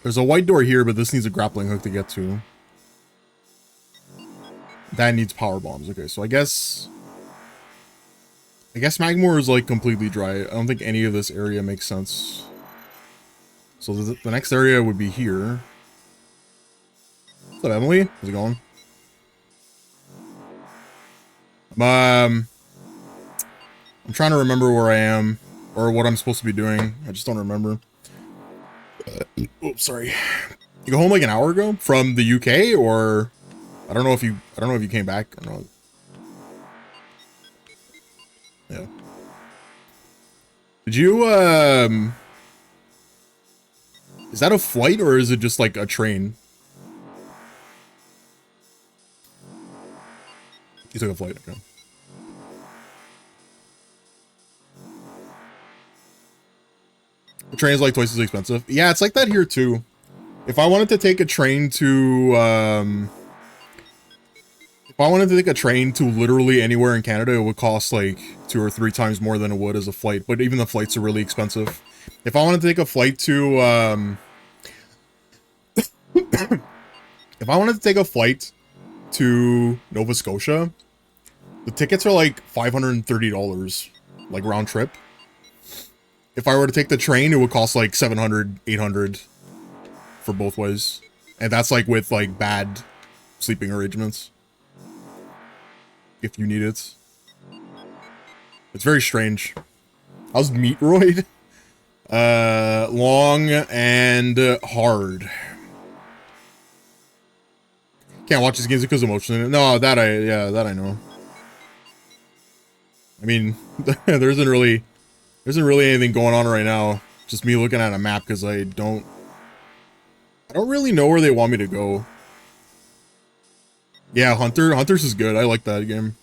There's a white door here, but this needs a grappling hook to get to. That needs power bombs. Okay, so I guess Magmore is like completely dry. I don't think any of this area makes sense. So the next area would be here. What's up, Emily? How's it going? I'm trying to remember where I am or what I'm supposed to be doing. I just don't remember. Oops, sorry. You go home like an hour ago from the UK, or I don't know if you came back or not. Yeah. Did you is that a flight or is it just like a train? You took a flight, okay. The train is like twice as expensive. Yeah, it's like that here too. If I wanted to take a train to literally anywhere in Canada, it would cost like 2 or 3 times more than it would as a flight. But even the flights are really expensive. If I wanted to take a flight to if I wanted to take a flight to Nova Scotia, the tickets are like $530, like round trip. If I were to take the train, it would cost like 700, 800 for both ways. And that's like with like bad sleeping arrangements. If you need it. It's very strange. How's Metroid? Long and hard. Can't watch these games because of emotion. No, that I know. I mean, there isn't really anything going on right now. Just me looking at a map because I don't really know where they want me to go. Yeah, Hunters is good. I like that game.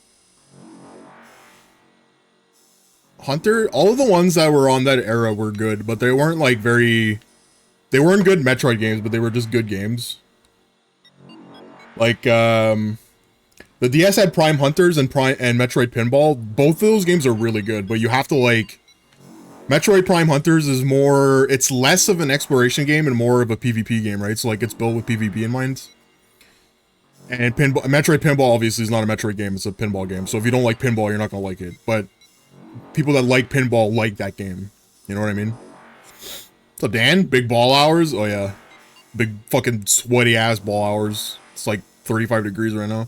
Hunter, all of the ones that were on that era were good, but they weren't like they weren't good Metroid games, but they were just good games. Like, the DS had Prime Hunters and Metroid Pinball. Both of those games are really good, but you have to like, Metroid Prime Hunters is more, it's less of an exploration game and more of a PvP game, right? So like it's built with PvP in mind. And Metroid Pinball obviously is not a Metroid game, it's a pinball game. So if you don't like pinball, you're not gonna like it. But people that like pinball like that game. You know what I mean? What's up, Dan? Big ball hours? Oh yeah. Big fucking sweaty ass ball hours. It's like 35 degrees right now.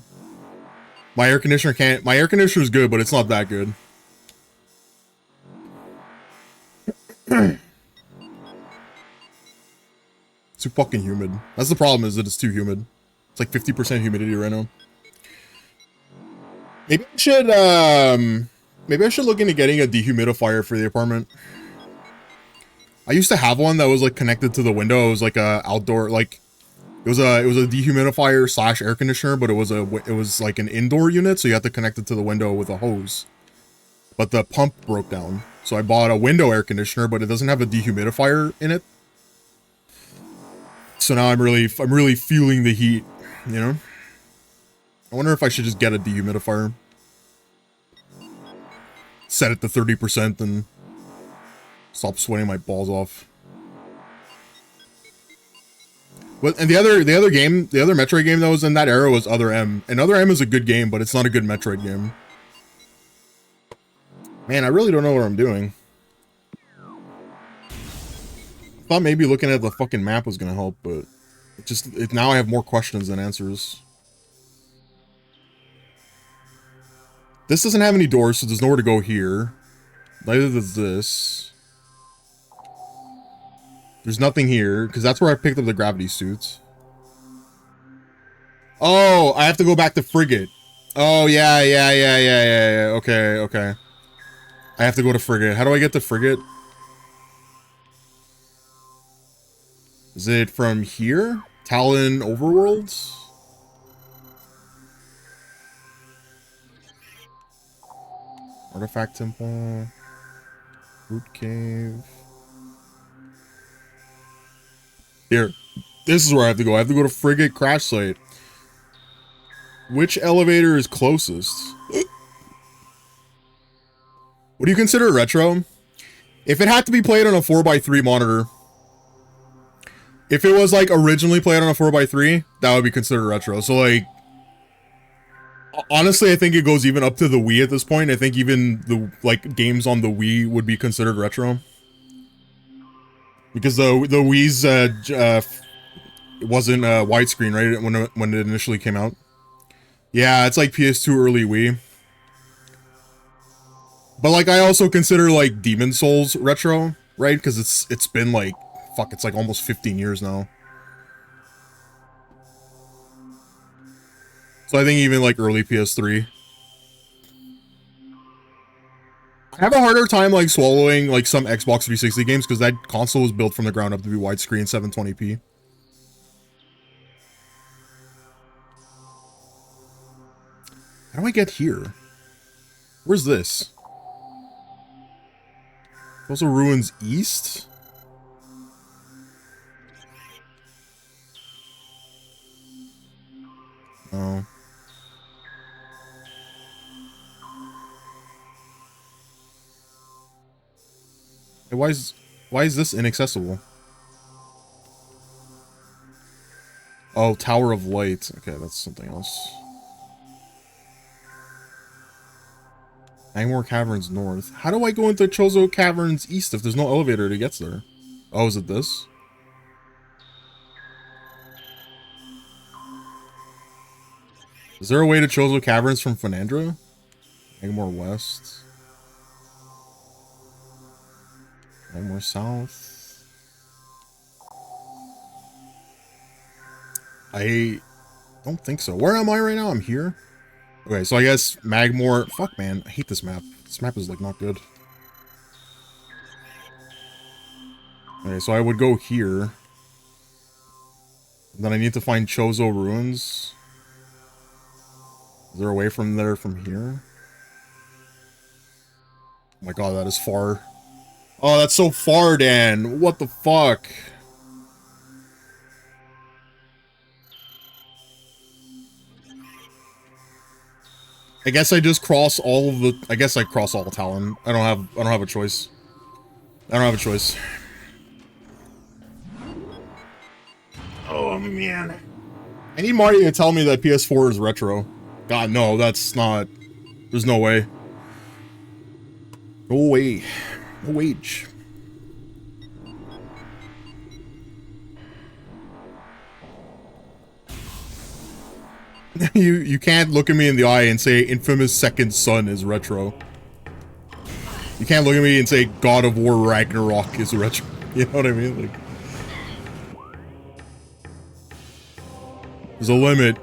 My air conditioner is good, but it's not that good. Too fucking humid. That's the problem, is that it's too humid. It's like 50% humidity right now. Maybe I should look into getting a dehumidifier for the apartment. I used to have one that was like connected to the window. It was like a outdoor, like it was a dehumidifier slash air conditioner, but it was like an indoor unit, so you have to connect it to the window with a hose. But the pump broke down, so I bought a window air conditioner, but it doesn't have a dehumidifier in it. So now I'm really feeling the heat, you know? I wonder if I should just get a dehumidifier. Set it to 30% and stop sweating my balls off. What, and the other Metroid game that was in that era was Other M. And Other M is a good game, but it's not a good Metroid game. Man, I really don't know what I'm doing. I thought maybe looking at the fucking map was gonna help, but now I have more questions than answers. This doesn't have any doors, so there's nowhere to go here. Neither does this. There's nothing here, because that's where I picked up the gravity suits. Oh, I have to go back to Frigate. Oh, yeah. Okay. I have to go to Frigate. How do I get to Frigate? Is it from here? Talon Overworlds? Artifact Temple. Root Cave. Here. This is where I have to go. I have to go to Frigate Crash Site. Which elevator is closest? What do you consider retro? If it had to be played on a 4x3 monitor, If it was like originally played on a 4x3, that would be considered retro. So like, honestly, I think it goes even up to the Wii at this point. I think even the like games on the Wii would be considered retro because the Wii's it wasn't widescreen, right? When it initially came out. Yeah, it's like PS2 early Wii. But like I also consider like Demon Souls retro, right? Because it's been like fuck, it's like almost 15 years now. So I think even like early PS3. I have a harder time like swallowing like some Xbox 360 games because that console was built from the ground up to be widescreen 720p. How do I get here? Where's this? Those are ruins east? Oh. Hey, why is this inaccessible? Oh, Tower of Light. Okay, that's something else. Angmore Caverns north. How do I go into Chozo Caverns east if there's no elevator to get there? Oh, is it this? Is there a way to Chozo Caverns from Fenandra? Angmore west. Angmore south. I don't think so. Where am I right now? I'm here. Okay, so I guess Magmore... Fuck, man. I hate this map. This map is, like, not good. Okay, so I would go here. Then I need to find Chozo Ruins. Is there a way from there from here? Oh my god, that is far. Oh, that's so far, Dan. What the fuck? I guess I just cross all of the... I guess I cross all Talon. I don't have a choice. I don't have a choice. Oh, man. I need Marty to tell me that PS4 is retro. God, no, that's not... There's no way. No way. No wage. You can't look at me in the eye and say Infamous Second Son is retro. You can't look at me and say God of War Ragnarok is retro. You know what I mean? Like, there's a limit.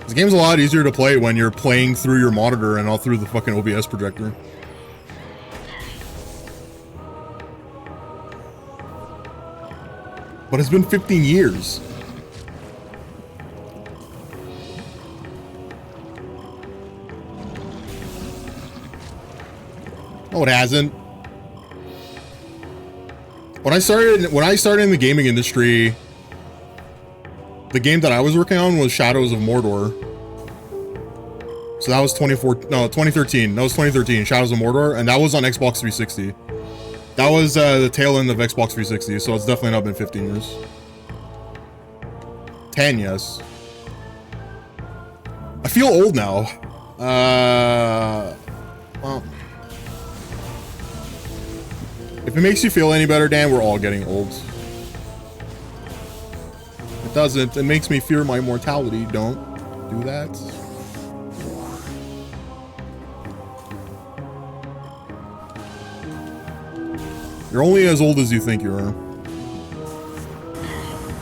This game's a lot easier to play when you're playing through your monitor and not through the fucking OBS projector. But it's been 15 years. No, it hasn't. When I started in the gaming industry, the game that I was working on was Shadows of Mordor. So that was 2013. That was 2013, Shadows of Mordor, and that was on Xbox 360. That was the tail end of Xbox 360, so it's definitely not been 15 years. 10, yes. I feel old now. Well. If it makes you feel any better, Dan, we're all getting old. It doesn't. It makes me fear my mortality. Don't do that. You're only as old as you think you are.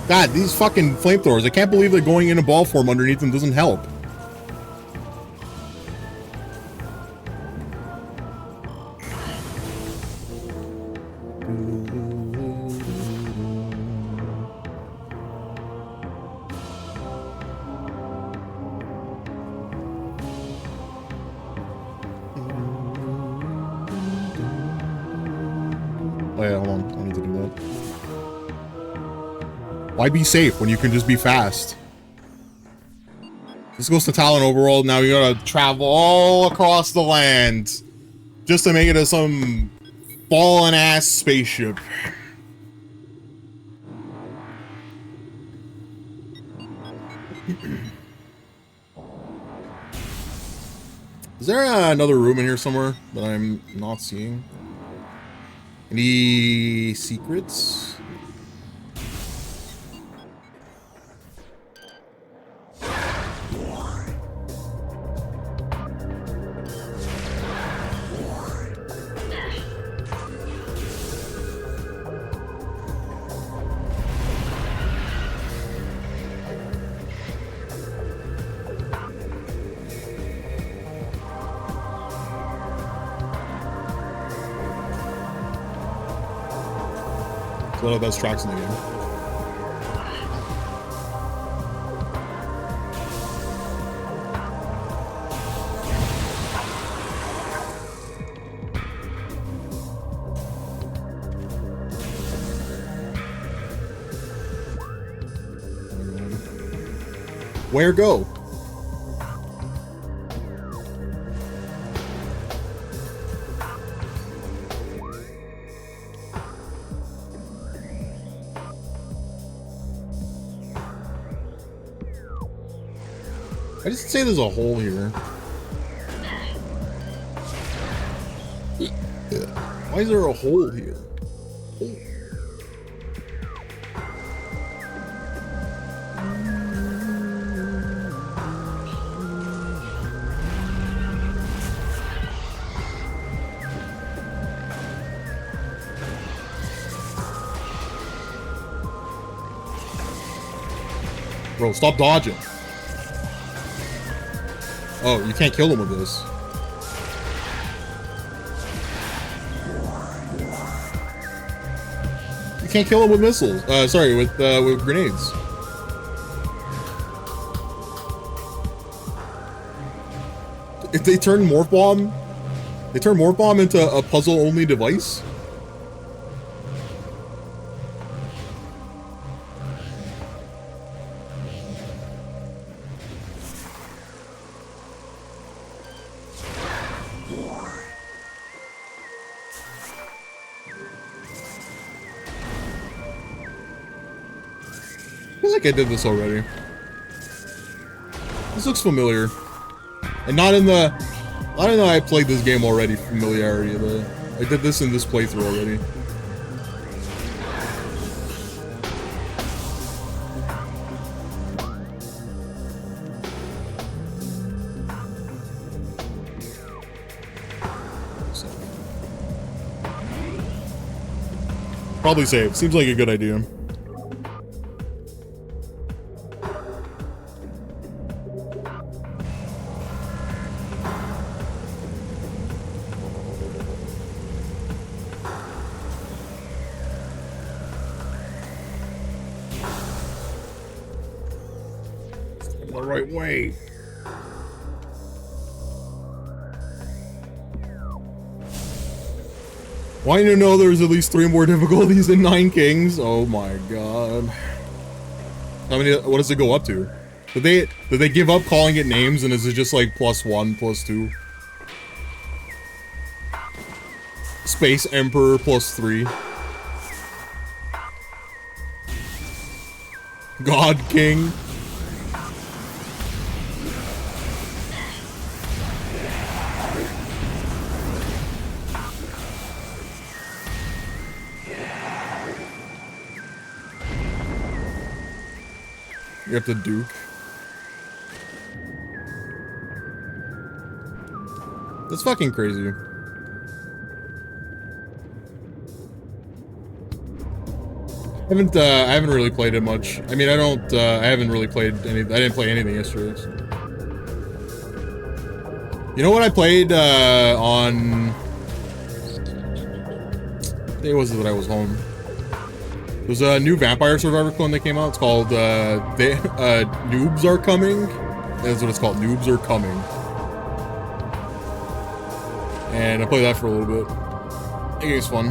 God, these fucking flamethrowers. I can't believe that going in a ball form underneath them doesn't help. Why be safe when you can just be fast? This goes to Talon Overworld. Now we gotta travel all across the land just to make it to some fallen ass spaceship. Is there another room in here somewhere that I'm not seeing? Any secrets? One of the best tracks in the game. Where go? I just say there's a hole here. Why is there a hole here? Bro, stop dodging. Oh, you can't kill him with this. You can't kill him with missiles. Sorry, with grenades. If they turn Morph Bomb into a puzzle-only device? Feels like I did this already. This looks familiar. And not in the... I don't know, I played this game already, familiarity. I did this in this playthrough already. Probably save. Seems like a good idea. The right way. Why do you know there's at least 3 more difficulties than 9 Kings? Oh my god. How many, what does it go up to? Did they give up calling it names and is it just like +1, +2? Space Emperor +3. God King. You have to Duke. That's fucking crazy. I haven't really played it much. I mean, I haven't really played any, I didn't play anything yesterday. So. You know what I played, on... What day was it that I was home? There's a new Vampire Survivor clone that came out. It's called, Noobs Are Coming. That's what it's called, Noobs Are Coming. And I played that for a little bit. I think it's fun.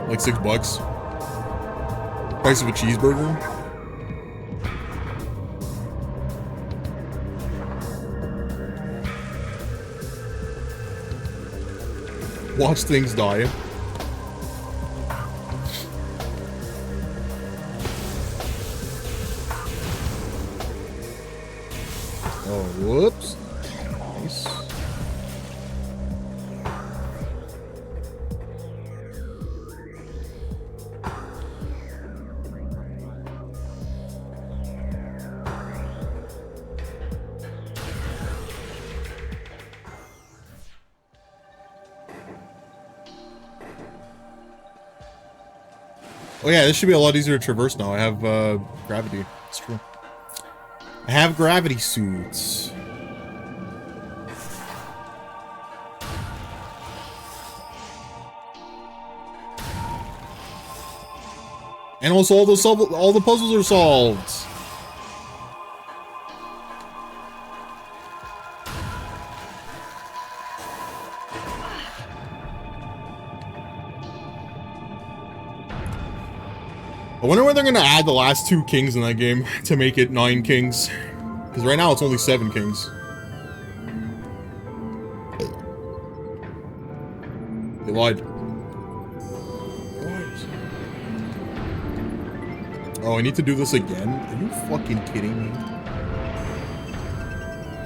Like $6. Price of a cheeseburger. Watch things die. Oh, whoops. Nice. Oh yeah, this should be a lot easier to traverse now. I have gravity. It's true. I have gravity suits. And also all the puzzles are solved. I wonder when they're gonna add the last 2 kings in that game to make it 9 kings. Because right now it's only 7 kings. They lied. Oh, I need to do this again? Are you fucking kidding me?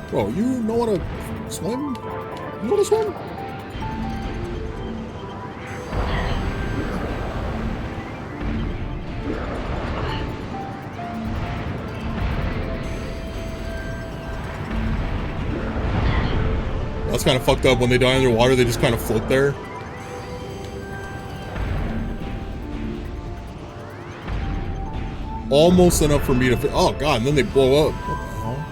Bro, you know how to swim? You know how to swim? That's kind of fucked up. When they die underwater, they just kind of float there. Almost enough for me to... Oh, God, and then they blow up. What the hell?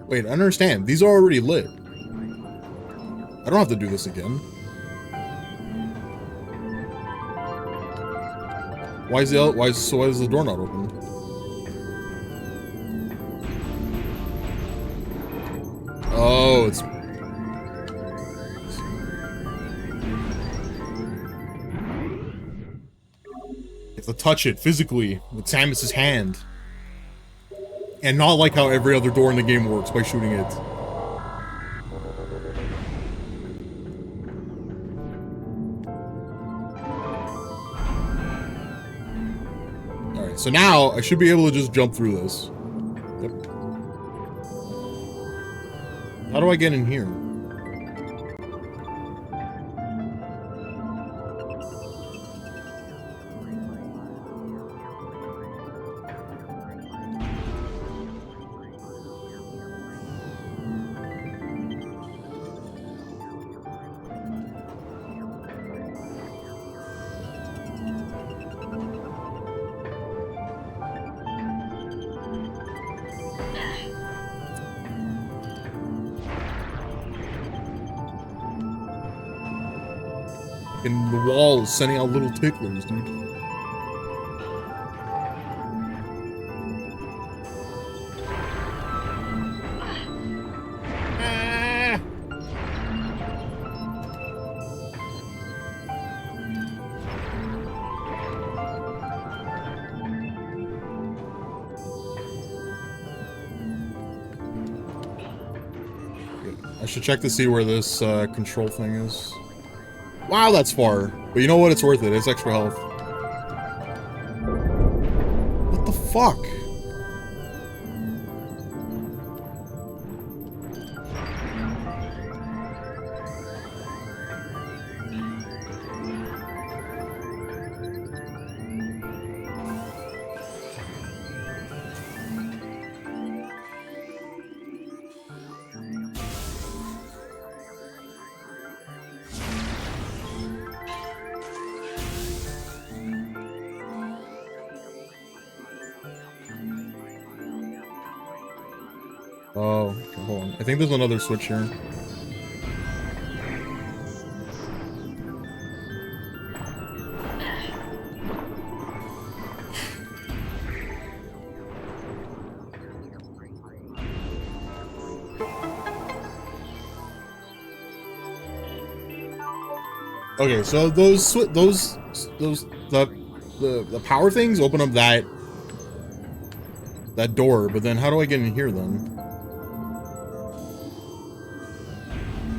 Wait, I understand. These are already lit. I don't have to do this again. Why is the door not open? Oh, it's... You have to touch it physically with Samus's hand. And not like how every other door in the game works by shooting it. Alright, so now I should be able to just jump through this. Yep. How do I get in here? And the wall is sending out little ticklers, dude. I should check to see where this control thing is. Wow, that's far. But you know what? It's worth it. It's extra health. What the fuck? Oh, okay, hold on. I think there's another switch here. Okay, so the power things open up that door, but then how do I get in here then?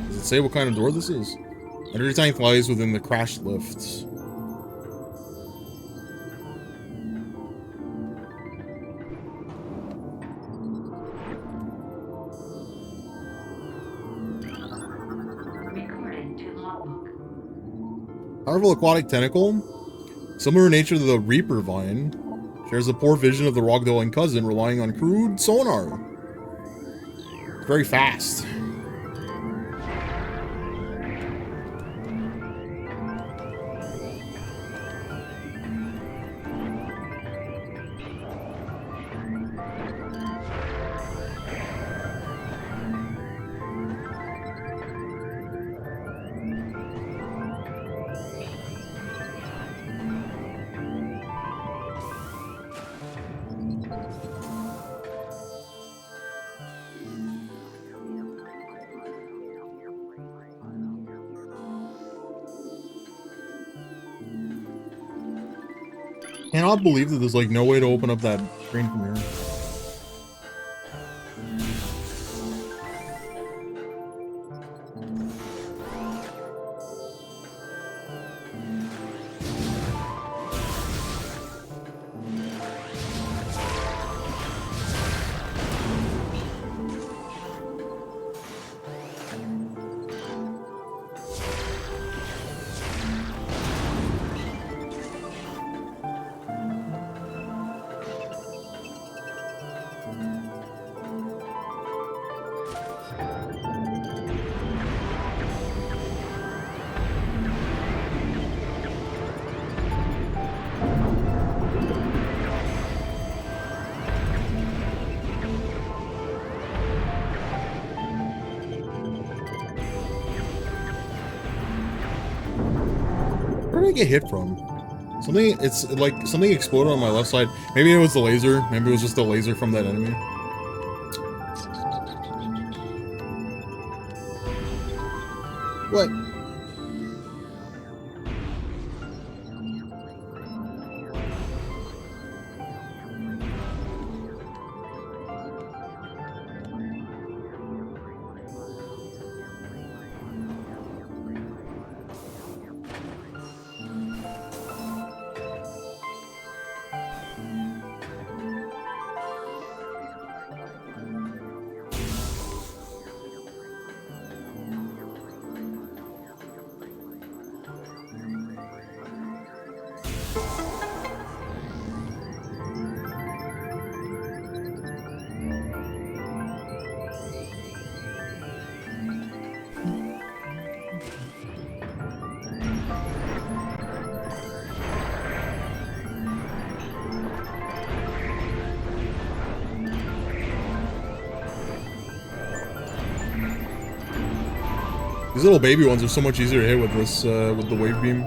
Does it say what kind of door this is? Under tank lies within the crash lifts. Powerful aquatic tentacle, similar in nature to the Reaper vine, shares a poor vision of the rock-dwelling cousin, relying on crude sonar. It's very fast. Cannot believe that there's like no way to open up that screen from here. Where did I get hit from? Something, it's like something exploded on my left side. Maybe it was the laser. Maybe it was just the laser from that enemy. What? These little baby ones are so much easier to hit with this, with the wave beam.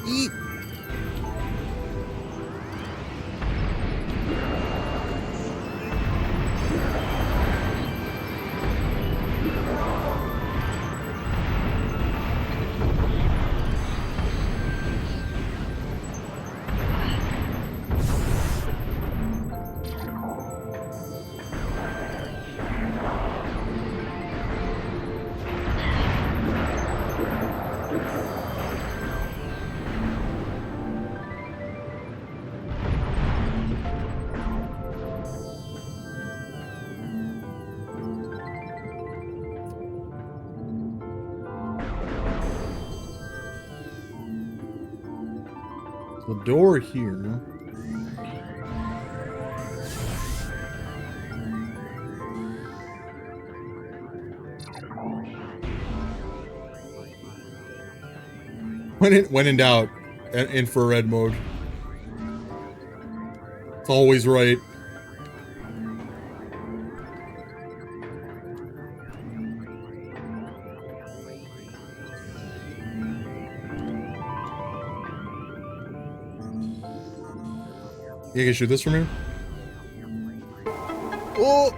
Eat. The door here. When in doubt, infrared mode. It's always right. You can shoot this from here? Oh!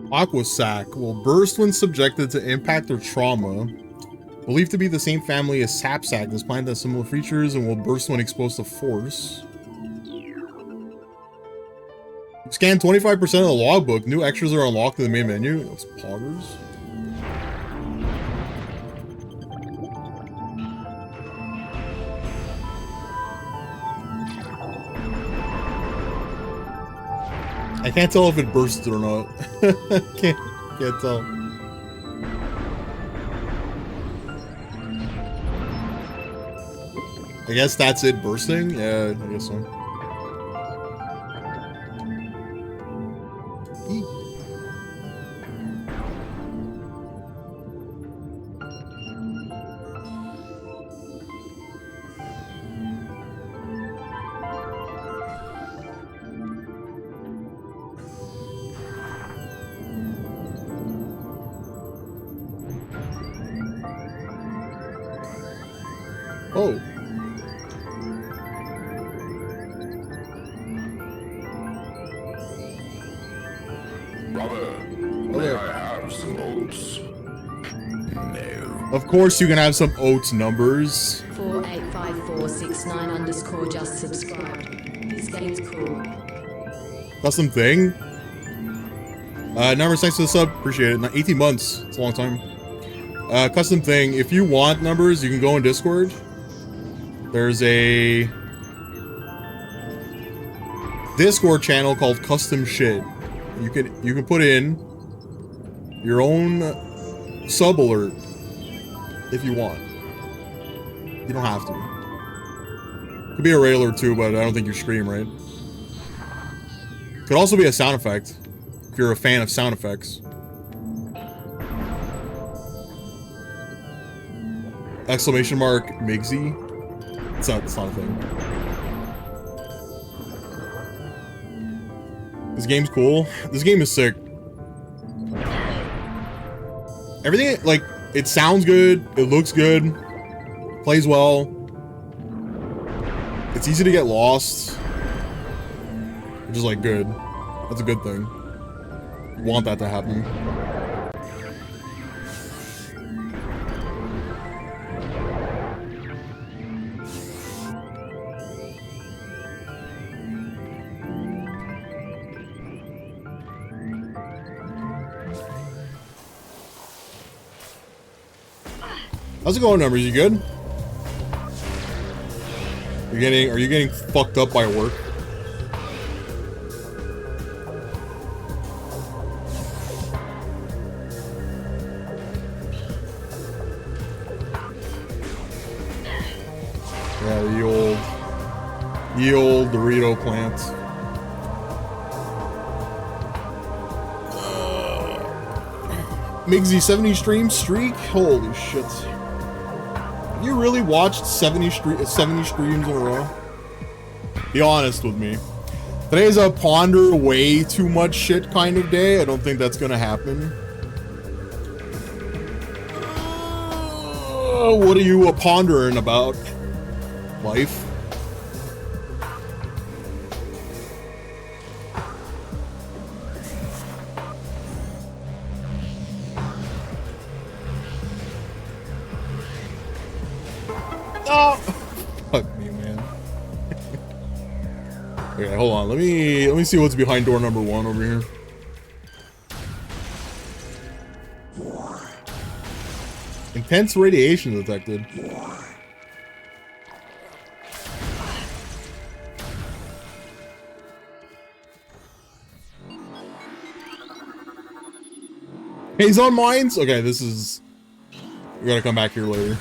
Aqua sac will burst when subjected to impact or trauma. Believed to be the same family as sapsac, this plant has similar features and will burst when exposed to force. Scan 25% of the logbook. New extras are unlocked in the main menu. Those poggers. I can't tell if it bursted or not. can't tell. I guess that's it bursting? Yeah, I guess so. Oh. Brother, may I have some oats? No. Of course you can have some oats, numbers. 485469 underscore just subscribed. This game's cool. Custom thing? Numbers, thanks for the sub. Appreciate it. 18 months. It's a long time. Custom thing. If you want numbers, you can go in Discord. There's a Discord channel called Custom Shit. You can put in your own sub alert if you want. You don't have to. Could be a railer too, but I don't think you stream, right? Could also be a sound effect if you're a fan of sound effects. Exclamation mark Migsy. It's not a thing. This game's cool. This game is sick. Everything, like, it sounds good, it looks good, plays well. It's easy to get lost. Which is, like, good. That's a good thing. You want that to happen. How's it going, numbers? You good? Are you getting fucked up by work? Yeah, the old Dorito plant. Migsy 70 stream streak? Holy shit. You really watched 70 streams in a row? Be honest with me. Today's a ponder way too much shit kind of day. I don't think that's gonna happen. What are you pondering about? Life? Oh! Fuck me, man. Okay, hold on. Let me see what's behind door number 1 over here. Intense radiation detected. He's on mines? Okay, this is... We gotta come back here later.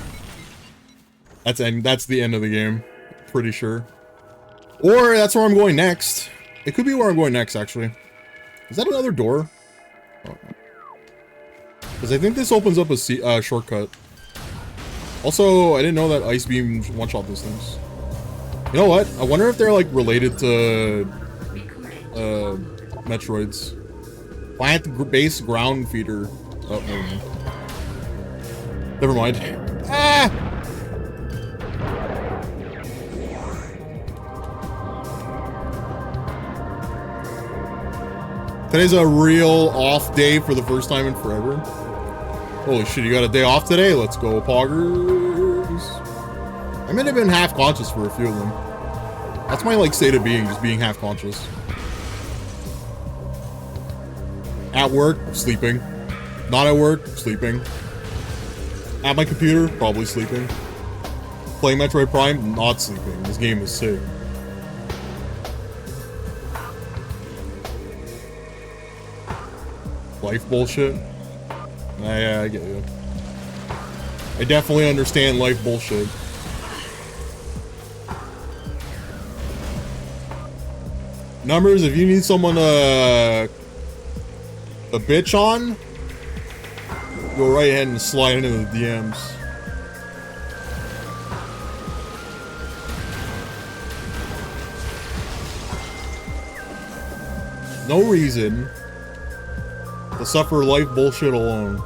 That's the end of the game. Pretty sure. Or that's where I'm going next. It could be where I'm going next, actually. Is that another door? Because I think this opens up a shortcut. Also, I didn't know that ice beams one-shot those things. You know what? I wonder if they're, like, related to... Metroids. Plant base ground feeder. Oh, never mind. Never mind. Ah! Today's a real off day for the first time in forever. Holy shit, you got a day off today? Let's go, poggers. I might have been half conscious for a few of them. That's my, like, state of being, just being half conscious. At work, sleeping. Not at work, sleeping. At my computer, probably sleeping. Playing Metroid Prime, not sleeping. This game is sick. Life bullshit? Yeah, I get you. I definitely understand life bullshit. Numbers, if you need someone to bitch on, go right ahead and slide into the DMs. No reason to suffer life bullshit alone.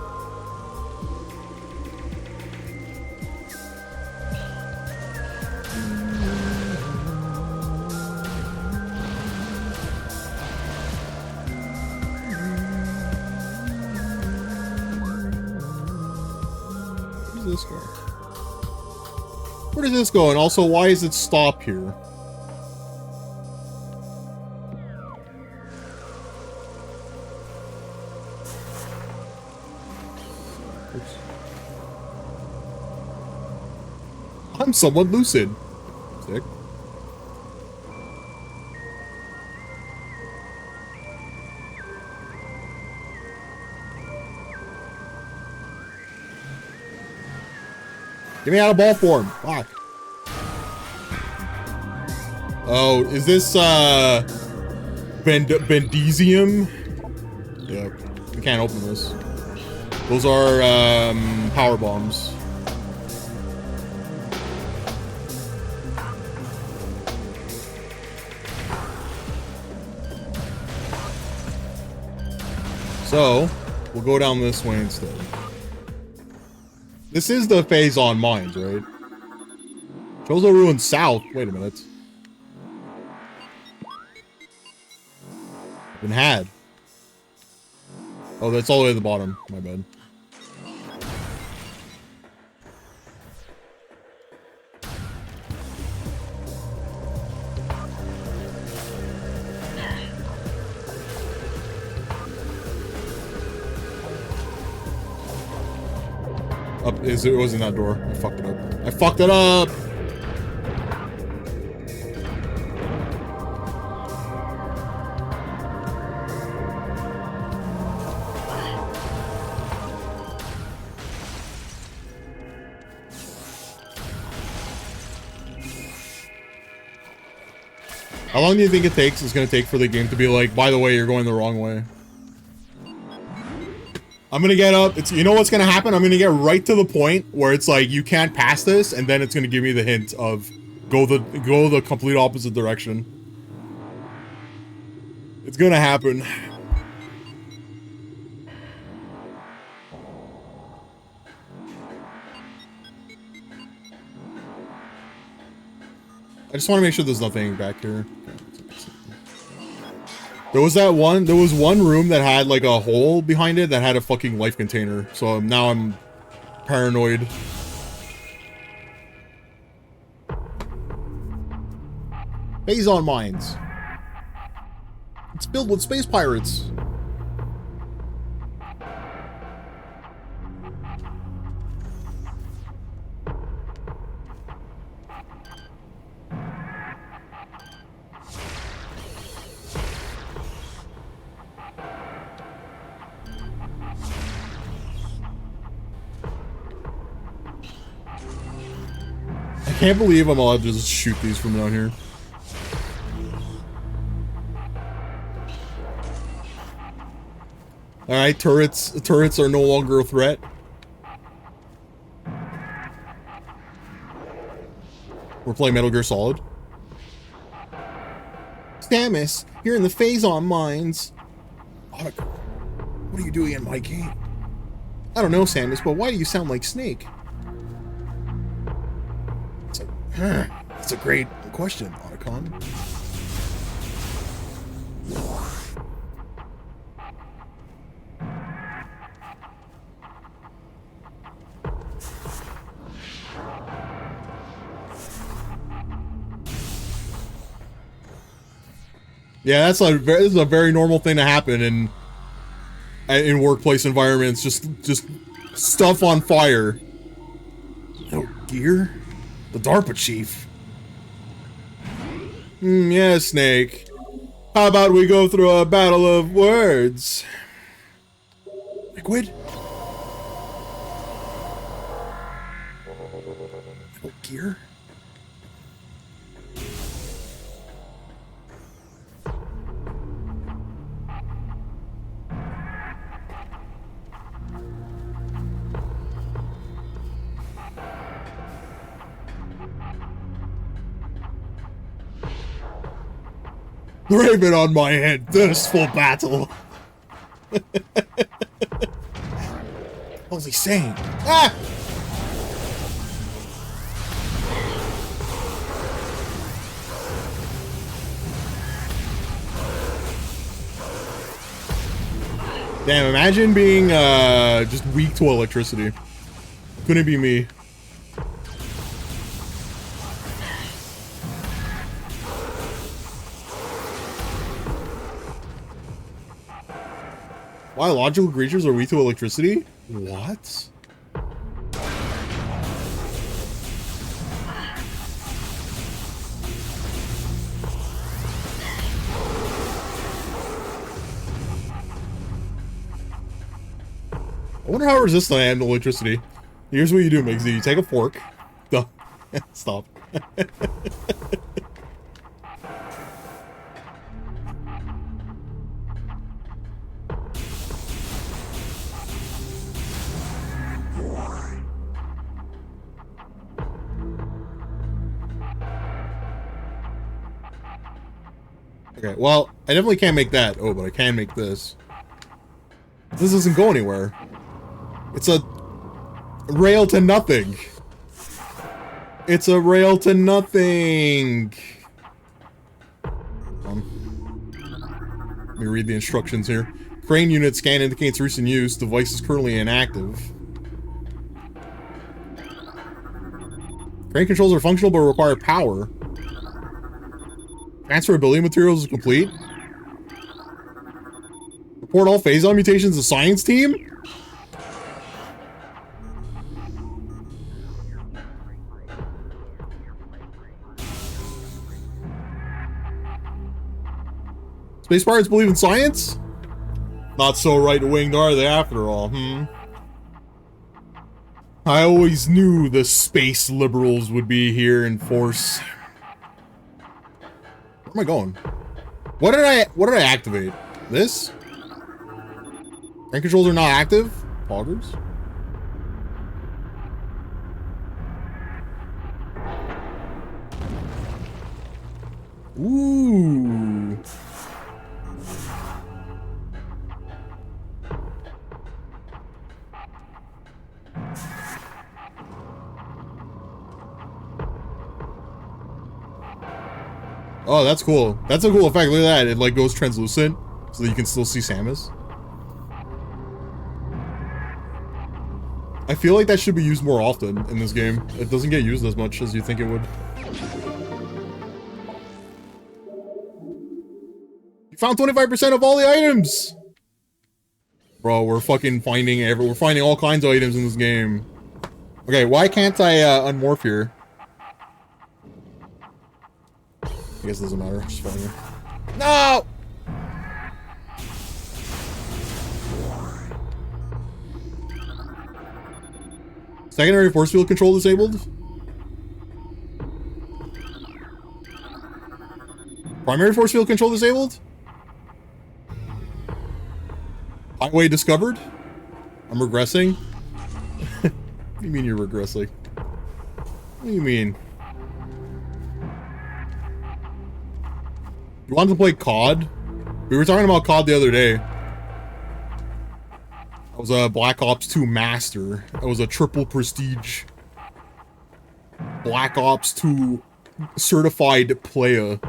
Where does this go? Where does this go? And also, why is it stop here? I'm somewhat lucid. Sick. Get me out of ball form. Fuck. Oh, is this Bendesium? Yep. We can't open this. Those are power bombs. So, we'll go down this way instead. This is the phase on mines, right? Chozo Ruin South. Wait a minute. Been had. Oh, that's all the way at the bottom. My bad. Up is it was in that door. I fucked it up. I fucked it up. How long do you think it takes? It's gonna take for the game to be like, by the way, you're going the wrong way. I'm gonna get up. It's, you know what's gonna happen? I'm gonna get right to the point where it's like you can't pass this, and then it's gonna give me the hint of go the complete opposite direction. It's gonna happen. I just want to make sure there's nothing back here. There was one room that had like a hole behind it that had a fucking life container. So now I'm paranoid. Phase on mines. It's filled with space pirates. can't believe I'm allowed to just shoot these from down here. Alright, turrets are no longer a threat. We're playing Metal Gear Solid. Samus, you're in the Phazon mines. What are you doing in my game? I don't know, Samus, but why do you sound like Snake? That's a great question, Otacon. Yeah, this is a very normal thing to happen in workplace environments. Just stuff on fire. No gear? The DARPA chief. Yeah, Snake. How about we go through a battle of words? Liquid? No gear? Raven on my head, thirst for battle. What was he saying? Ah! Damn, imagine being just weak to electricity. Couldn't be me. Biological creatures are weak to electricity? What? I wonder how resistant I am to electricity. Here's what you do, Migsy. You take a fork. Duh. Stop. Okay, well, I definitely can't make that. Oh, but I can make this. This doesn't go anywhere. It's a rail to nothing. It's a rail to nothing. Let me read the instructions here. Crane unit scan indicates recent use. Device is currently inactive. Crane controls are functional but require power. Transferability materials is complete. Report all Phazon mutations to science team? Space pirates believe in science? Not so right-winged are they after all, I always knew the space liberals would be here in force. Where am I going? What did I activate? This? Rank controls are not active? Poggers? Ooh. Oh, that's cool. That's a cool effect. Look at that. It like goes translucent so that you can still see Samus. I feel like that should be used more often in this game. It doesn't get used as much as you think it would. You found 25% of all the items! Bro, we're fucking finding we're finding all kinds of items in this game. Okay, why can't I unmorph here? I guess it doesn't matter. Just fine here. No! Secondary force field control disabled? Primary force field control disabled? Highway discovered? I'm regressing? What do you mean you're regressing? What do you mean? You wanted to play COD? We were talking about COD the other day. I was a Black Ops 2 master. I was a triple prestige Black Ops 2 certified player.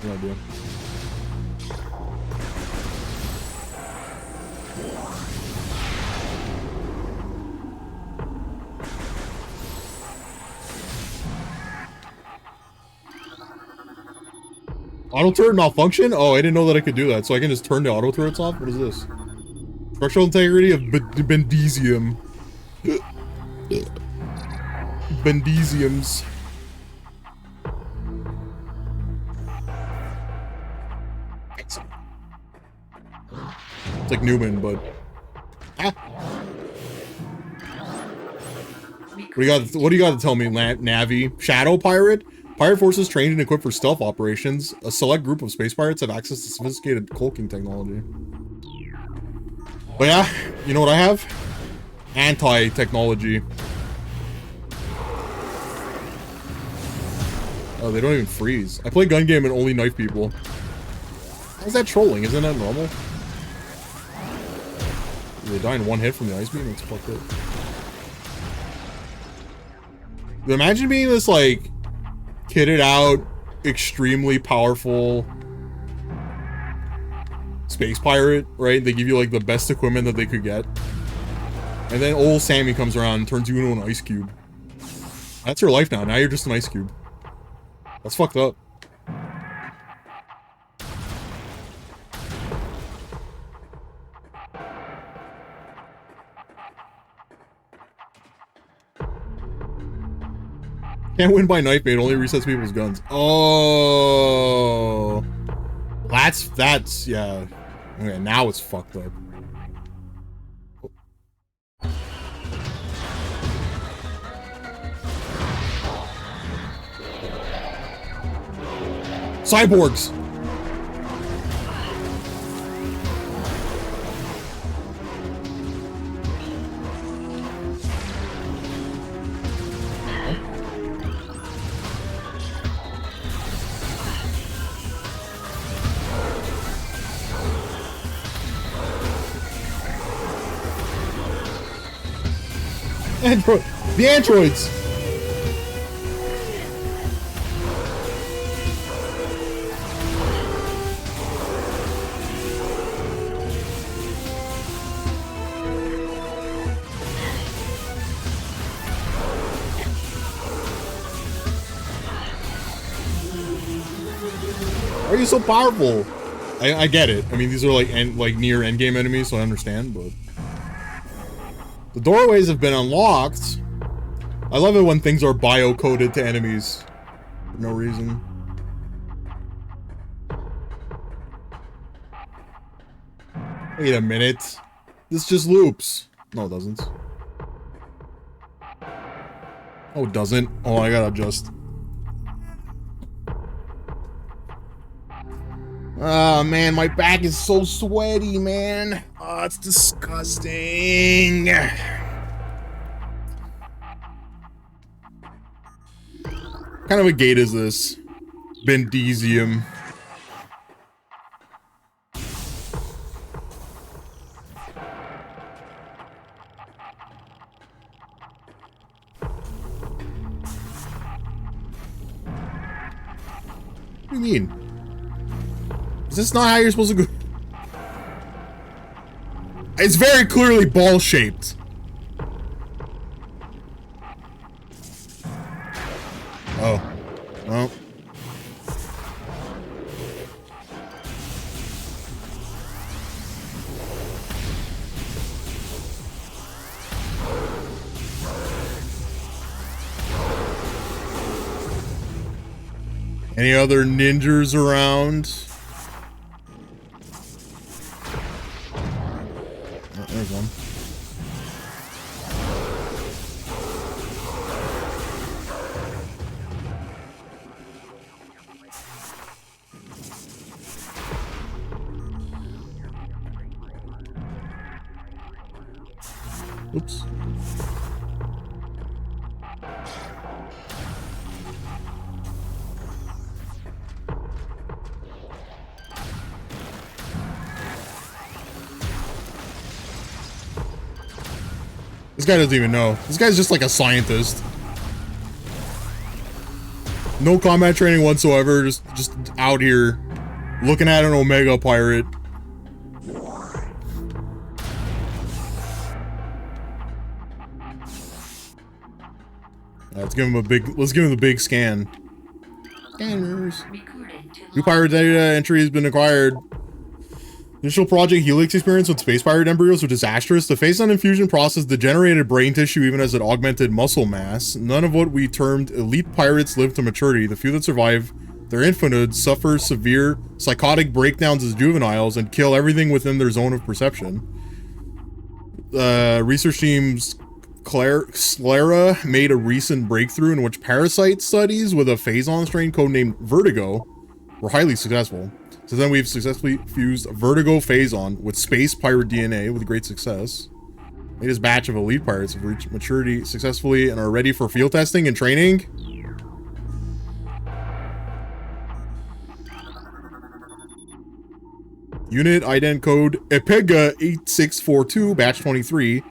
No idea. Auto turret malfunction? Oh, I didn't know that I could do that. So I can just turn the auto turrets off? What is this? Structural integrity of Bendesium. Bendesiums. It's like Newman, but... Ah. What do you got to tell me, Navi? Shadow Pirate? Pirate forces trained and equipped for stealth operations. A select group of space pirates have access to sophisticated cloaking technology. But yeah, you know what I have? Anti-technology. Oh, they don't even freeze. I play gun game and only knife people. How's that trolling? Isn't that normal? They die in one hit from the ice beam? That's fucked up. Imagine being this, like, kitted out, extremely powerful space pirate, right? They give you, like, the best equipment that they could get. And then old Sammy comes around and turns you into an ice cube. That's your life now. Now you're just an ice cube. That's fucked up. Can't win by knife bait, only resets people's guns. Oh, that's yeah. Okay, now it's fucked up. Cyborgs. Android, the androids. Why are you so powerful? I get it. I mean, these are like near endgame enemies, so I understand, but the doorways have been unlocked. I love it when things are bio-coded to enemies for no reason. Wait a minute. This just loops. No, it doesn't. Oh, it doesn't. Oh, I gotta adjust. Oh, man, my back is so sweaty, man. Oh, it's disgusting. What kind of a gate is this? Bendesium. What do you mean? Is this not how you're supposed to go? It's very clearly ball-shaped. Oh. Well. Any other ninjas around? There's one. Oops. This guy doesn't even know. This guy's just like a scientist. No combat training whatsoever. Just out here looking at an Omega pirate. Let's give him a big scan. Scanners. New pirate data entry has been acquired. Initial Project Helix experience with space pirate embryos were disastrous. The phase-on infusion process degenerated brain tissue even as it augmented muscle mass. None of what we termed elite pirates lived to maturity. The few that survive their infanthood suffer severe psychotic breakdowns as juveniles and kill everything within their zone of perception. Research teams Sclera made a recent breakthrough in which parasite studies with a phase-on strain codenamed Vertigo were highly successful. So then we've successfully fused Vertigo Phase-On with Space Pirate DNA with great success. Latest batch of elite pirates have reached maturity successfully and are ready for field testing and training. Unit ident code EPEGA 8642 batch 23.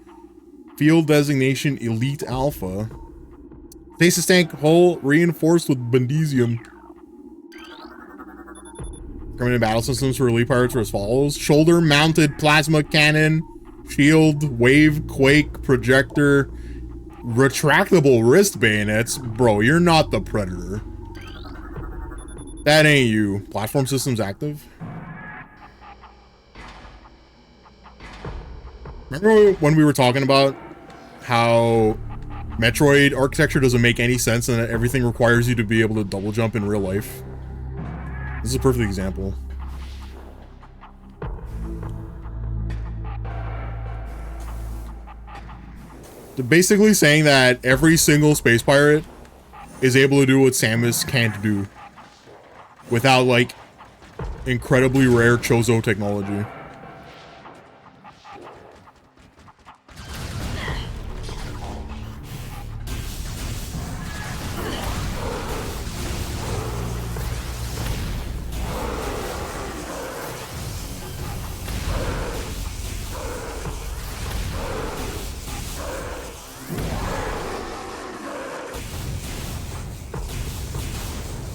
Field designation Elite Alpha. Stasis tank hull reinforced with Bendesium. Permanent battle systems for elite pirates are as follows: shoulder mounted plasma cannon, shield, wave, quake, projector, retractable wrist bayonets. Bro, you're not the Predator. That ain't you. Platform systems active. Remember when we were talking about how Metroid architecture doesn't make any sense and that everything requires you to be able to double jump in real life? This is a perfect example. They're basically saying that every single space pirate is able to do what Samus can't do without, like, incredibly rare Chozo technology.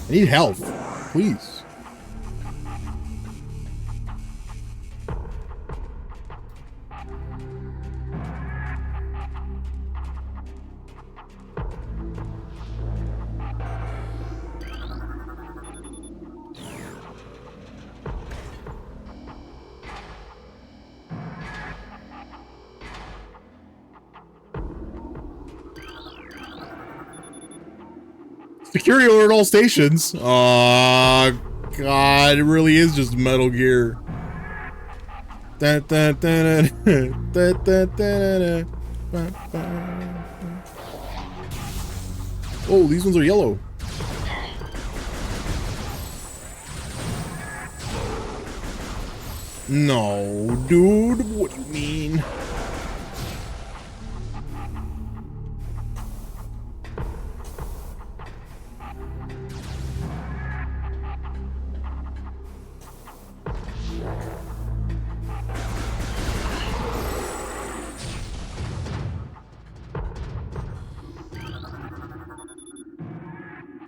I need health, please. Security alert all stations. God, it really is just Metal Gear. Oh, these ones are yellow. No, dude, what do you mean?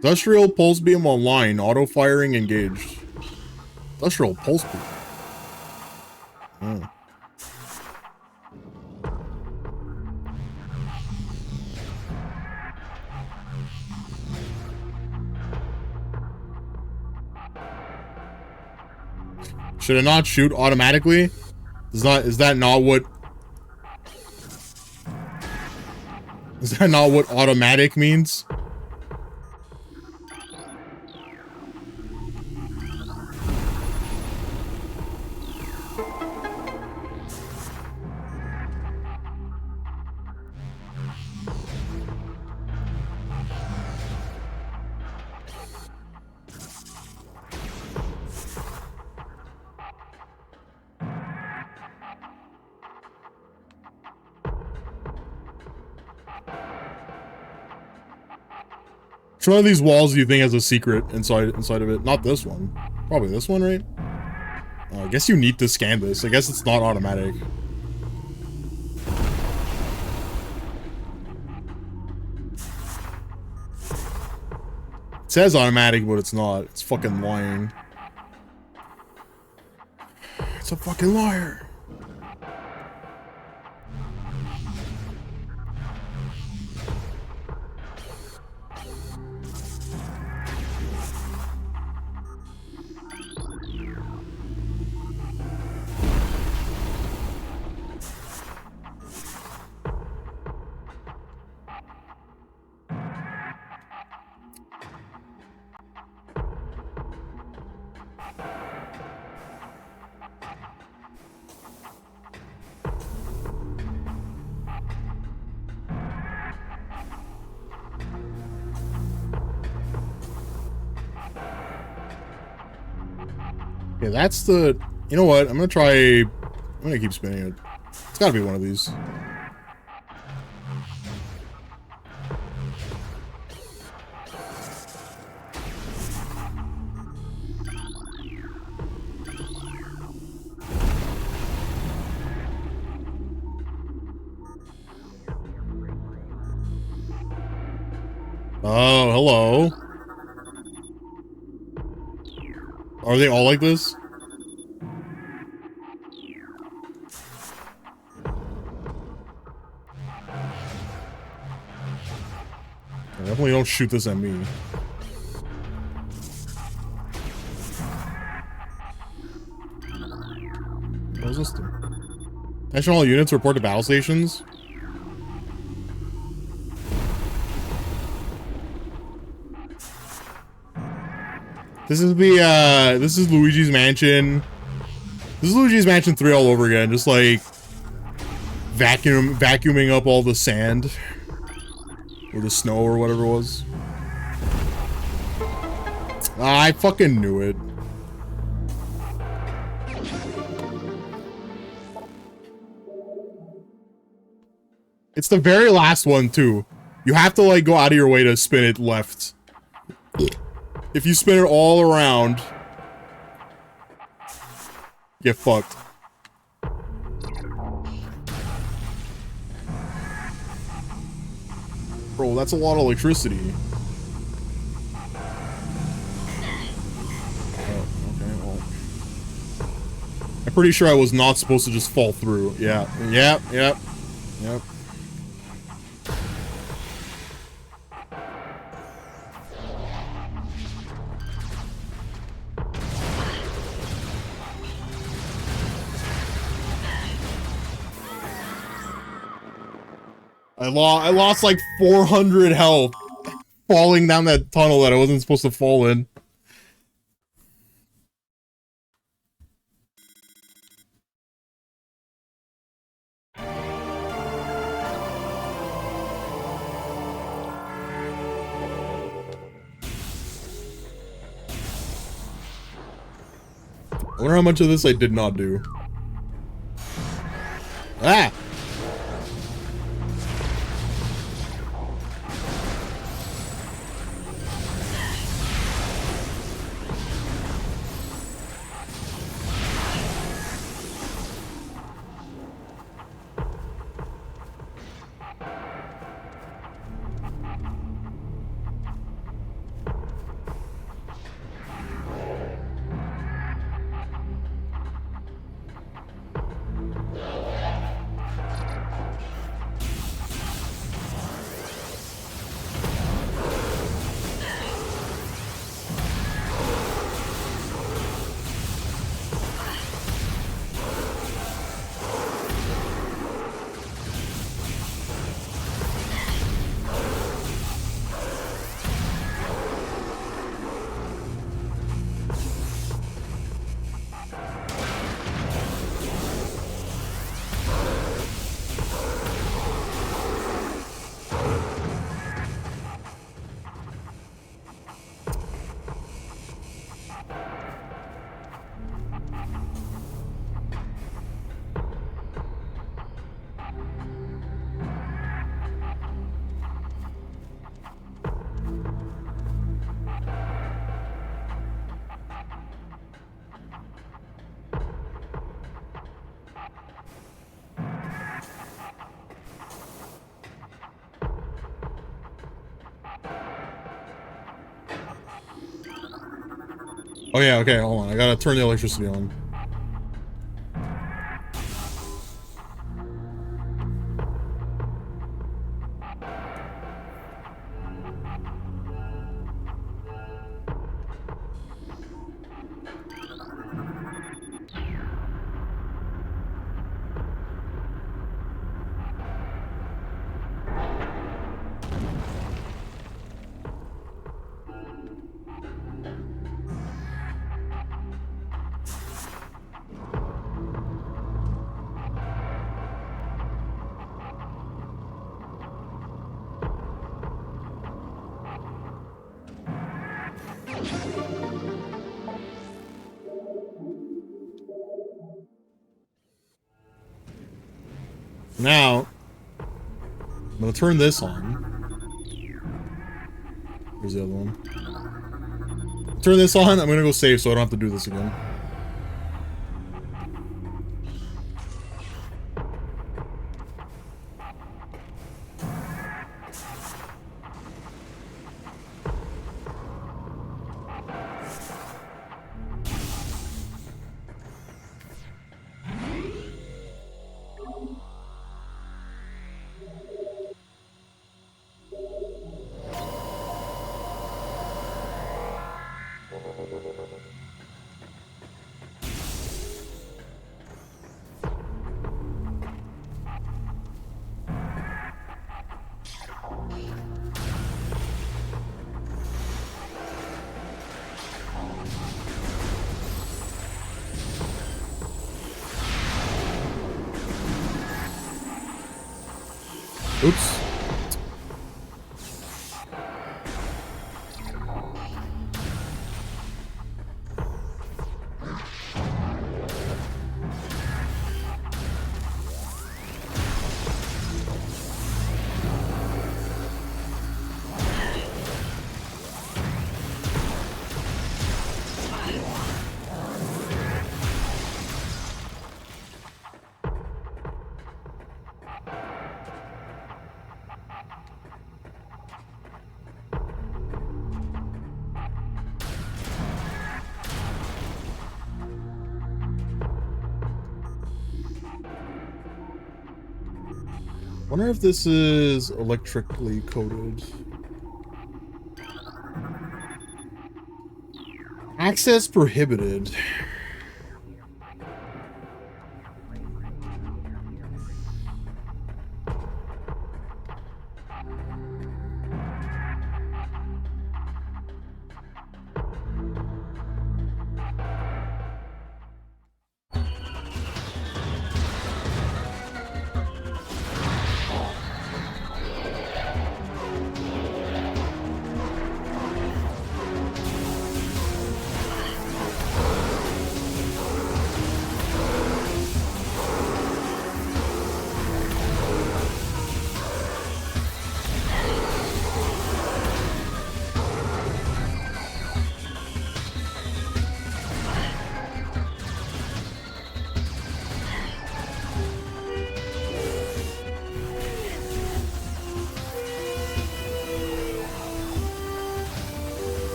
Industrial pulse beam online. Auto firing engaged. Industrial pulse beam. Oh. Should it not shoot automatically? Is that not what automatic means? Which one of these walls do you think has a secret inside of it? Not this one. Probably this one, right? I guess you need to scan this. I guess it's not automatic. It says automatic, but it's not. It's fucking lying. It's a fucking liar. Yeah, that's the... You know what? I'm gonna try... I'm gonna keep spinning it. It's gotta be one of these. Oh, hello. Are they all like this? Definitely don't shoot this at me. What does this do? Attention all units, report to battle stations. This is the, this is Luigi's Mansion. This is Luigi's Mansion 3 all over again, just like vacuuming up all the sand. Or the snow or whatever it was. I fucking knew it. It's the very last one too. You have to like go out of your way to spin it left. If you spin it all around, get fucked. Bro, that's a lot of electricity. Oh, okay, well. I'm pretty sure I was not supposed to just fall through. Yeah, yep. I lost like 400 health falling down that tunnel that I wasn't supposed to fall in. I wonder how much of this I did not do. Ah! Oh yeah, okay, hold on. I gotta turn the electricity on. Now, I'm gonna turn this on. Where's the other one? Turn this on. I'm gonna go save so I don't have to do this again. Oops. Wonder if this is electrically coded. Access prohibited.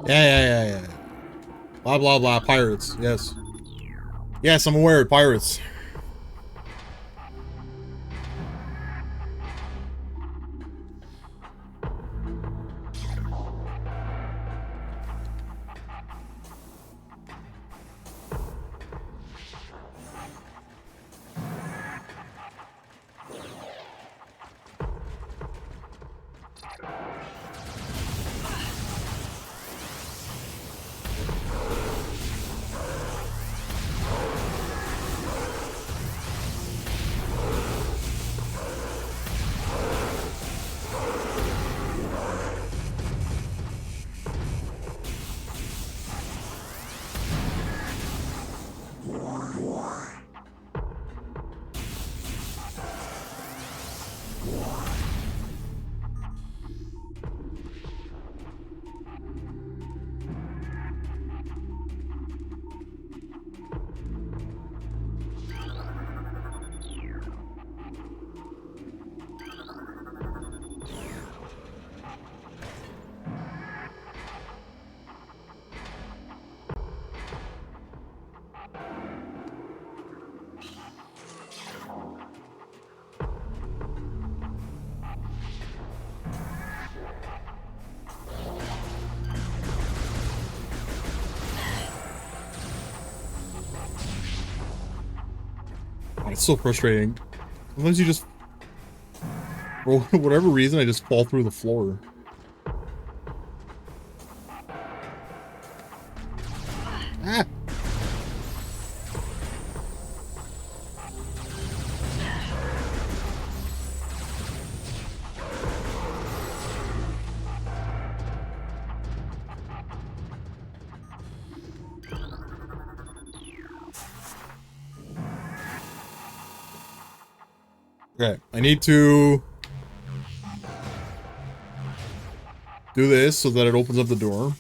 Yeah. Blah, blah, blah. Pirates. Yes. Yes, I'm aware. Pirates. It's so frustrating. Sometimes you just, for whatever reason, I just fall through the floor. Ah! Okay, I need to do this so that it opens up the door.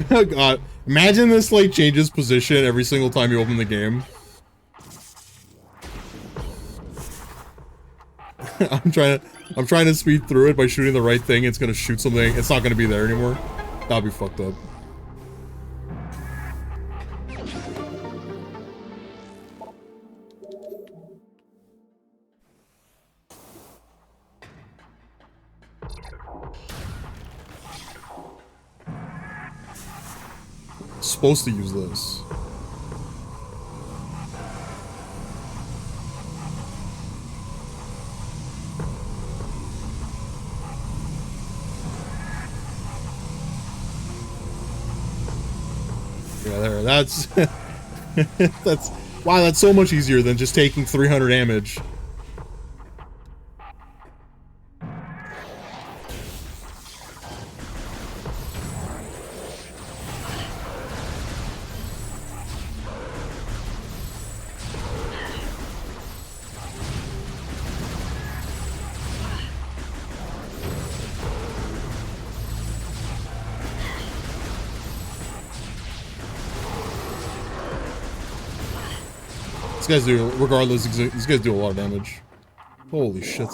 Oh God, imagine this like changes position every single time you open the game. I'm trying to speed through it by shooting the right thing. It's gonna shoot something. It's not gonna be there anymore. That'll be fucked up. Supposed to use this. Yeah, there. That's that's wow. That's so much easier than just taking 300 damage. These guys do, regardless, these guys do a lot of damage. Holy shit.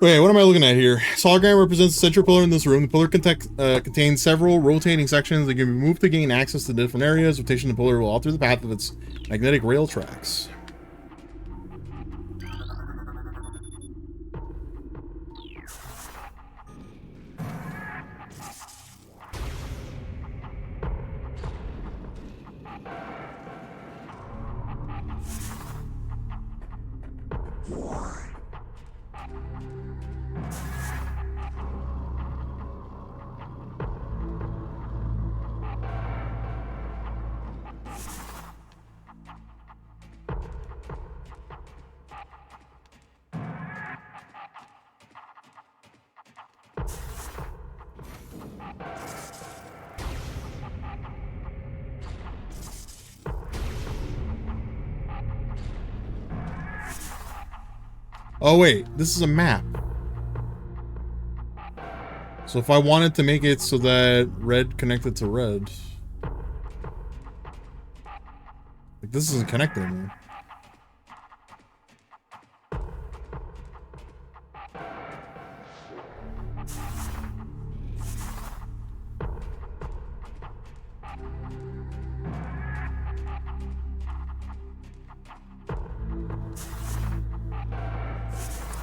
Wait, what am I looking at here? This hologram represents the central pillar in this room. The pillar contains several rotating sections that can be moved to gain access to different areas. Rotation of the pillar will alter the path of its magnetic rail tracks. Oh wait, this is a map. So if I wanted to make it so that red connected to red, like this isn't connected anymore.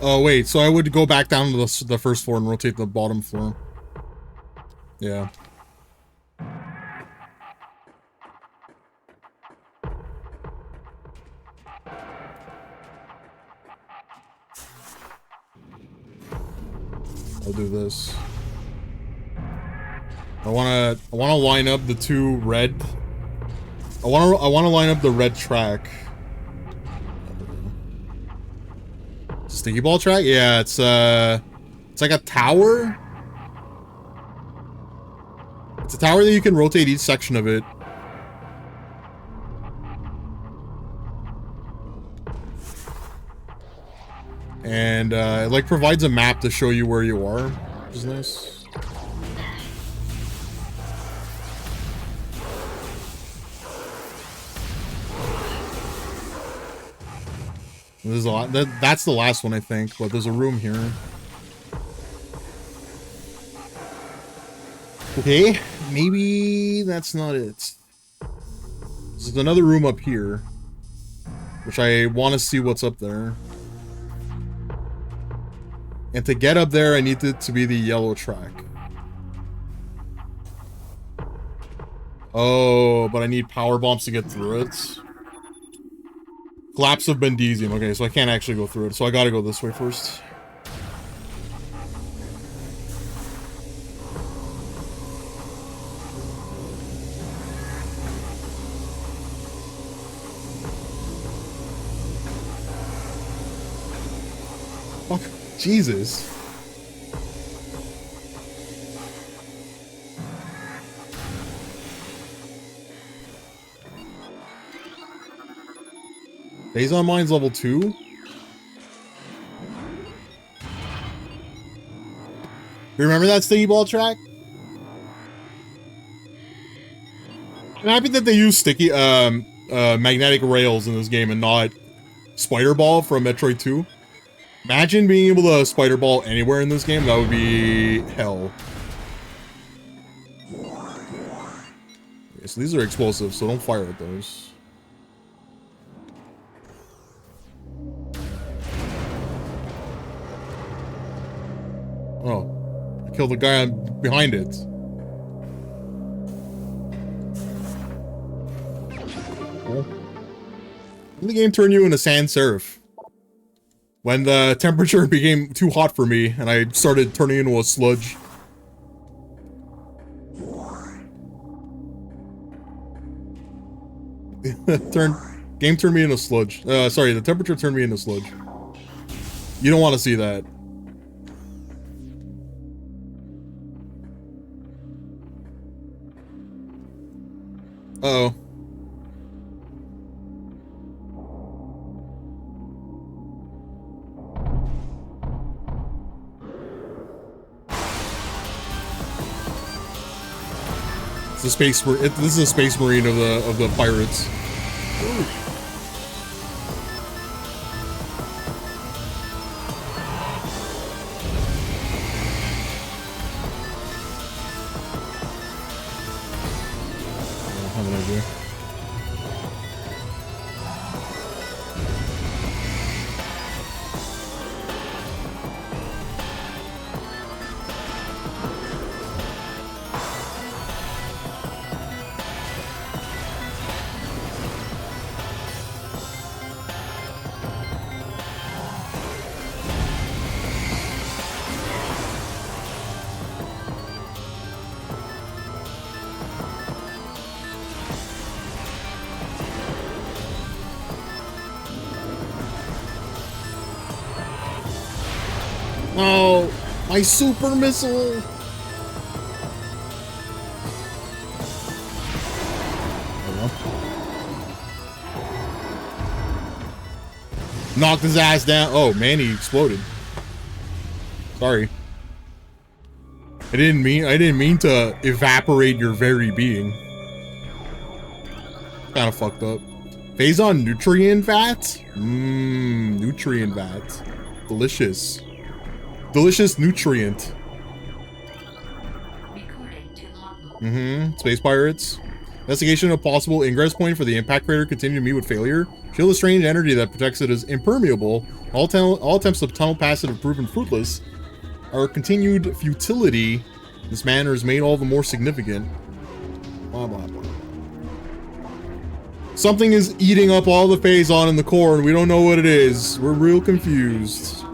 Oh wait, so I would go back down to the first floor and rotate the bottom floor. Yeah. I'll do this. I wanna line up the two red. I wanna line up the red track. Sticky ball track? Yeah, it's like a tower. It's a tower that you can rotate each section of it. And it like provides a map to show you where you are, which is nice. There's a lot. That's the last one, I think. But there's a room here. Okay, maybe that's not it. There's another room up here, which I want to see what's up there. And to get up there, I need it to be the yellow track. Oh, but I need power bombs to get through it. Collapse of Bendesium. Okay, so I can't actually go through it, so I gotta go this way first. Fuck. Jesus. Days on Mine's level 2? You remember that sticky ball track? I'm happy that they use sticky magnetic rails in this game and not spider ball from Metroid 2. Imagine being able to spider ball anywhere in this game. That would be hell. Okay, so these are explosive, so don't fire at those. Oh, I killed the guy behind it. Cool. The game turned you into Sans Serif. When the temperature became too hot for me, and I started turning into a sludge. Game turned me into sludge. Sorry, the temperature turned me into sludge. You don't want to see that. Uh-oh. It's a space. This is a space marine of the pirates. Ooh. I have an idea. Oh, my super missile! Knocked his ass down. Oh man, he exploded. Sorry. I didn't mean to evaporate your very being. Kind of fucked up. Phase on nutrient vat? Nutrient vat. Delicious. Delicious nutrient. Space pirates. Investigation of possible ingress point for the impact crater continue to meet with failure. Shield of strange energy that protects it is impermeable. All attempts to tunnel past it have proven fruitless. Our continued futility in this manner is made all the more significant. Blah, blah, blah. Something is eating up all the phazon in the core and we don't know what it is. We're real confused.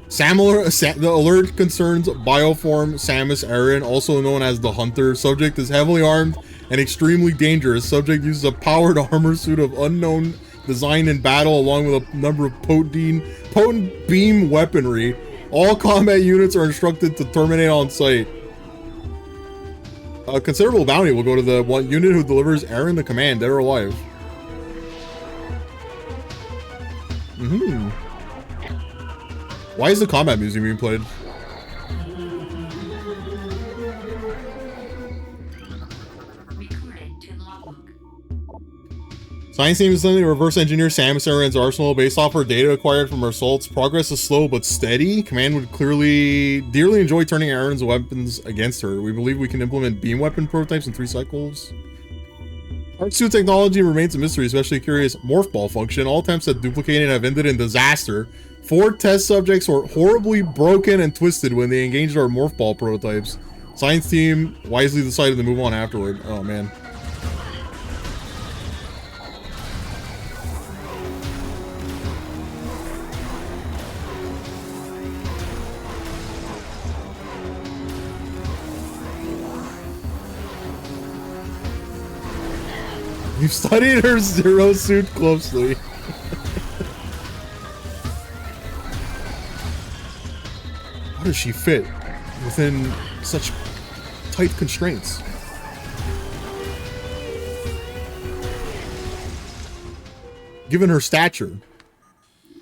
The alert concerns Bioform Samus Aran, also known as the Hunter. Subject is heavily armed and extremely dangerous. Subject uses a powered armor suit of unknown design in battle, along with a number of potent beam weaponry. All combat units are instructed to terminate on sight. A considerable bounty will go to the one unit who delivers Aran the command, dead or alive. Why is the combat music being played? Science team is suddenly reverse engineer Samus Aran's arsenal based off her data acquired from her assaults. Progress is slow but steady. Command would dearly enjoy turning Aran's weapons against her. We believe we can implement beam weapon prototypes in 3 cycles. R2 technology remains a mystery, especially curious morph ball function. All attempts at duplicating have ended in disaster. 4 test subjects were horribly broken and twisted when they engaged our morph ball prototypes. Science team wisely decided to move on afterward. Oh man. You've studied her zero suit closely. How does she fit within such tight constraints? Given her stature.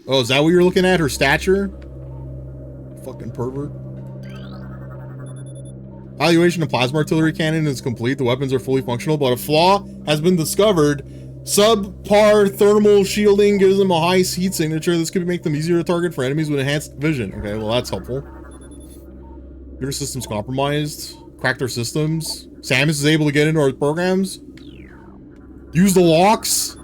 Oh, is that what you're looking at? Her stature? Fucking pervert. Evaluation of plasma artillery cannon is complete. The weapons are fully functional, but a flaw has been discovered. Subpar thermal shielding gives them a high heat signature. This could make them easier to target for enemies with enhanced vision. Okay, well that's helpful. Computer systems compromised. Cracked our systems. Samus is able to get into our programs. Use the locks.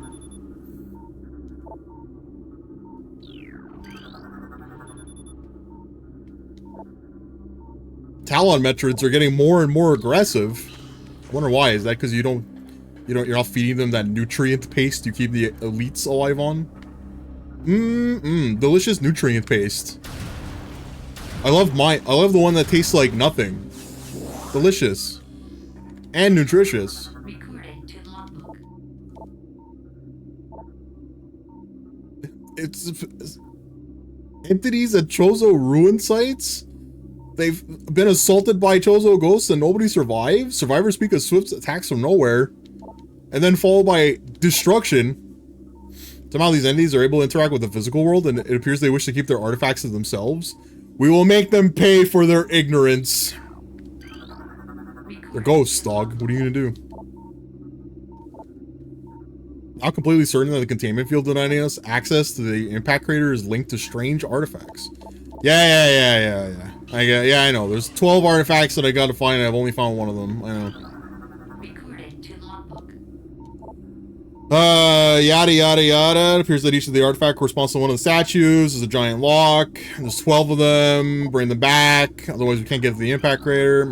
Talon Metroids are getting more and more aggressive. I wonder why. Is that because you're not feeding them that nutrient paste you keep the elites alive on? Delicious nutrient paste. I love the one that tastes like nothing. Delicious. And nutritious. It's entities at Chozo ruin sites? They've been assaulted by Chozo ghosts and nobody survived. Survivors speak of swift attacks from nowhere, and then followed by destruction. Somehow these entities are able to interact with the physical world, and it appears they wish to keep their artifacts to themselves. We will make them pay for their ignorance. They're ghosts, dog. What are you gonna do? Now completely certain that the containment field denying us access to the impact crater is linked to strange artifacts. Yeah. I know. There's 12 artifacts that I gotta find, and I've only found one of them. I know. Yada yada yada. It appears that each of the artifact corresponds to one of the statues. There's a giant lock. There's 12 of them. Bring them back. Otherwise we can't get to the impact crater.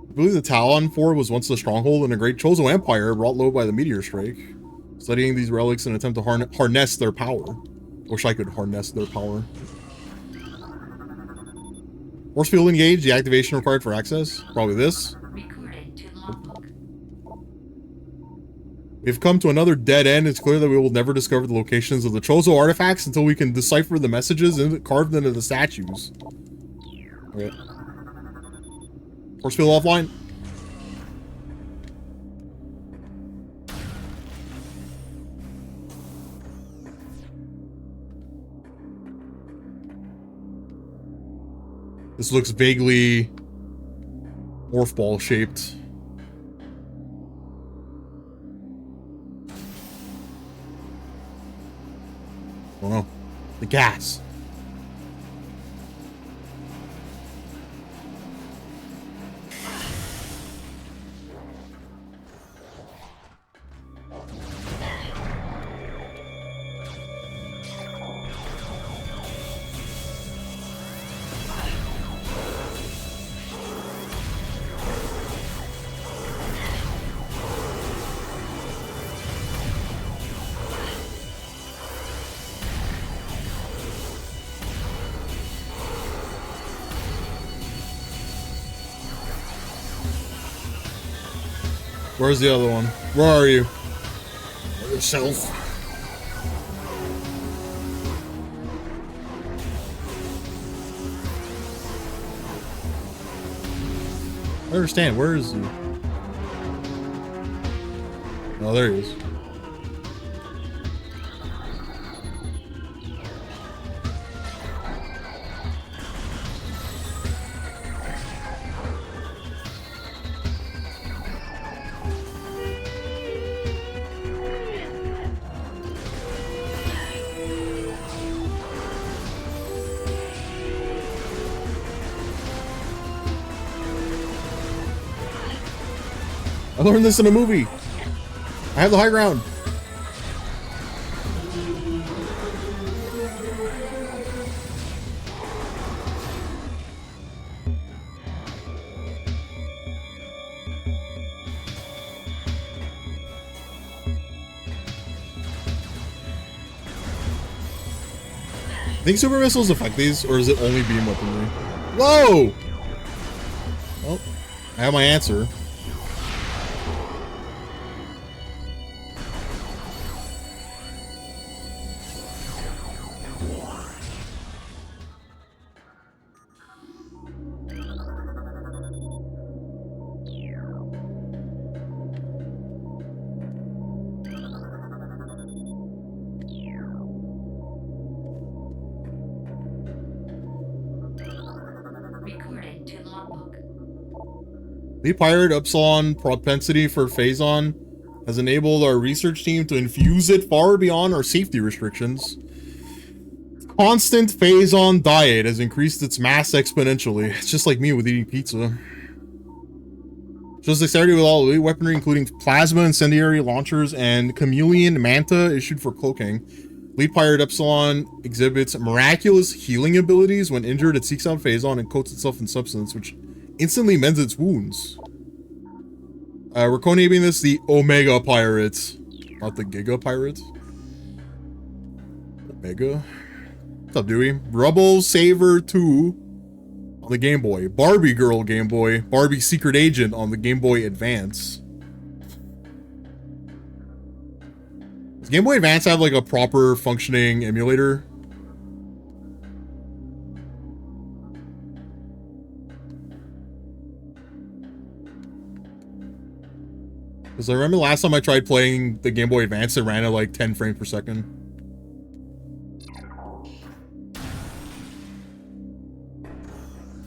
I believe the Talon Fort was once a stronghold in a great Chozo Empire brought low by the meteor strike. Studying these relics in an attempt to harness their power. Wish I could harness their power. Force field engaged. The activation required for access. Probably this. We've come to another dead end. It's clear that we will never discover the locations of the Chozo artifacts until we can decipher the messages carved into the statues. Okay. Force field offline. This looks vaguely morph ball shaped. Oh no. The gas. Where's the other one? Where are you? Yourself. I understand. Where is he? Oh, there he is. I learned this in a movie. I have the high ground. Think super missiles affect these, or is it only beam weaponry? Whoa! Well, I have my answer. The pirate Upsilon propensity for Phazon has enabled our research team to infuse it far beyond our safety restrictions. Constant Phazon diet has increased its mass exponentially. It's just like me with eating pizza. Shows dexterity with all elite weaponry, including plasma incendiary launchers and chameleon manta issued for cloaking. Lead pirate Epsilon exhibits miraculous healing abilities. When injured, it seeks out Phazon and coats itself in substance, which instantly mends its wounds. We're codenaming this the Omega Pirates, not the Giga Pirates. Omega. What's up, Dewey? Rubble Saver 2 on the Game Boy. Barbie Girl Game Boy. Barbie Secret Agent on the Game Boy Advance. Does Game Boy Advance have like a proper functioning emulator? Because I remember last time I tried playing the Game Boy Advance, it ran at like 10 frames per second.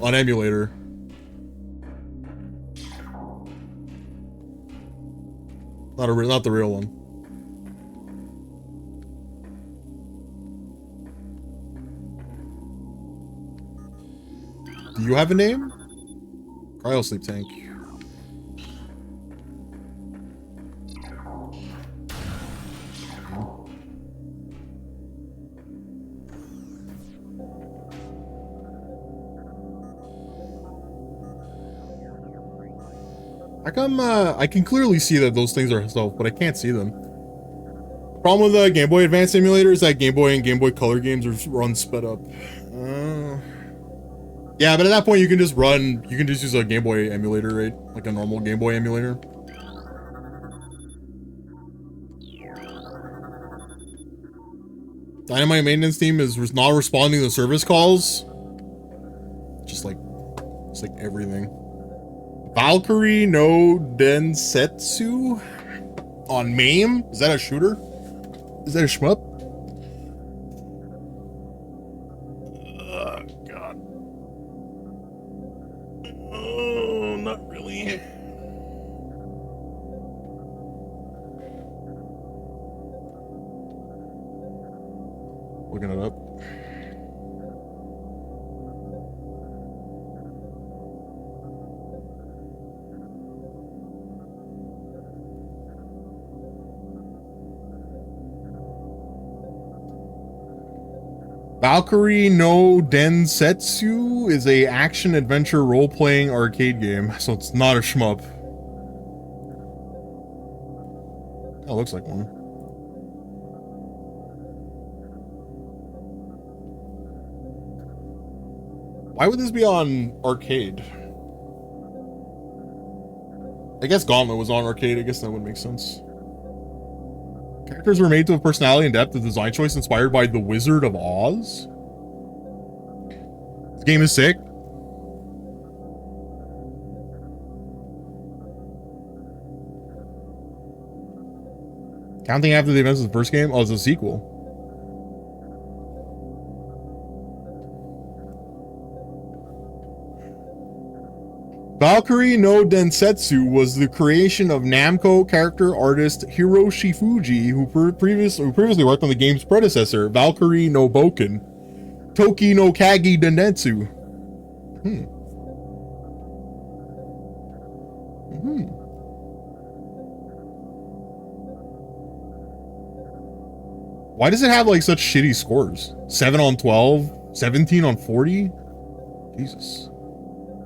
On emulator. Not the real one. Do you have a name? Cryo Sleep Tank. How come, I can clearly see that those things are stealth, but I can't see them. The problem with the Game Boy Advance emulator is that Game Boy and Game Boy Color games run sped up. Yeah, but at that point you can just use a Game Boy emulator, right? Like a normal Game Boy emulator. Dynamite maintenance team is not responding to service calls. Just like everything. Valkyrie no Densetsu on MAME? Is that a shooter? Is that a shmup? Oh, God. Looking it up. Valkyrie no Densetsu is a action-adventure role-playing arcade game, so it's not a shmup. Oh, looks like one. Why would this be on arcade? I guess Gauntlet was on arcade. I guess that would make sense. Characters were made to have personality and depth of design choice inspired by The Wizard of Oz. This game is sick. Counting after the events of the first game? Oh, it's a sequel. Valkyrie no Densetsu was the creation of Namco character artist Hiroshi Fuji, who previously worked on the game's predecessor, Valkyrie no Boken, Toki no Kagi Densetsu. Why does it have like such shitty scores? 7 on 12, 17 on 40? Jesus.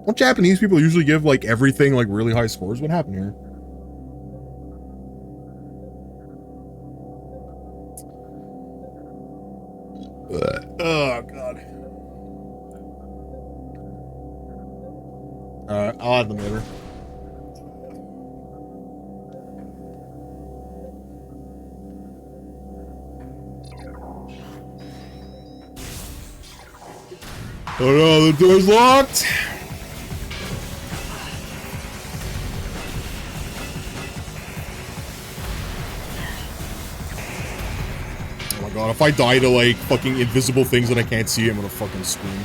Don't Japanese people usually give like everything like really high scores? What happened here? Oh god. Alright, I'll add them later. Oh no, the door's locked! Oh my god, if I die to like fucking invisible things that I can't see, I'm gonna fucking scream.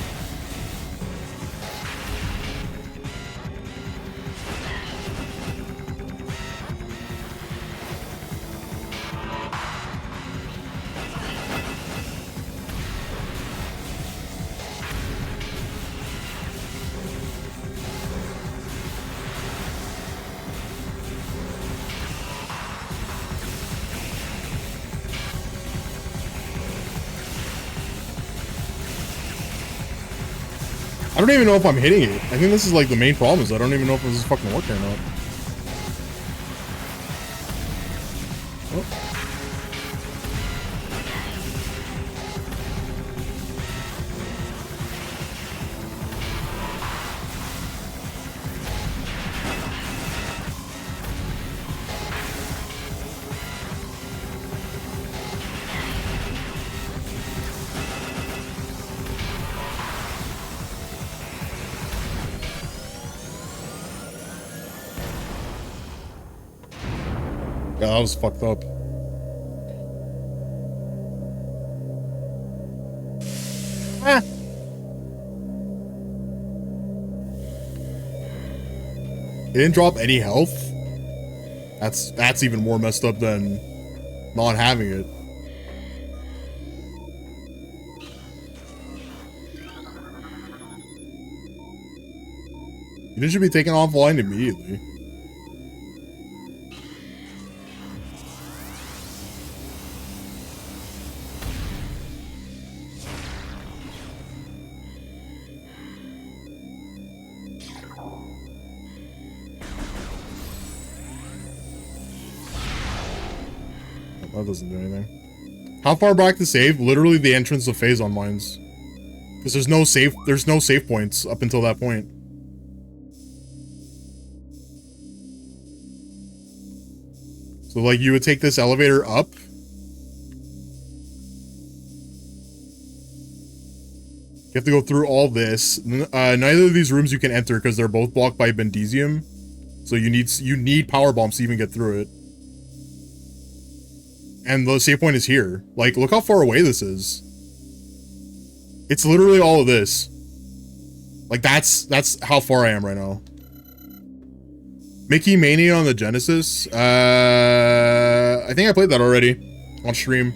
I don't even know if I'm hitting it. I think this is like the main problem is I don't even know if this is fucking working or not. Oh. Yeah, that was fucked up. Ah. It didn't drop any health? That's even more messed up than not having it. You should be taken offline immediately. That doesn't do anything. How far back to save? Literally the entrance of phase on mines. Because there's no save points up until that point. So like you would take this elevator up. You have to go through all this. Neither of these rooms you can enter because they're both blocked by Bendesium. So you need power bombs to even get through it. And the save point is here. Like, look how far away this is. It's literally all of this. Like, that's how far I am right now. Mickey Mania on the Genesis. I think I played that already on stream.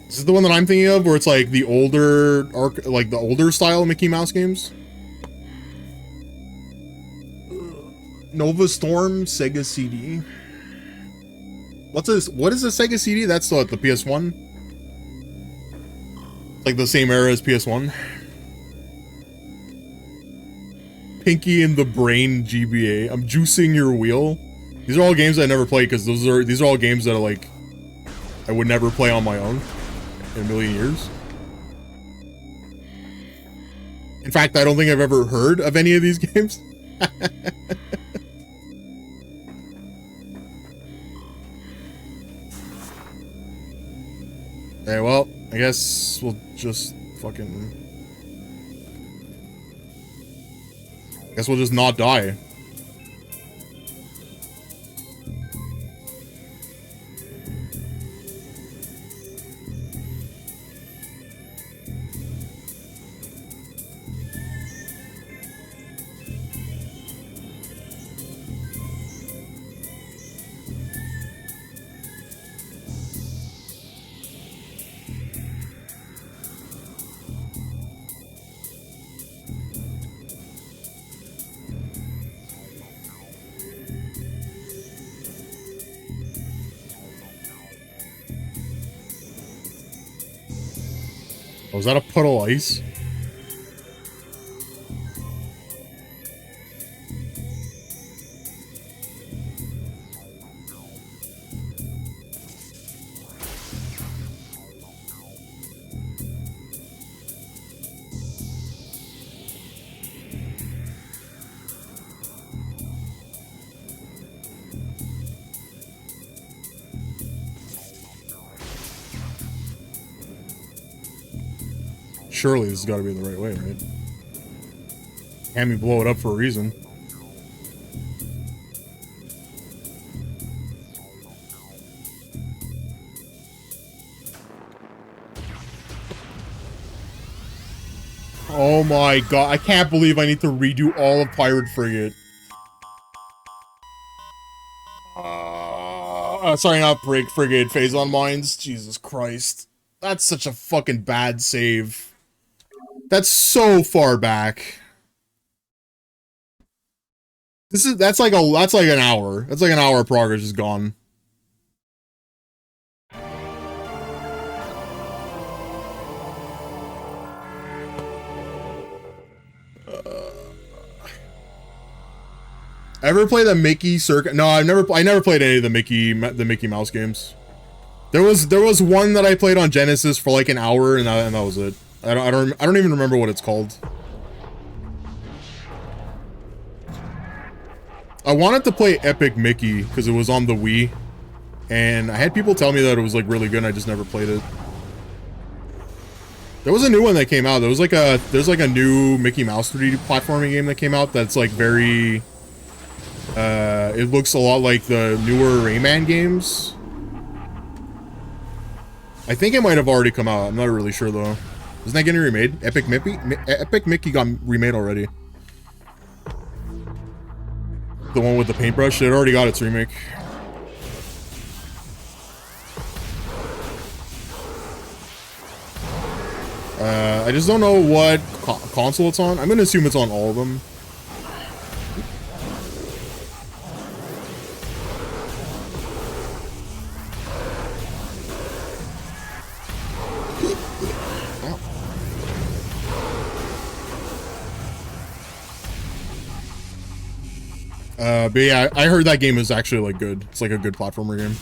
Is it the one that I'm thinking of, where it's like the older like the older style Mickey Mouse games? Nova Storm Sega CD. What's this? What is a Sega CD? That's what, the PS1? Like the same era as PS1. Pinky and the Brain GBA. I'm juicing your wheel. These are all games I never played because these are all games that are like I would never play on my own in a million years. In fact, I don't think I've ever heard of any of these games. Okay, well, I guess we'll just fucking... Guess we'll just not die. Oh, is that a puddle of ice? Surely this has got to be the right way, right? Can't be blow it up for a reason. Oh my god, I can't believe I need to redo all of Pirate Frigate. Sorry, not Frigate, Phase on Mines. Jesus Christ. That's such a fucking bad save. That's so far back. That's like an hour. That's like an hour of progress is gone. Ever play the Mickey Circuit? No, I never played any of the Mickey Mouse games. There was one that I played on Genesis for like an hour, and that was it. I don't even remember what it's called. I wanted to play Epic Mickey because it was on the Wii, and I had people tell me that it was like really good, and I just never played it. There was a new one that came out. There's like a new Mickey Mouse 3D platforming game that came out that's like very it looks a lot like the newer Rayman games. I think it might have already come out. I'm not really sure though. Isn't that getting remade? Epic Mickey got remade already. The one with the paintbrush, it already got its remake. I just don't know what console it's on. I'm gonna assume it's on all of them. But yeah, I heard that game is actually like good. It's like a good platformer game.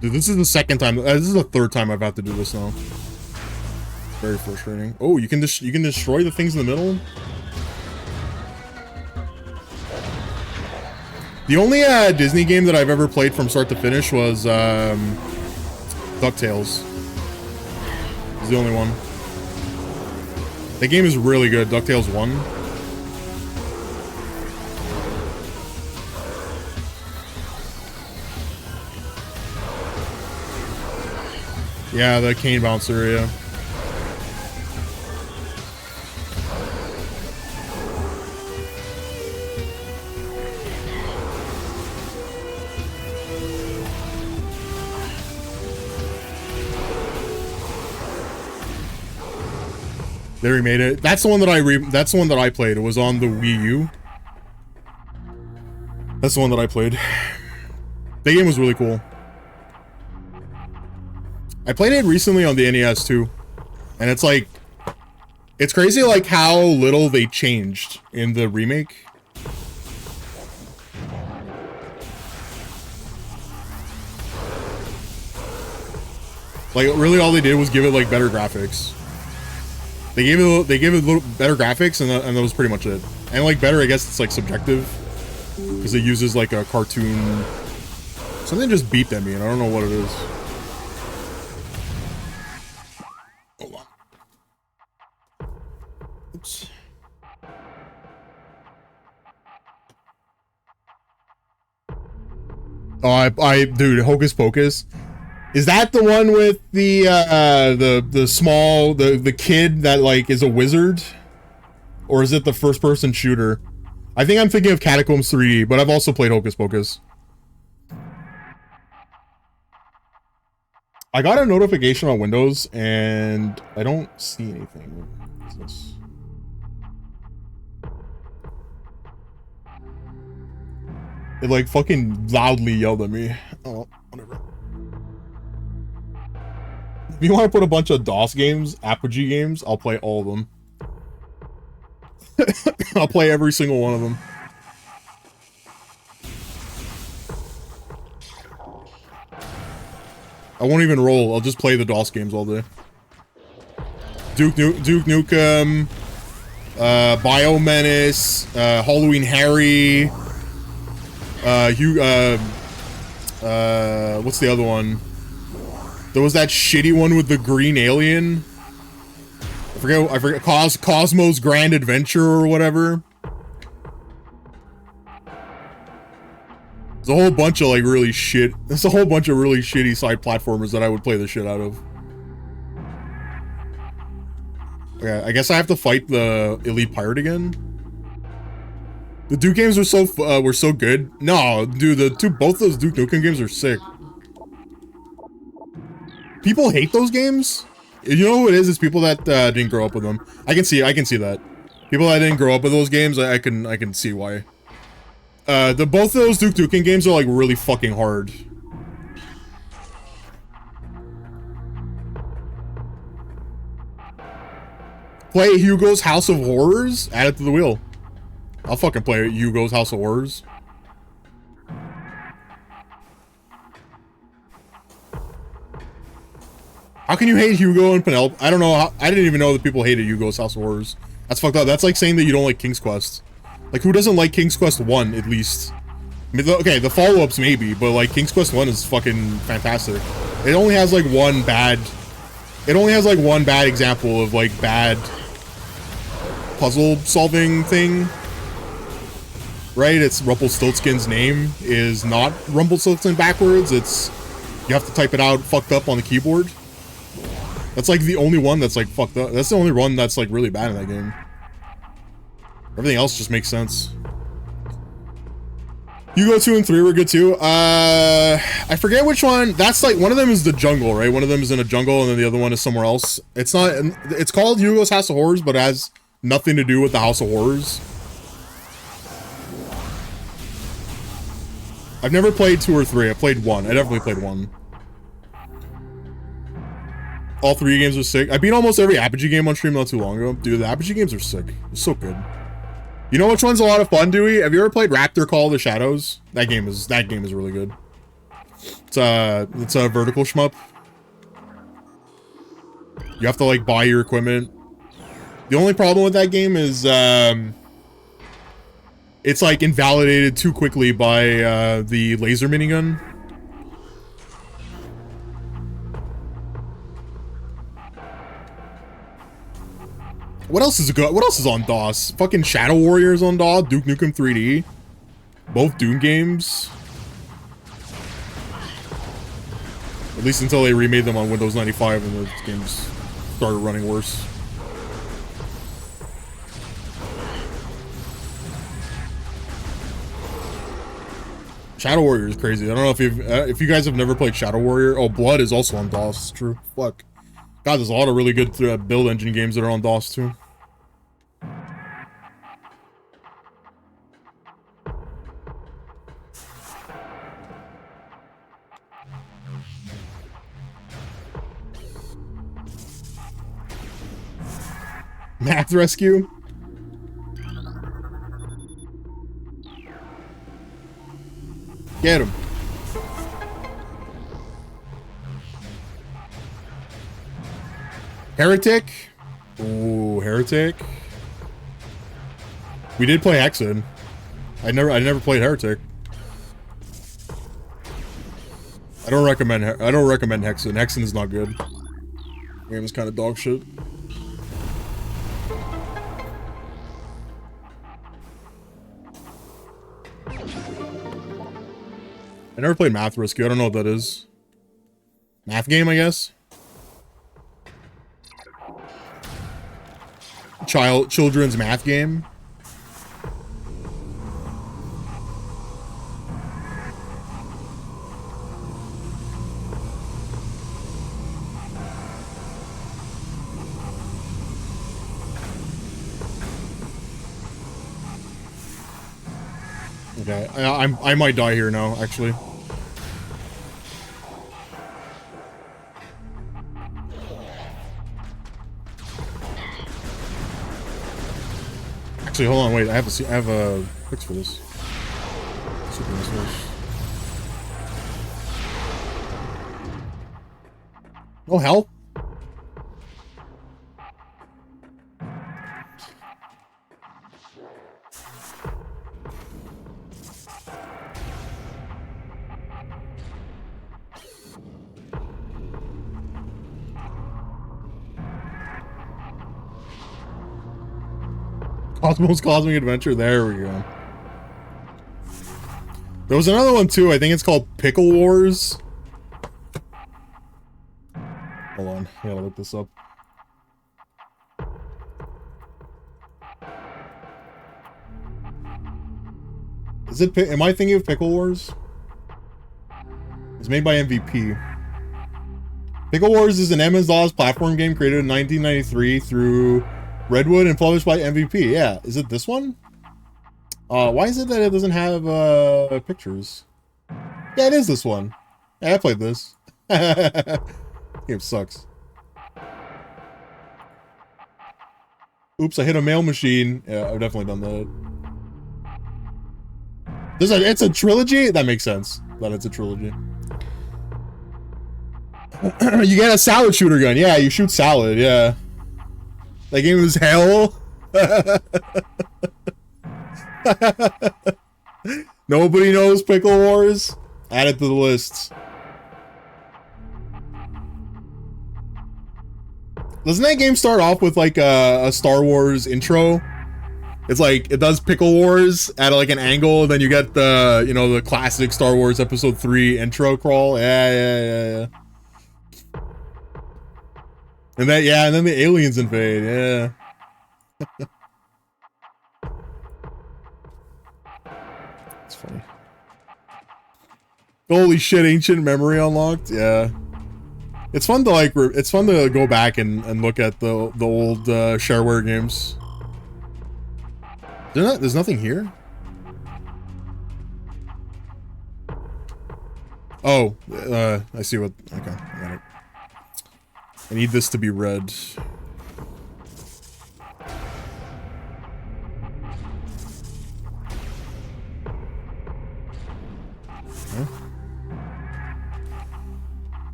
Dude, this is the second time. This is the third time I've had to do this now. Very frustrating. Oh, you can destroy the things in the middle. The only Disney game that I've ever played from start to finish was DuckTales. It's the only one. That game is really good. DuckTales 1. Yeah, the cane bouncer, yeah. They remade it. That's the one that that's the one that I played. It was on the Wii U. That's the one that I played. The game was really cool. I played it recently on the NES too. And it's like, it's crazy like how little they changed in the remake. Like really all they did was give it like better graphics. They gave it a little better graphics and that was pretty much it. And like better, I guess it's like subjective. Because it uses like a cartoon. Something just beeped at me and I don't know what it is. Hold on. Oops. Oh, dude, Hocus Pocus. Is that the one with the small, the kid that like is a wizard? Or is it the first person shooter? I think I'm thinking of Catacombs 3D, but I've also played Hocus Pocus. I got a notification on Windows and I don't see anything. What is this? It like fucking loudly yelled at me. Oh, whatever. If you want to put a bunch of DOS games, Apogee games, I'll play all of them. I'll play every single one of them. I won't even roll. I'll just play the DOS games all day. Duke Nukem, Biomenace, Halloween Harry, what's the other one? There was that shitty one with the green alien. I forget Cosmo's Grand Adventure or whatever. There's a whole bunch of like really shit. There's a whole bunch of really shitty side platformers that I would play the shit out of. Okay, I guess I have to fight the Elite Pirate again. The Duke games were so good. No, dude, both those Duke Nukem games are sick. People hate those games. You know who it is? It's people that didn't grow up with them. I can see that. People that didn't grow up with those games, I can see why. Both of those Duke Nukem games are like really fucking hard. Play Hugo's House of Horrors? Add it to the wheel. I'll fucking play Hugo's House of Horrors. How can you hate Hugo and Penelope? I don't know. I didn't even know that people hated Hugo's House of Horrors. That's fucked up. That's like saying that you don't like King's Quest. Like, who doesn't like King's Quest 1, at least? I mean, okay, the follow-ups maybe, but like, King's Quest 1 is fucking fantastic. It only has like one bad example of like bad puzzle solving thing. Right? It's Rumpelstiltskin's name is not Rumpelstiltskin backwards. It's, you have to type it out fucked up on the keyboard. That's like the only one that's like fucked up. That's the only one that's like really bad in that game. Everything else just makes sense. Hugo 2 and 3 were good too. I forget which one. That's like, one of them is the jungle, right? One of them is in a jungle and then the other one is somewhere else. It's not, it's called Hugo's House of Horrors, but it has nothing to do with the House of Horrors. I've never played 2 or 3. I played 1. I definitely played 1. All 3 games are sick. I beat almost every Apogee game on stream not too long ago. Dude, the Apogee games are sick. They're so good. You know which one's a lot of fun, Dewey? Have you ever played Raptor Call of the Shadows? That game is really good. It's a vertical shmup. You have to like buy your equipment. The only problem with that game is it's like invalidated too quickly by the laser minigun. What else is good? What else is on DOS? Fucking Shadow Warriors on DOS, Duke Nukem 3D. Both Doom games. At least until they remade them on Windows 95 and the games started running worse. Shadow Warrior is crazy. I don't know if you guys have never played Shadow Warrior. Oh, Blood is also on DOS. It's true. Fuck. God, there's a lot of really good build engine games that are on DOS too. Math Rescue? Get him. Heretic? Ooh, Heretic. We did play Hexen. I never played Heretic. I don't recommend Hexen. Hexen is not good. The game is kind of dog shit. I never played Math Rescue. I don't know what that is. Math game, I guess. Children's math game. Okay, I might die here now, actually. Actually, hold on, wait. I have a fix for this. Super missiles. Oh hell! Cosmos Cosmic Adventure. There we go. There was another one too. I think it's called Pickle Wars. Hold on, I gotta look this up. Is it? Am I thinking of Pickle Wars? It's made by MVP. Pickle Wars is an MS-DOS platform game created in 1993 through Redwood and published by MVP. Yeah, is it this one? Why is it that it doesn't have pictures? Yeah, it is this one. Yeah, I played this. Game sucks. Oops, I hit a mail machine. Yeah, I've definitely done that. It's a trilogy? That makes sense. That it's a trilogy. You get a salad shooter gun. Yeah, you shoot salad. Yeah. That game was hell. Nobody knows Pickle Wars? Add it to the list. Doesn't that game start off with like a Star Wars intro? It's like, it does Pickle Wars at like an angle, then you get the, you know, the classic Star Wars Episode 3 intro crawl. Yeah. And then, yeah, and then the aliens invade, yeah. It's funny. Holy shit, ancient memory unlocked, yeah. It's fun to like, it's fun to go back and look at the old shareware games. There's nothing here? Oh, I see what, okay, I got it. I need this to be red.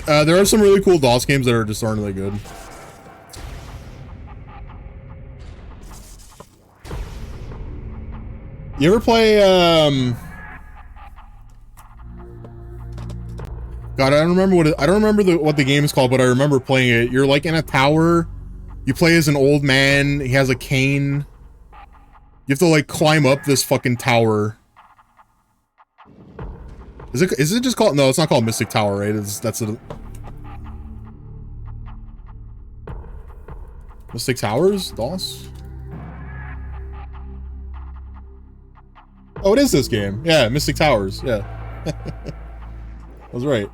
Huh? There are some really cool DOS games that just aren't really good. You ever play, God, I don't remember what the game is called, but I remember playing it. You're like in a tower. You play as an old man. He has a cane. You have to like climb up this fucking tower. Is it just called? No, it's not called Mystic Tower, right? Mystic Towers? DOS? Oh, it is this game. Yeah, Mystic Towers. Yeah. I was right.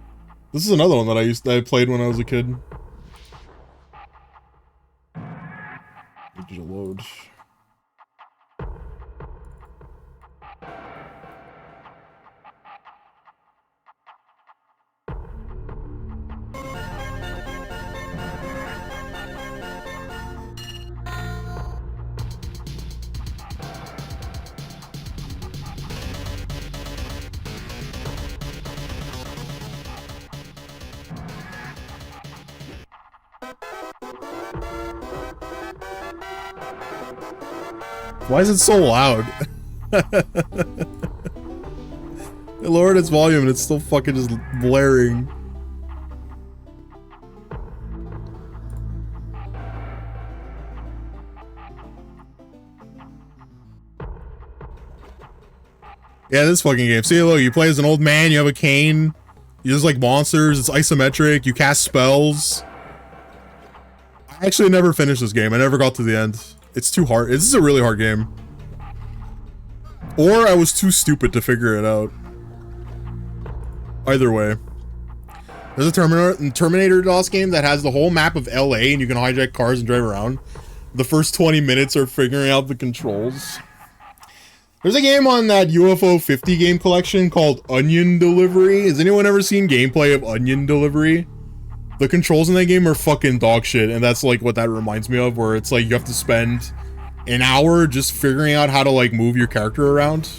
This is another one that I played when I was a kid. Did you load? Why is it so loud? It lowered its volume and it's still fucking just blaring. Yeah, this fucking game. See, look, you play as an old man, you have a cane, you just like monsters, it's isometric, you cast spells. I actually never finished this game. I never got to the end. It's too hard. This is a really hard game. Or I was too stupid to figure it out. Either way. There's a Terminator DOS game that has the whole map of LA and you can hijack cars and drive around. The first 20 minutes are figuring out the controls. There's a game on that UFO 50 game collection called Onion Delivery. Has anyone ever seen gameplay of Onion Delivery? The controls in that game are fucking dog shit, and that's like what that reminds me of, where it's like you have to spend an hour just figuring out how to like move your character around.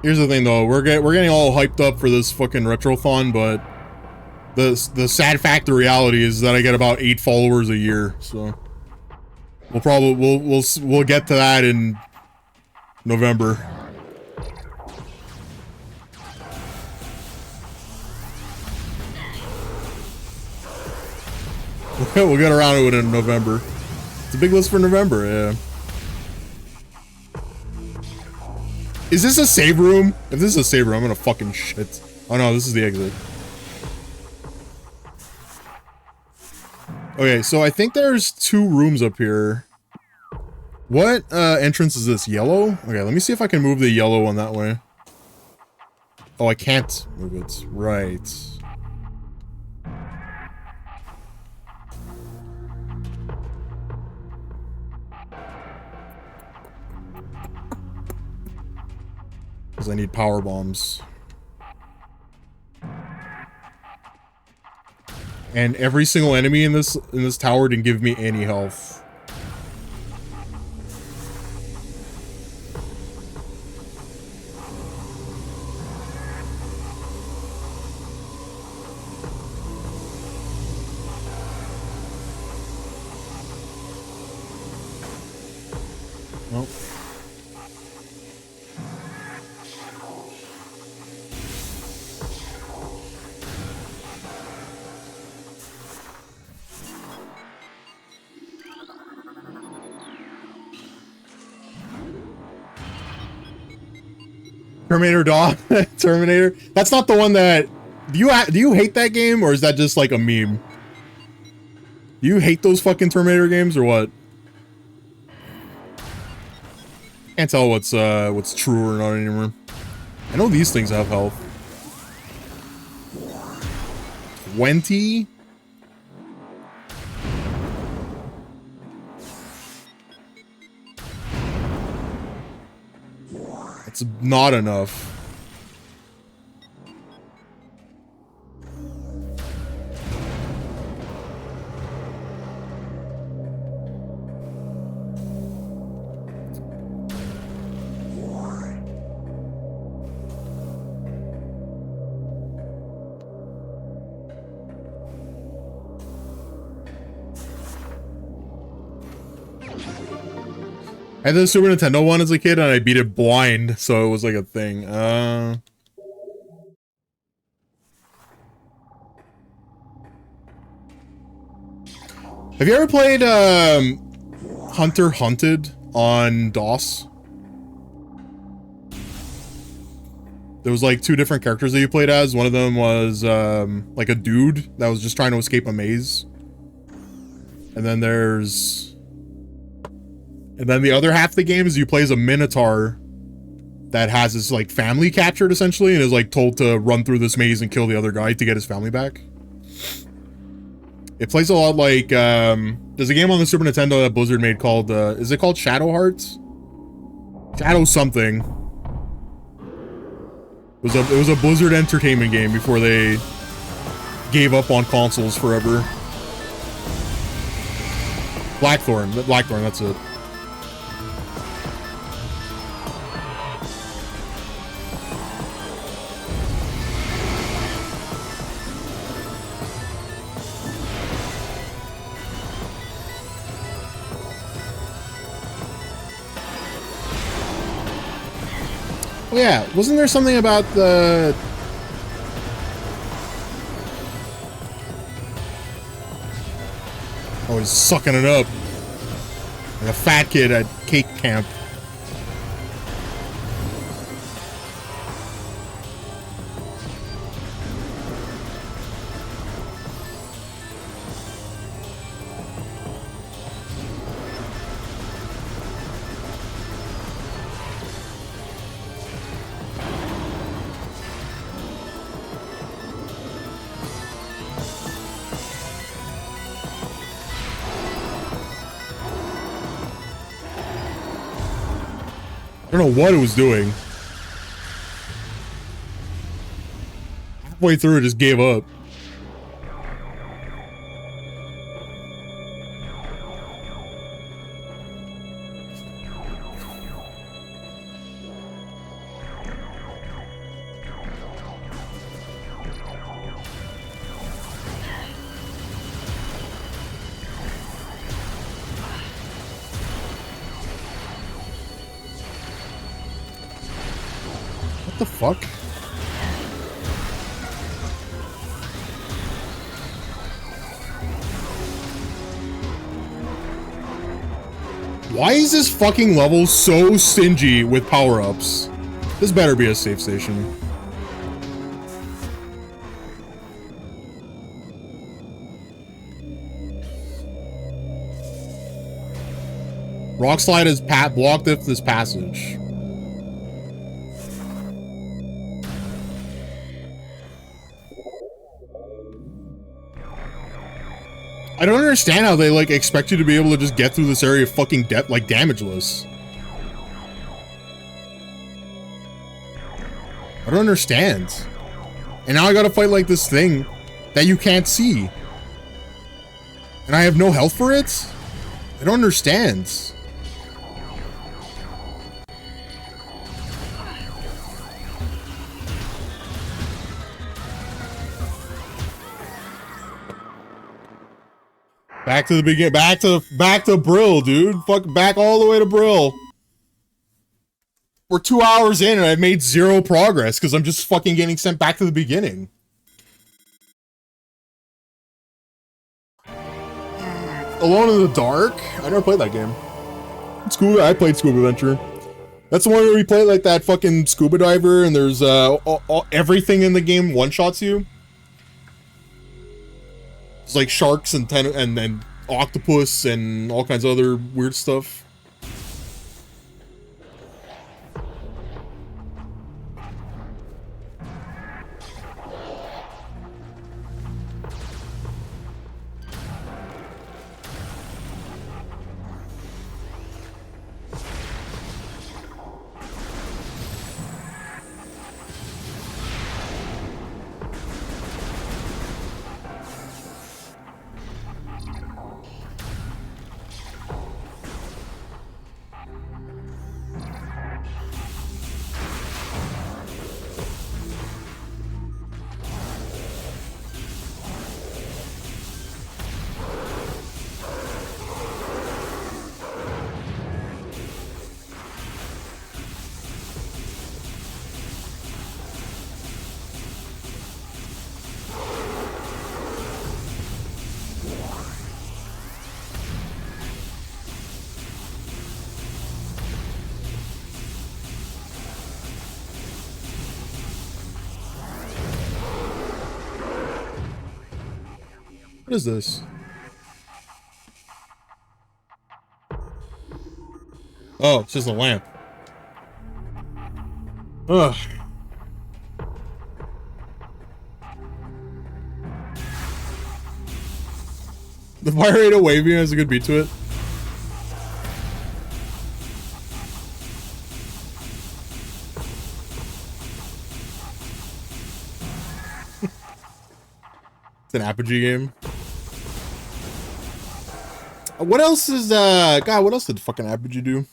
Here's the thing though, we're getting all hyped up for this fucking retrothon, but the sad fact of reality is that I get about 8 followers a year, so we'll get to that in November. We'll get around to it in November. It's a big list for November, yeah. Is this a save room? If this is a save room, I'm gonna fucking shit. Oh no, this is the exit. Okay, so I think there's 2 rooms up here. What entrance is this? Yellow? Okay, let me see if I can move the yellow one that way. Oh, I can't move it. Right. Because I need power bombs. And every single enemy in this tower didn't give me any health. Nope. Terminator Dawn. Terminator. That's not the one that. Do you hate that game, or is that just like a meme? Do you hate those fucking Terminator games, or what? Can't tell what's true or not anymore. I know these things have health. 20. It's not enough. I had the Super Nintendo one as a kid and I beat it blind, so it was like a thing. Have you ever played Hunter Hunted on DOS? There was like 2 different characters that you played as. One of them was like a dude that was just trying to escape a maze. And then the other half of the game is you play as a minotaur that has his like family captured essentially and is like told to run through this maze and kill the other guy to get his family back. It plays a lot like there's a game on the Super Nintendo that Blizzard made called is it called Shadow Hearts? Shadow something. It was a Blizzard Entertainment game before they gave up on consoles forever. Blackthorn, that's it. Oh yeah, wasn't there something about the... Oh, he's sucking it up. Like a fat kid at cake camp. I don't know what it was doing. Halfway through, it just gave up. What the fuck? Why is this fucking level so stingy with power-ups? This better be a safe station. Rock slide is blocked if this passage. I don't understand how they like expect you to be able to just get through this area fucking like damageless. I don't understand. And now I gotta fight like this thing that you can't see. And I have no health for it? I don't understand. Back to the beginning. Back to Brill, dude. Fuck, back all the way to Brill. We're 2 hours in and I've made 0 progress because I'm just fucking getting sent back to the beginning. Alone in the Dark? I never played that game. I played Scuba Adventure. That's the one where we play like that fucking scuba diver and there's everything in the game one-shots you. It's like sharks and octopus and all kinds of other weird stuff. What is this? Oh, it's just a lamp. Ugh. The fire rate of waving has a good beat to it. It's an Apogee game. What else is God, what else did fucking Apogee do?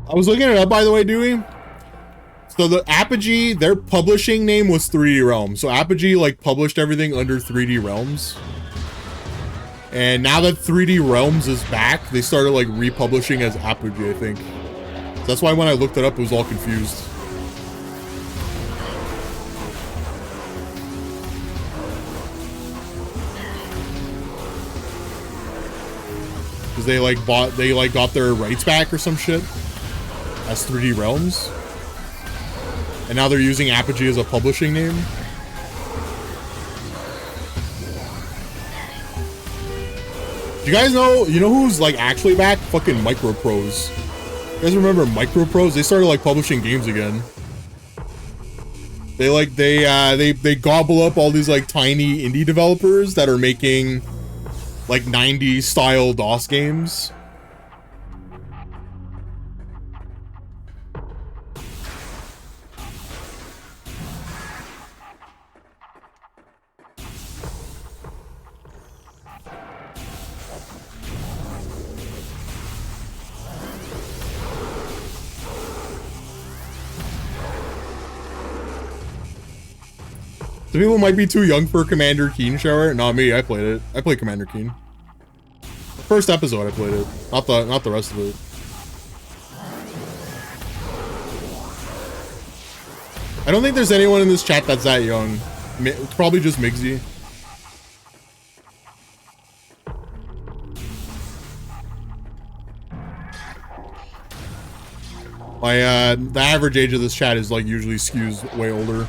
I was looking it up, by the way, Dewey. So the Apogee, their publishing name was 3D Realms. So Apogee like published everything under 3D Realms. And now that 3D Realms is back, they started like republishing as Apogee, I think. So that's why when I looked it up, it was all confused. Because they like got their rights back or some shit as 3D Realms. And now they're using Apogee as a publishing name. Do you guys know, who's like actually back? Fucking Microprose. You guys remember Microprose? They started like publishing games again. They gobble up all these like tiny indie developers that are making like 90s style DOS games. Some people might be too young for Commander Keen, Shower. Not me, I played it. I played Commander Keen. The first episode I played it. Not the rest of it. I don't think there's anyone in this chat that's that young. It's probably just Migsy. The average age of this chat is like usually skews way older.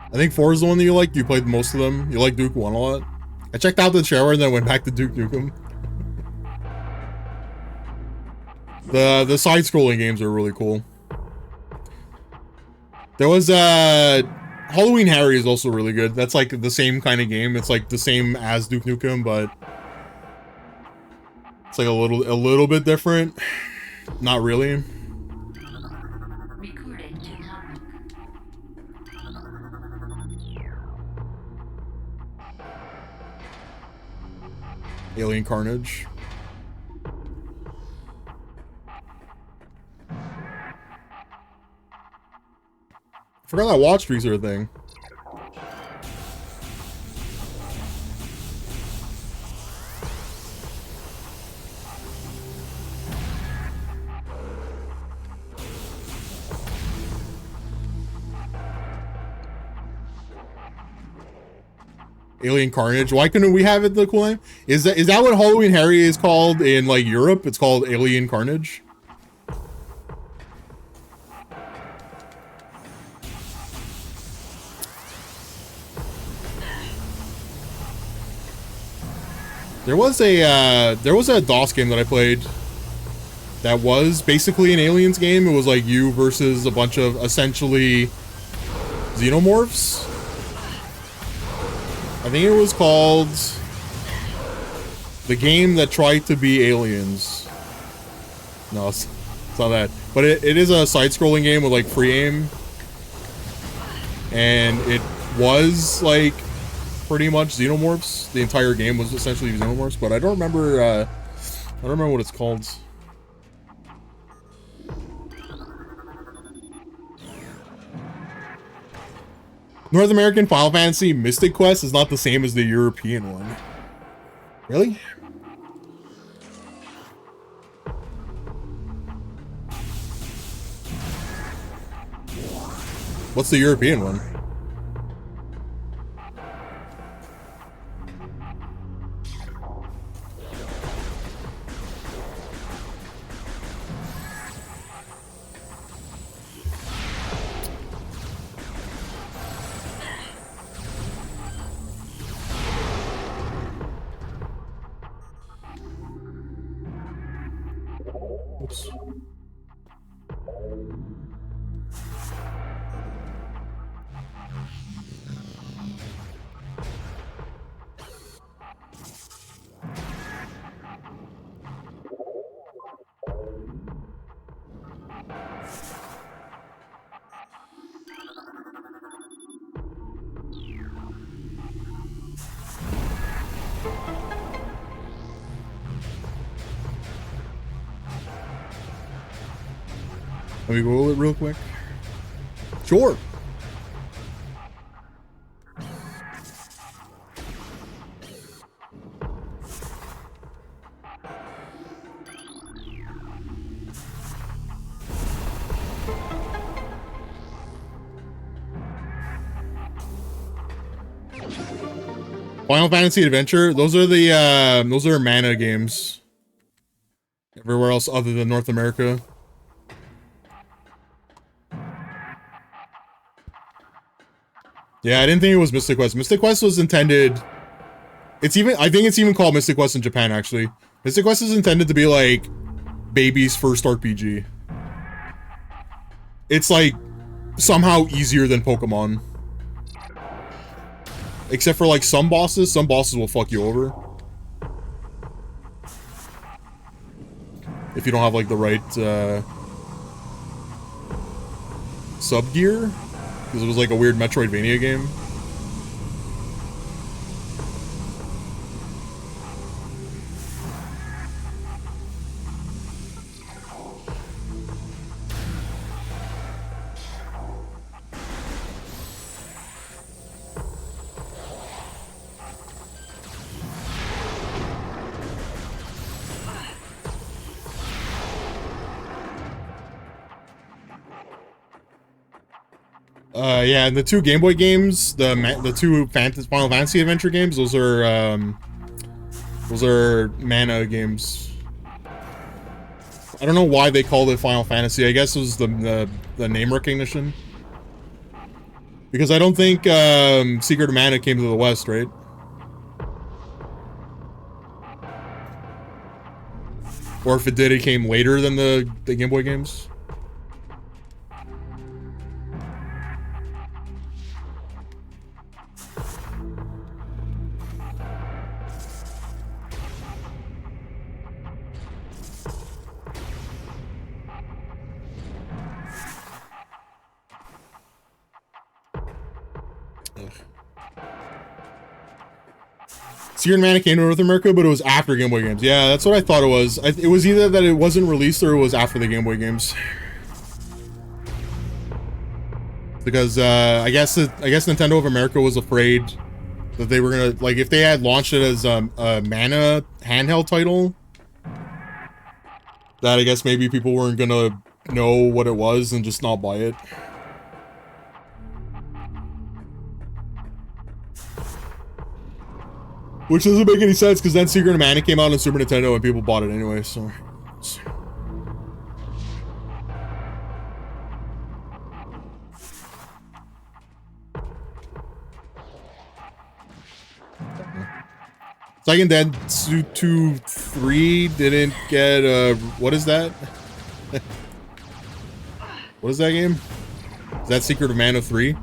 I think 4 is the one that you like. You played most of them. You like Duke 1 a lot. I checked out the shower and then went back to Duke Nukem. The side-scrolling games are really cool. There was Halloween Harry is also really good. That's like the same kind of game. It's like the same as Duke Nukem, but it's like a little bit different. Not really. Alien Carnage. I forgot that watch streaks are a thing. Alien Carnage. Why couldn't we have it the cool name? Is that what Halloween Harry is called in like Europe? It's called Alien Carnage. There was a DOS game that I played that was basically an Aliens game. It was like you versus a bunch of essentially xenomorphs. I think it was called The Game That Tried to Be Aliens. No, it's not that. But it is a side-scrolling game with like free aim. And it was like pretty much xenomorphs. The entire game was essentially xenomorphs, but I don't remember what it's called. North American Final Fantasy Mystic Quest is not the same as the European one. Really? What's the European one? Oops. Let me roll it real quick. Sure. Final Fantasy Adventure. Those are mana games. Everywhere else other than North America. Yeah, I didn't think it was Mystic Quest. Mystic Quest was intended... I think it's even called Mystic Quest in Japan, actually. Mystic Quest is intended to be, like, baby's first RPG. It's, like, somehow easier than Pokemon. Except for, like, some bosses. Some bosses will fuck you over. If you don't have, like, the right, sub-gear. Because it was like a weird Metroidvania game. Yeah, and the two Game Boy games, the two Final Fantasy Adventure games, those are mana games. I don't know why they called it Final Fantasy. I guess it was the name recognition. Because I don't think Secret of Mana came to the West, right? Or if it did, it came later than the Game Boy games. Secret of Mana came to North America, but it was after Game Boy games. Yeah, that's what I thought it was. It was either that it wasn't released or it was after the Game Boy games. Because I guess Nintendo of America was afraid that they were gonna, like, if they had launched it as a Mana handheld title, that I guess maybe people weren't gonna know what it was and just not buy it. Which doesn't make any sense, because then Secret of Mana came out on Super Nintendo and people bought it anyway, so... Second Dead 2, 3 didn't get, what is that? What is that game? Is that Secret of Mana 3?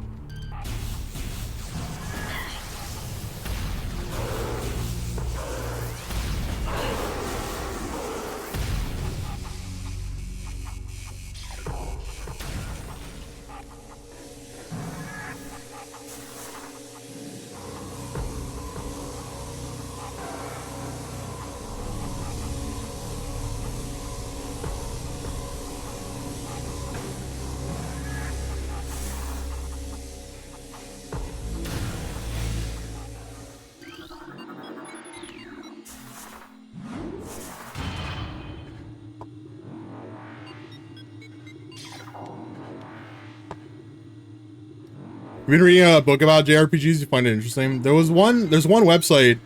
been reading a book about JRPGs, you find it interesting. There's one website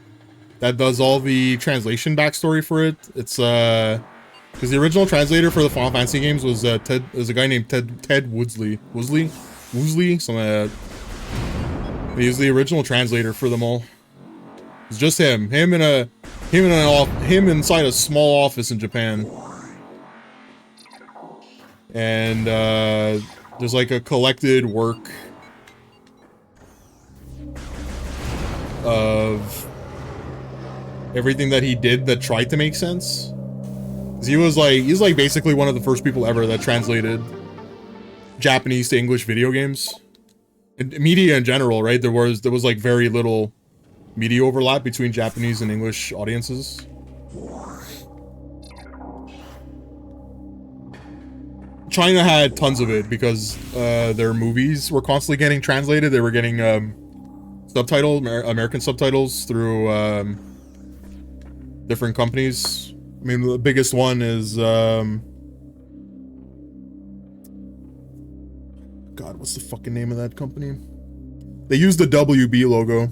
that does all the translation backstory for it. It's because the original translator for the Final Fantasy games was a guy named Ted Woosley, something like that. He was the original translator for them all. It's just him inside a small office in Japan. And there's like a collected work of everything that he did that tried to make sense. He's like basically one of the first people ever that translated Japanese to English video games. And media in general, right? There was like very little media overlap between Japanese and English audiences. China had tons of it because their movies were constantly getting translated. They were getting American subtitles through different companies. I mean, the biggest one is God, what's the fucking name of that company? They use the WB logo.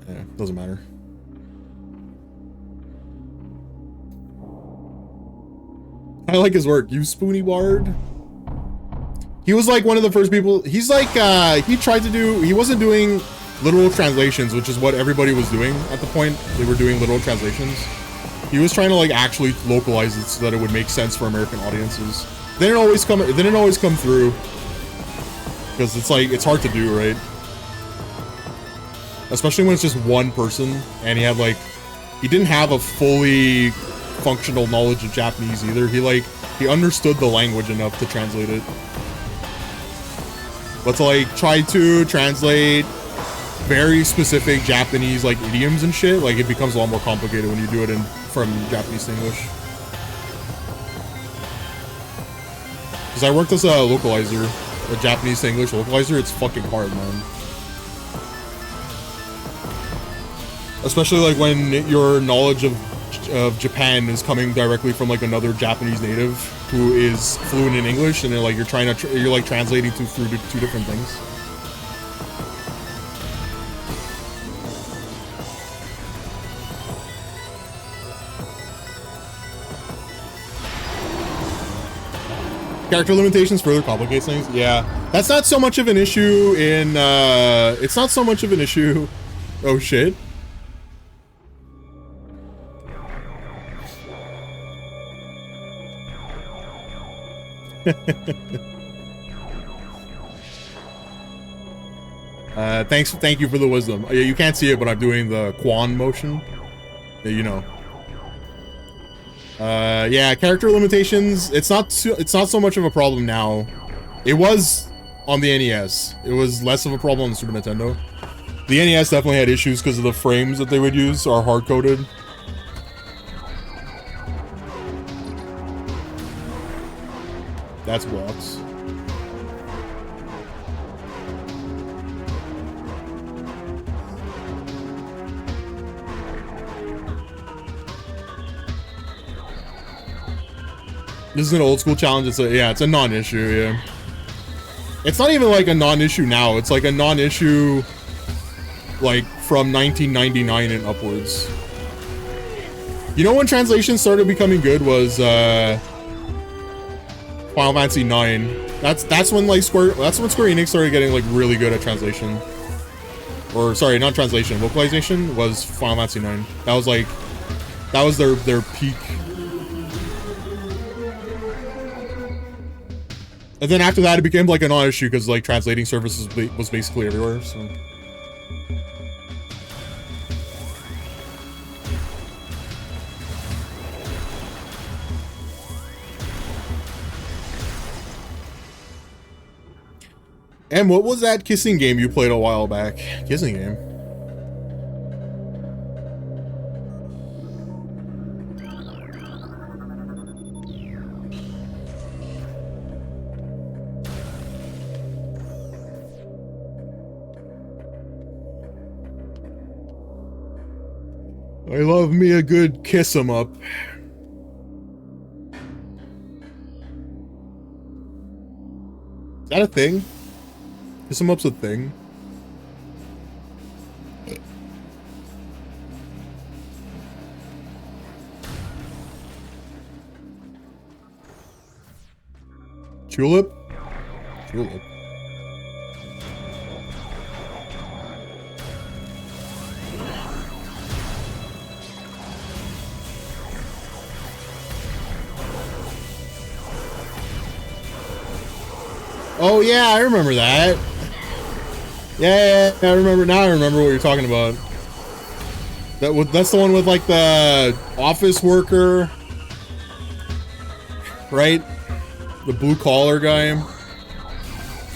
Yeah, doesn't matter. I like his work. You Spoony Bard. He was like one of the first people. He's like, he wasn't doing literal translations, which is what everybody was doing at the point. They were doing literal translations. He was trying to like actually localize it so that it would make sense for American audiences. It didn't always come through because it's like, it's hard to do, right? Especially when it's just one person and he didn't have a fully functional knowledge of Japanese either. He understood the language enough to translate it. But to like try to translate very specific Japanese like idioms and shit, like it becomes a lot more complicated when you do it from Japanese to English. Because I worked as a localizer, a Japanese to English localizer. It's fucking hard, man. Especially like when your knowledge of Japan is coming directly from like another Japanese native who is fluent in English, and then like you're translating through two different things. Character limitations further complicates things. Yeah, that's not so much of an issue in. It's not so much of an issue. Oh shit. Thank you for the wisdom. Yeah, you can't see it, but I'm doing the Quan motion. Yeah, you know. Yeah, character limitations. It's not so much of a problem now. It was on the NES. It was less of a problem on the Super Nintendo. The NES definitely had issues because of the frames that they would use are hard-coded. That's blocks. This is an old school challenge. It's a non-issue, yeah. It's not even like a non-issue now. It's like a non-issue like from 1999 and upwards. You know when translation started becoming good was Final Fantasy 9. That's when Square Enix started getting like really good at translation. Or sorry, not translation, localization was Final Fantasy 9. That was their peak. And then after that, it became like a non-issue because like translating services was basically everywhere. So. And what was that kissing game you played a while back? Kissing game. I love me a good kiss 'em up. Is that a thing? Is some ups a thing? Tulip? Tulip. Oh yeah, I remember that. Yeah, I remember. Now I remember what you're talking about. That's the one with like the office worker, right? The blue collar guy.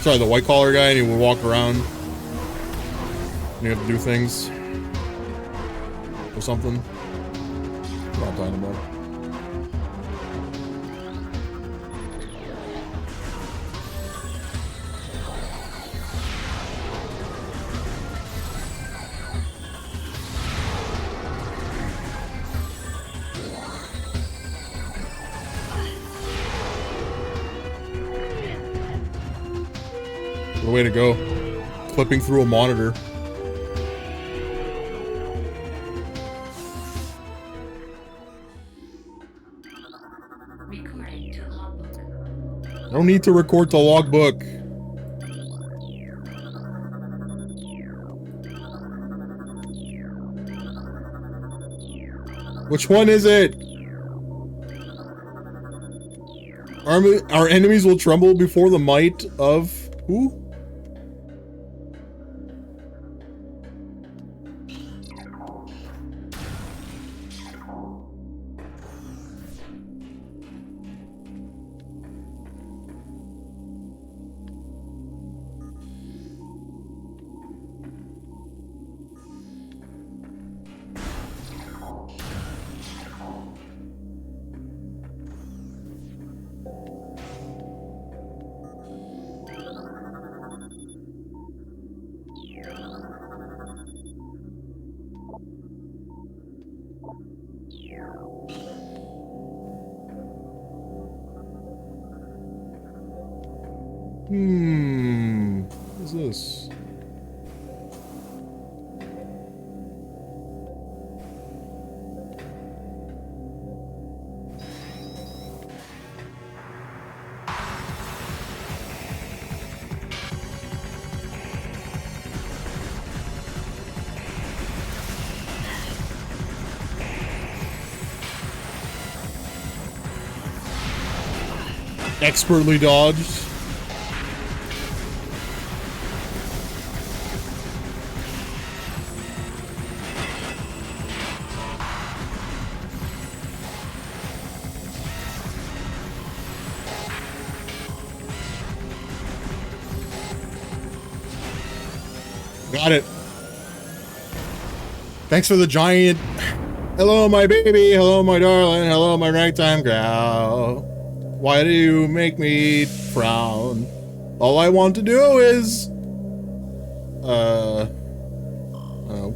Sorry, the white collar guy, and he would walk around. And you have to do things or something. What I'm talking about. What a way to go. Clipping through a monitor. No need to record to logbook. Which one is it? Our enemies will tremble before the might of who? What is this? Expertly dodged. Got it. Thanks for the giant. Hello, my baby. Hello, my darling. Hello, my ragtime gal. Why do you make me frown? All I want to do is... Oh,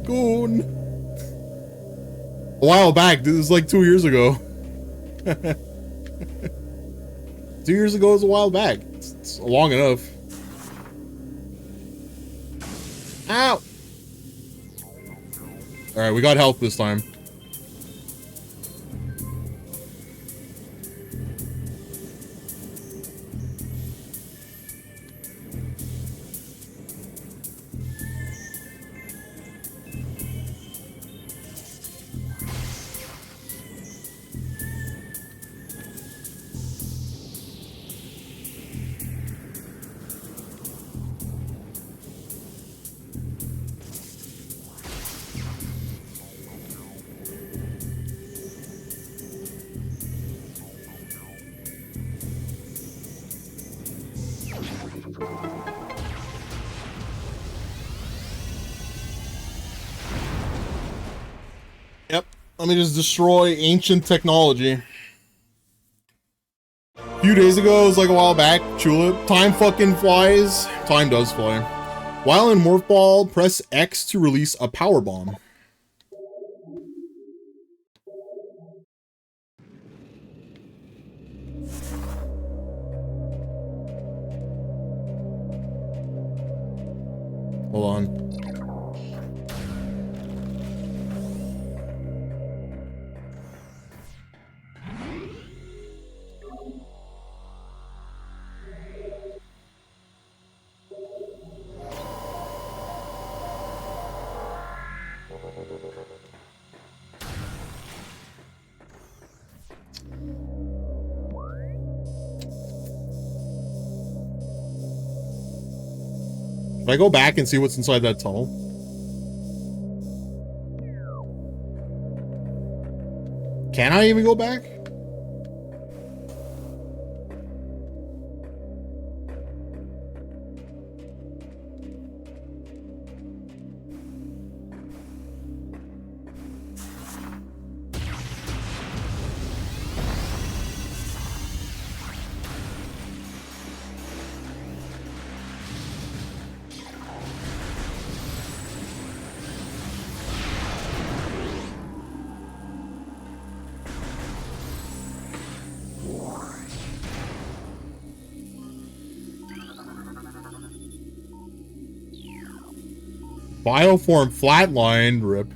goon. A while back. This was like 2 years ago. 2 years ago is a while back. It's long enough. Ow! Alright, we got health this time. Yep. Let me just destroy ancient technology. A few days ago, it was like a while back, Tulip. Time fucking flies. Time does fly. While in Morph Ball, press X to release a power bomb. Hold on. Can I go back and see what's inside that tunnel? Can I even go back? Bioform flatline, rip.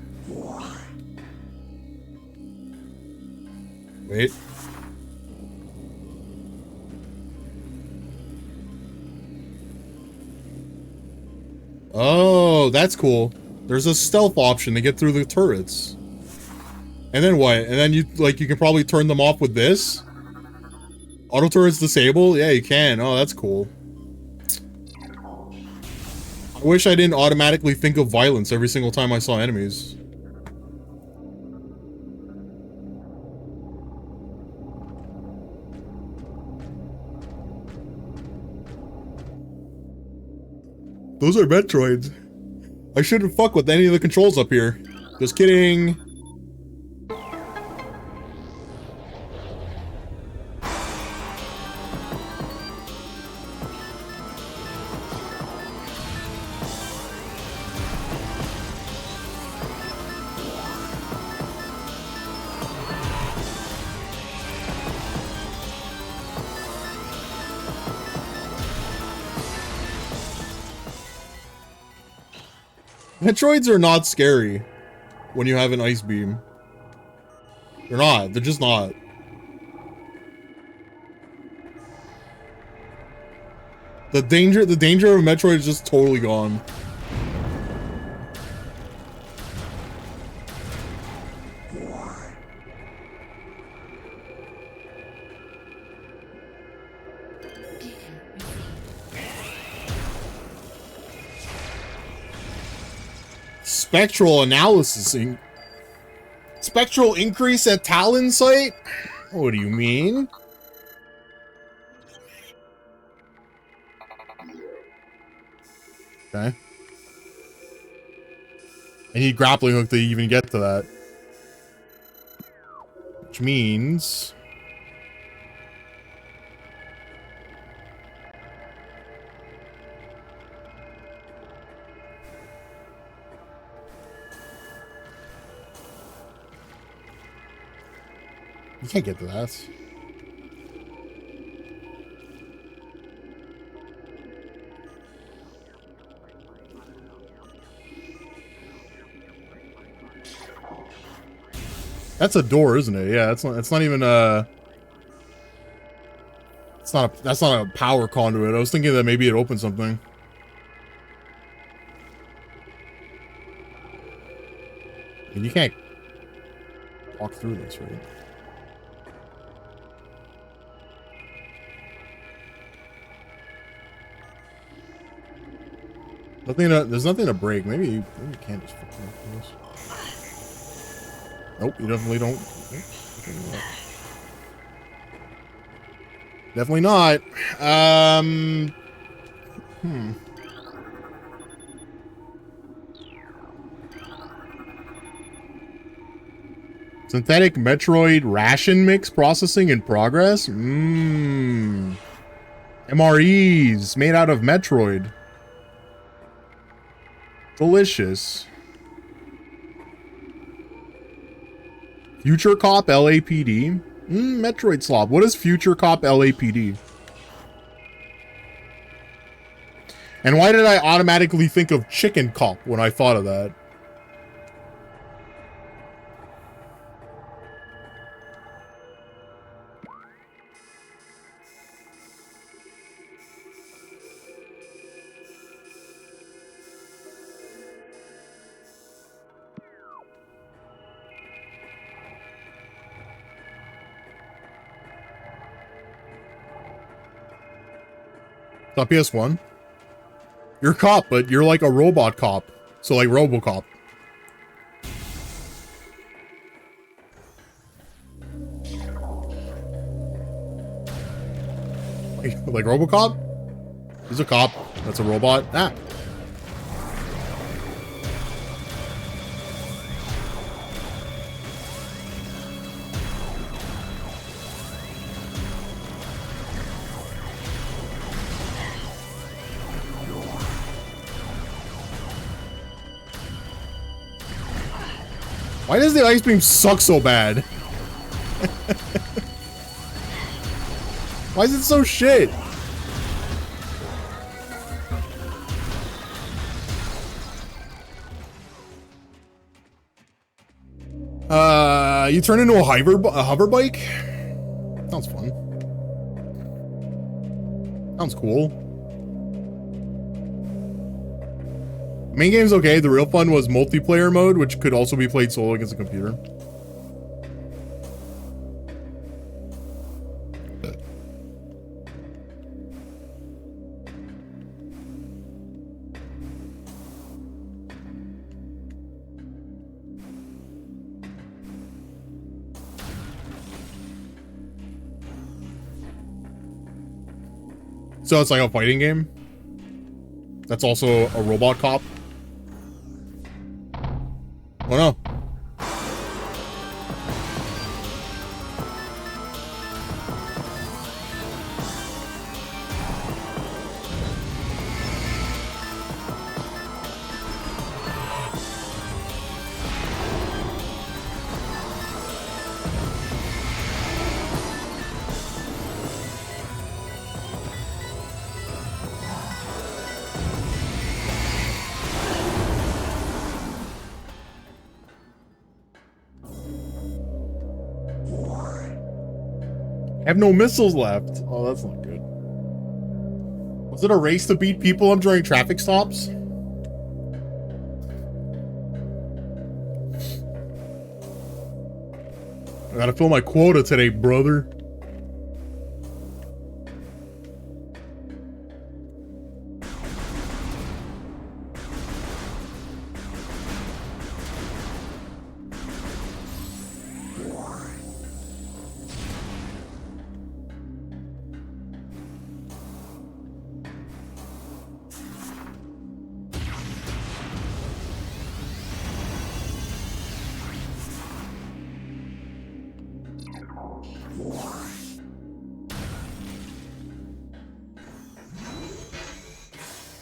Wait. Oh, that's cool. There's a stealth option to get through the turrets. And then what? And then you can probably turn them off with this? Auto turrets disable? Yeah, you can. Oh, that's cool. I wish I didn't automatically think of violence every single time I saw enemies. Those are Metroids. I shouldn't fuck with any of the controls up here. Just kidding. Metroids are not scary when you have an ice beam. They're not. They're just not. The danger of Metroid is just totally gone. Spectral analysis. Spectral increase at Talon site? What do you mean? Okay. I need grappling hook to even get to that. Which means... You can't get to that. That's a door, isn't it? Yeah, it's not even that's not a power conduit. I was thinking that maybe it opened something. And you can't walk through this, right? There's nothing to break. Maybe you can't just fucking open this. Nope, you definitely don't. Definitely not. Synthetic Metroid ration mix processing in progress? MREs made out of Metroid. Delicious. Future Cop LAPD? Metroid slop. What is Future Cop LAPD? And why did I automatically think of Chicken Cop when I thought of that? It's not PS1. You're a cop, but you're like a robot cop. So like RoboCop. Like RoboCop? He's a cop. That's a robot. Ah. Why does the ice beam suck so bad? Why is it so shit? You turn into a hover bike? Sounds fun. Sounds cool. Main game's okay. The real fun was multiplayer mode, which could also be played solo against a computer. So it's like a fighting game? That's also a robot cop? Oh no. I have no missiles left. Oh, that's not good. Was it a race to beat people during traffic stops? I gotta fill my quota today, brother.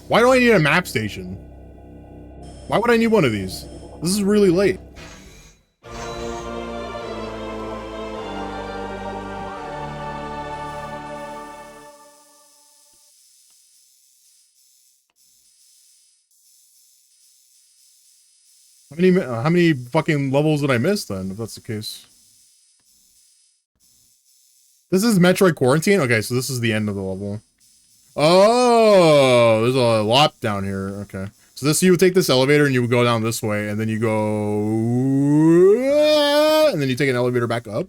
Why do I need a map station? Why would I need one of these? This is really late. How many fucking levels did I miss then, if that's the case? This is Metroid Quarantine? Okay, so this is the end of the level. Oh, there's a lot down here. Okay. So this, you would take this elevator and you would go down this way, and then you go, and then you take an elevator back up.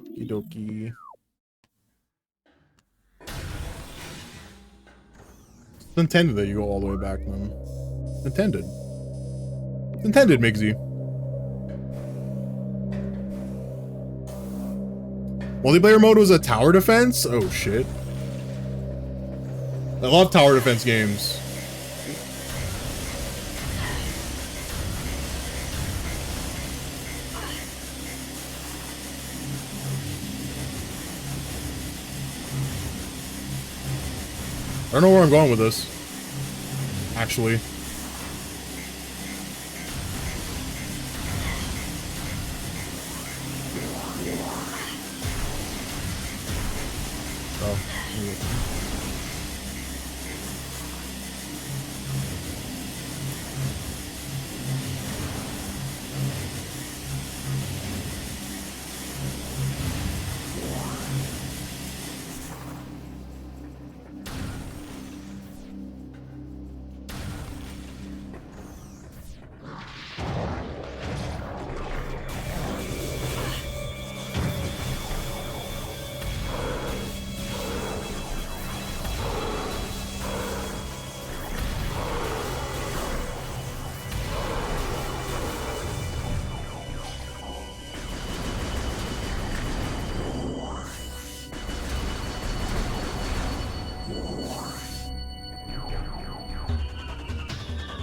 Okie dokie. It's intended that you go all the way back then. Intended. Intended, Migsy. Multiplayer mode was a tower defense? Oh shit. I love tower defense games. I don't know where I'm going with this. Actually.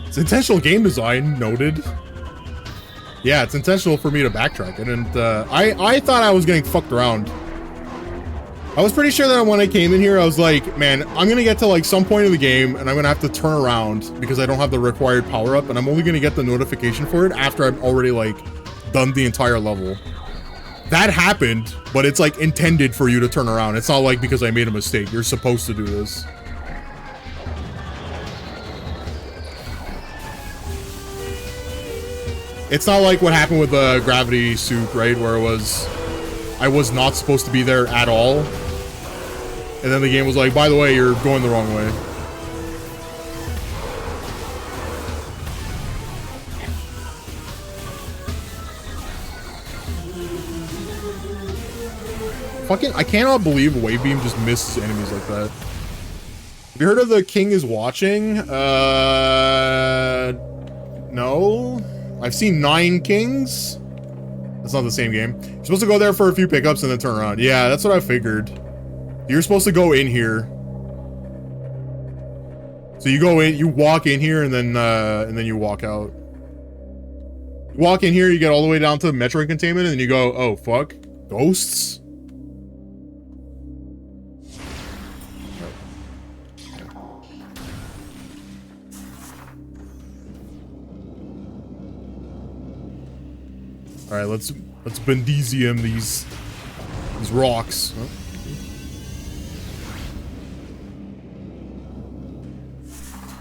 It's intentional game design, noted. Yeah, it's intentional for me to backtrack it, and I thought I was getting fucked around. I was pretty sure that when I came in here, I was like, man, I'm gonna get to like some point in the game, and I'm gonna have to turn around because I don't have the required power up, and I'm only gonna get the notification for it after I've already like done the entire level. That happened, but it's like intended for you to turn around. It's not like because I made a mistake. You're supposed to do this. It's not like what happened with the gravity suit, right? Where it was, I was not supposed to be there at all. And then the game was like, by the way, you're going the wrong way. Fucking, I cannot believe Wave Beam just misses enemies like that. Have you heard of the King is Watching? No. I've seen 9 Kings. That's not the same game. You're supposed to go there for a few pickups and then turn around. Yeah, that's what I figured. You're supposed to go in here. So you go in, you walk in here, and then you walk out. You walk in here, you get all the way down to Metroid containment, and then you go, oh fuck, ghosts. All right, let's Bendezium these rocks. Oh.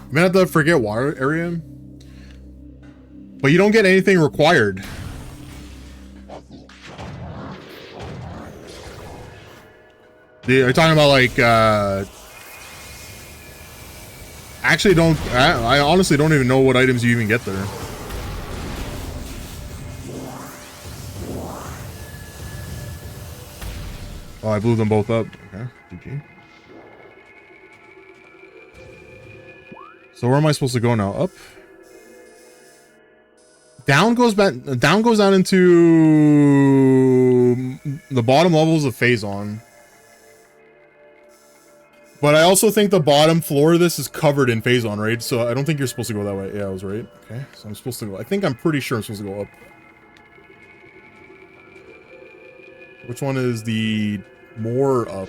You might have to forget water area, but you don't get anything required. Are you talking about like? Actually, I honestly don't even know what items you even get there. Oh, I blew them both up. Okay, GG. So where am I supposed to go now? Up? Down goes back. Down goes down into the bottom levels of Phazon. But I also think the bottom floor of this is covered in Phazon, right? So I don't think you're supposed to go that way. Yeah, I was right. Okay, so I'm supposed to go. I'm pretty sure I'm supposed to go up. Which one is the more up?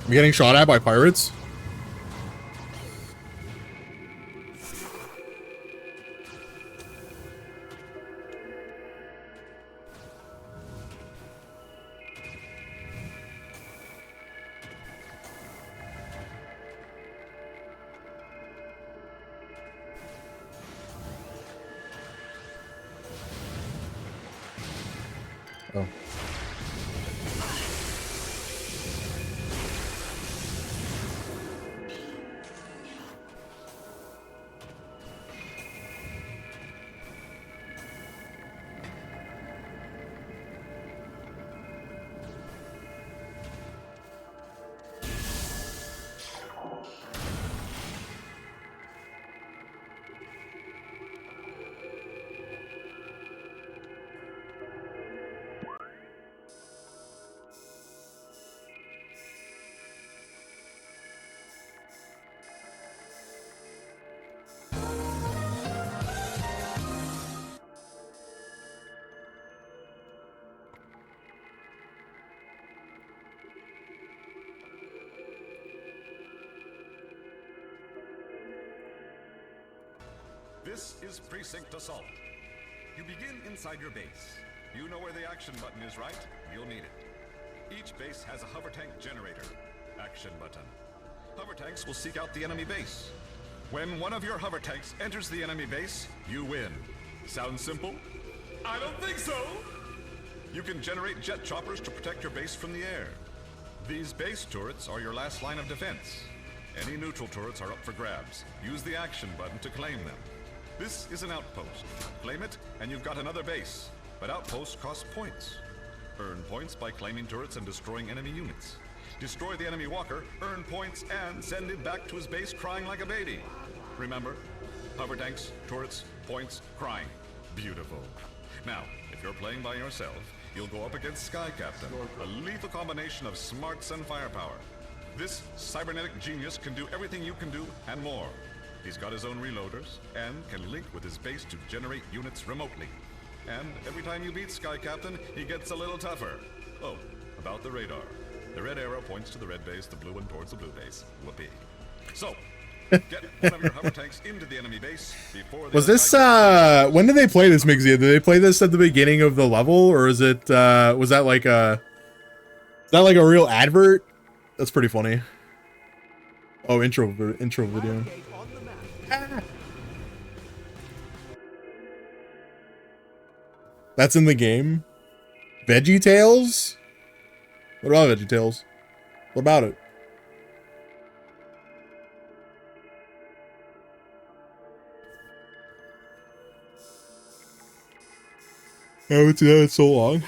I'm getting shot at by pirates. Oh. This is Precinct Assault. You begin inside your base. You know where the action button is, right? You'll need it. Each base has a hover tank generator. Action button. Hover tanks will seek out the enemy base. When one of your hover tanks enters the enemy base, you win. Sounds simple? I don't think so! You can generate jet choppers to protect your base from the air. These base turrets are your last line of defense. Any neutral turrets are up for grabs. Use the action button to claim them. This is an outpost. Claim it, and you've got another base. But outposts cost points. Earn points by claiming turrets and destroying enemy units. Destroy the enemy walker, earn points, and send him back to his base crying like a baby. Remember? Hover tanks, turrets, points, crying. Beautiful. Now, if you're playing by yourself, you'll go up against Sky Captain, a lethal combination of smarts and firepower. This cybernetic genius can do everything you can do and more. He's got his own reloaders and can link with his base to generate units remotely. And every time you beat Sky Captain, he gets a little tougher. Oh, about the radar. The red arrow points to the red base, the blue one towards the blue base. Whoopee. So, get one of your hover tanks into the enemy base before... Was this, when did they play this, Mixia? Did they play this at the beginning of the level, or is it, was that like a... Is that like a real advert? That's pretty funny. Oh, intro video. Ah. That's in the game? VeggieTales? What about VeggieTales? What about it? I haven't seen that in so long.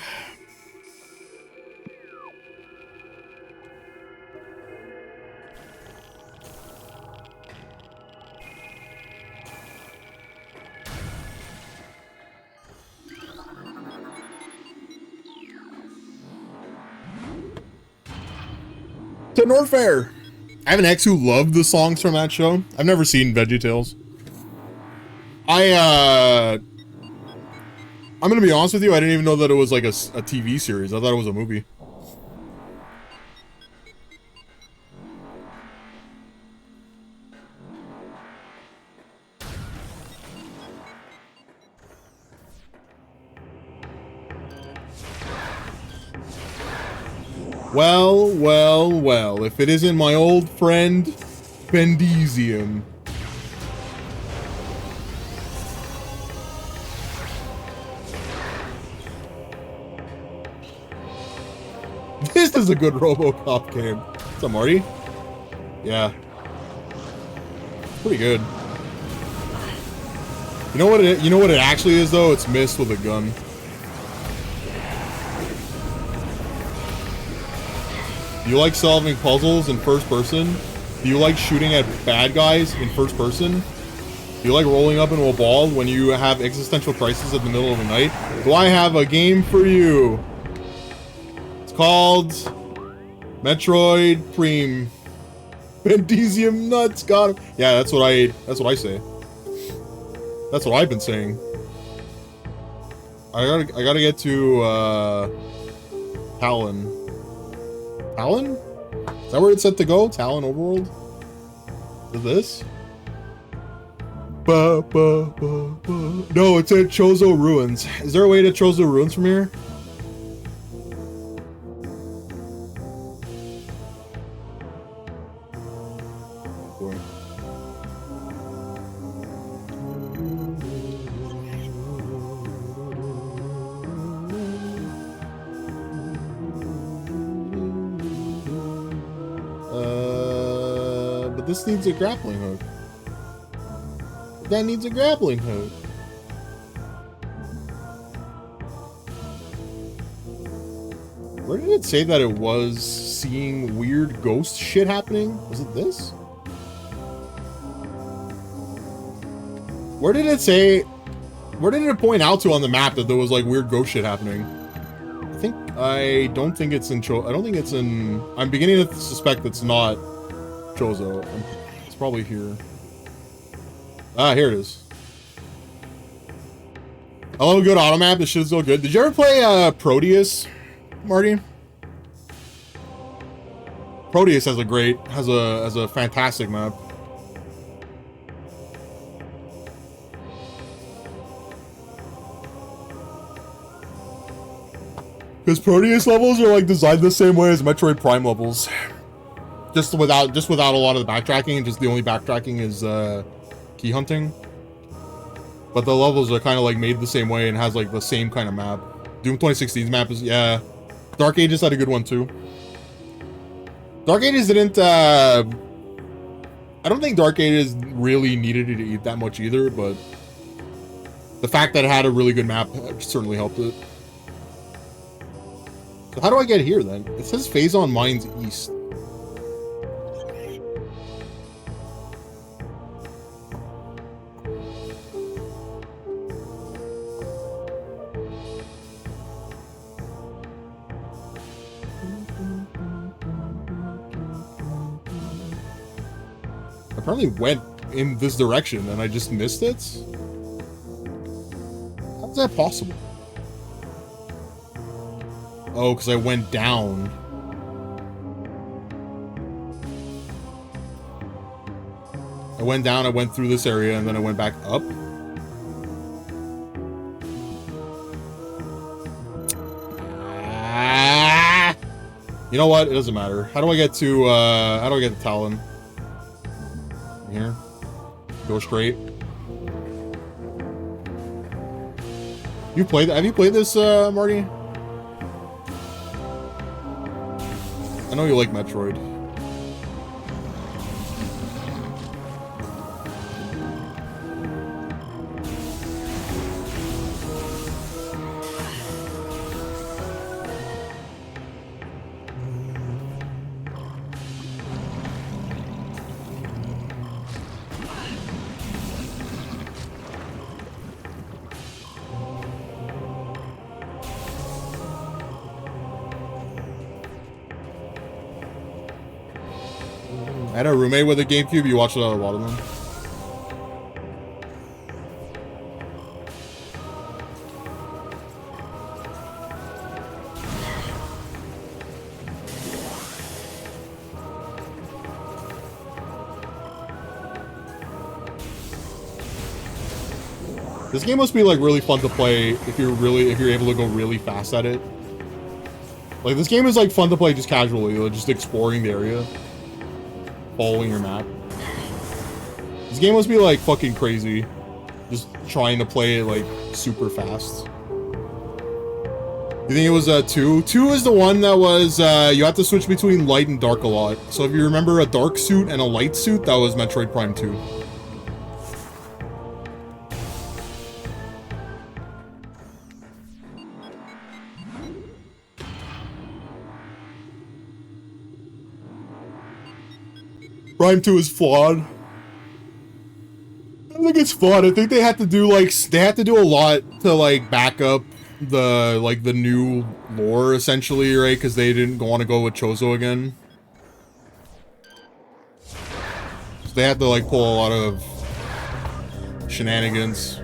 To Norfair. I have an ex who loved the songs from that show. I've never seen VeggieTales. I'm gonna be honest with you, I didn't even know that it was like a TV series. I thought it was a movie. Well, well, well, if it isn't my old friend, Bendesium. This is a good RoboCop game. What's up, Marty? Yeah. Pretty good. You know what it actually is though? It's Mist with a gun. Do you like solving puzzles in first person? Do you like shooting at bad guys in first person? Do you like rolling up into a ball when you have existential crisis in the middle of the night? Do I have a game for you? It's called Metroid Prime. Bendesium nuts got him. Yeah, that's what I say. That's what I've been saying. I gotta get to Talon. Talon? Is that where it's set to go? Talon Overworld? Is this? No, it's at Chozo Ruins. Is there a way to Chozo Ruins from here? This needs a grappling hook. That needs a grappling hook. Where did it say that it was seeing weird ghost shit happening? Was it this? Where did it say... Where did it point out to on the map that there was like weird ghost shit happening? I don't think it's in I don't think it's in... I'm beginning to suspect it's not Chozo. It's probably here. Ah, here it is. I love a good auto map. This shit's so good. Did you ever play Proteus, Marty? Proteus has a fantastic map. Because Proteus levels are like designed the same way as Metroid Prime levels. Just without a lot of the backtracking, just the only backtracking is key hunting. But the levels are kind of like made the same way and has like the same kind of map. Doom 2016's map is, yeah. Dark Ages had a good one too. Dark Ages didn't, I don't think Dark Ages really needed it to eat that much either, but the fact that it had a really good map certainly helped it. So how do I get here then? It says Phazon Mines East. I apparently went in this direction and I just missed it? How's that possible? Oh, because I went down. I went down, I went through this area, and then I went back up. Ah! You know what? It doesn't matter. How do I get to Talon? Here. Go straight. Have you played this, Marty? I know you like Metroid. I had a roommate with a GameCube. You watched a lot of them. This game must be like really fun to play if you're able to go really fast at it. Like this game is like fun to play just casually, like, just exploring the area. Following your map. This game must be like fucking crazy. Just trying to play it like super fast. You think it was 2? 2 is the one that was you have to switch between light and dark a lot. So if you remember a dark suit and a light suit, that was Metroid Prime 2. Prime 2 is flawed. I think it's flawed. I think they had to do like a lot to like back up the new lore essentially, right? Because they didn't want to go with Chozo again. So they had to like pull a lot of shenanigans.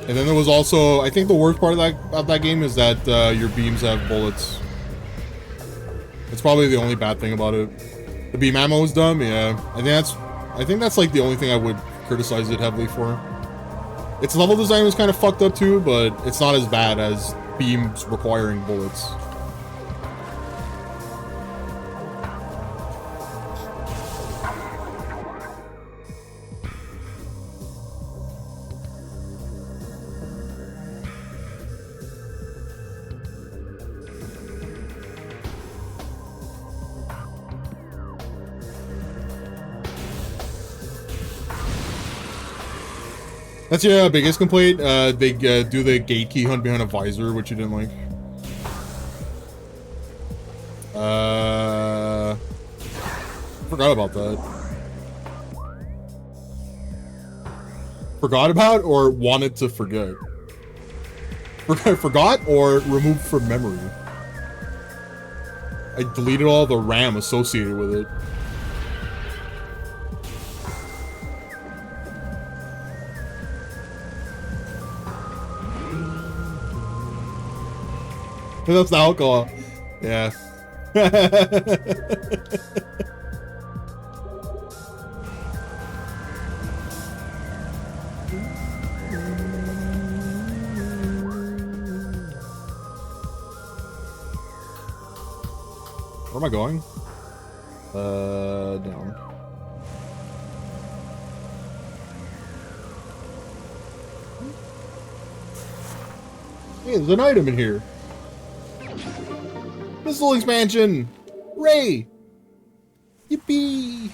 And then there was also, I think the worst part of that game is that your beams have bullets. It's probably the only bad thing about it. The beam ammo is dumb, yeah. I think that's like the only thing I would criticize it heavily for. Its level design was kind of fucked up too, but it's not as bad as beams requiring bullets. That's your biggest complaint. They do the gate key hunt behind a visor, which you didn't like. Forgot about that. Forgot about or wanted to forget? Forgot or removed from memory? I deleted all the RAM associated with it. That's the alcohol. Yeah. Where am I going? Down. Hey, there's an item in here. Missile expansion! Ray! Yippee!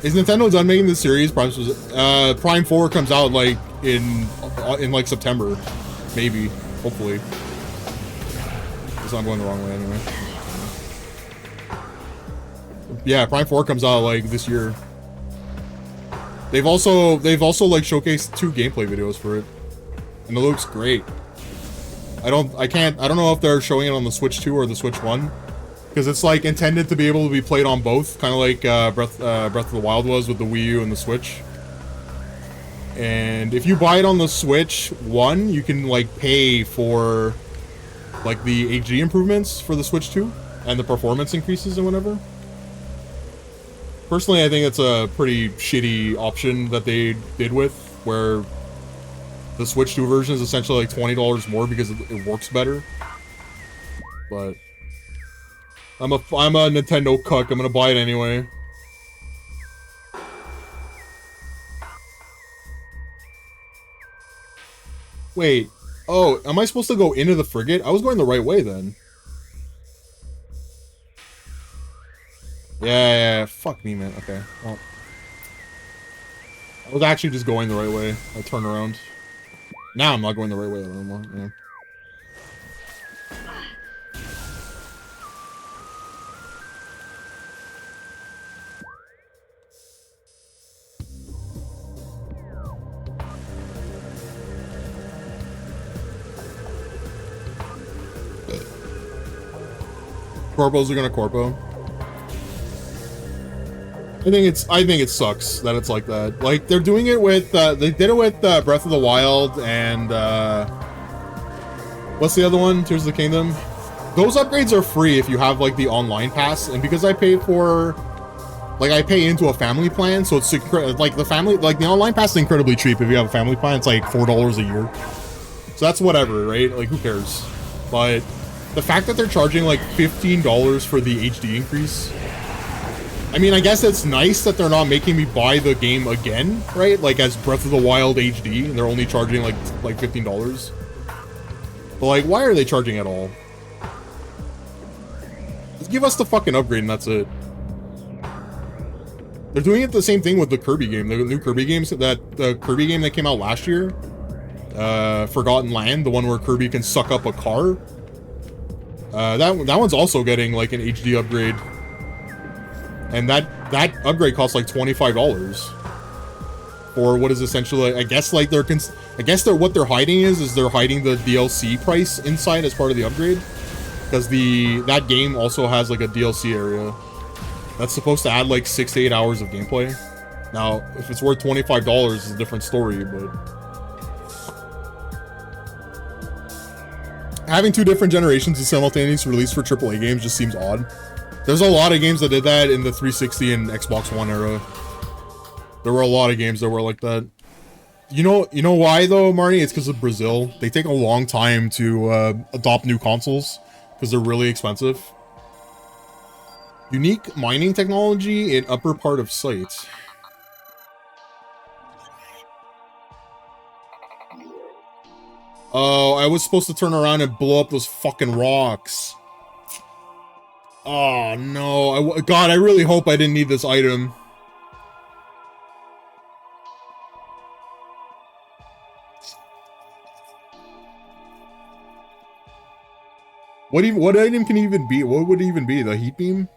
Is Nintendo done making this series? Prime 4 comes out like in like September, maybe, hopefully. I'm going the wrong way anyway. Yeah, Prime 4 comes out like this year. They've also like showcased 2 gameplay videos for it, and it looks great. I don't know if they're showing it on the Switch 2 or the Switch 1. Because it's like intended to be able to be played on both, kind of like Breath of the Wild was with the Wii U and the Switch. And if you buy it on the Switch 1, you can like pay for like the HD improvements for the Switch 2 and the performance increases and whatever. Personally, I think it's a pretty shitty option that they did with, where the Switch 2 version is essentially like $20 more because it works better. But I'm a Nintendo cuck. I'm gonna buy it anyway. Wait. Oh, am I supposed to go into the frigate? I was going the right way then. Yeah. Fuck me, man. Okay. Well, I was actually just going the right way. I turned around. Now I'm not going the right way anymore. Yeah. Corpos are gonna corpo. I think it sucks that it's like that. Like they're doing it with they did it with Breath of the Wild and what's the other one? Tears of the Kingdom. Those upgrades are free if you have like the online pass, and because I pay into a family plan, so it's like the online pass is incredibly cheap if you have a family plan. It's like $4 a year, so that's whatever, right? Like who cares? But the fact that they're charging like $15 for the HD increase, I mean, I guess it's nice that they're not making me buy the game again, right? Like as Breath of the Wild HD, and they're only charging like $15. But like, why are they charging at all? Just give us the fucking upgrade and that's it. They're doing it the same thing with the Kirby game, the new Kirby games, the Kirby game that came out last year, Forgotten Land, the one where Kirby can suck up a car. That one's also getting like an HD upgrade, and that upgrade costs like $25 for what is essentially, I guess what they're hiding is they're hiding the DLC price inside as part of the upgrade, because that game also has like a DLC area that's supposed to add like 6 to 8 hours of gameplay. Now, if it's worth $25, it's a different story, but having 2 different generations of simultaneous release for AAA games just seems odd. There's a lot of games that did that in the 360 and Xbox One era. There were a lot of games that were like that. You know why though, Marnie? It's because of Brazil. They take a long time to adopt new consoles because they're really expensive. Unique mining technology in upper part of site. Oh, I was supposed to turn around and blow up those fucking rocks. Oh, no. God, I really hope I didn't need this item. What item can even be? What would it even be? The heat beam?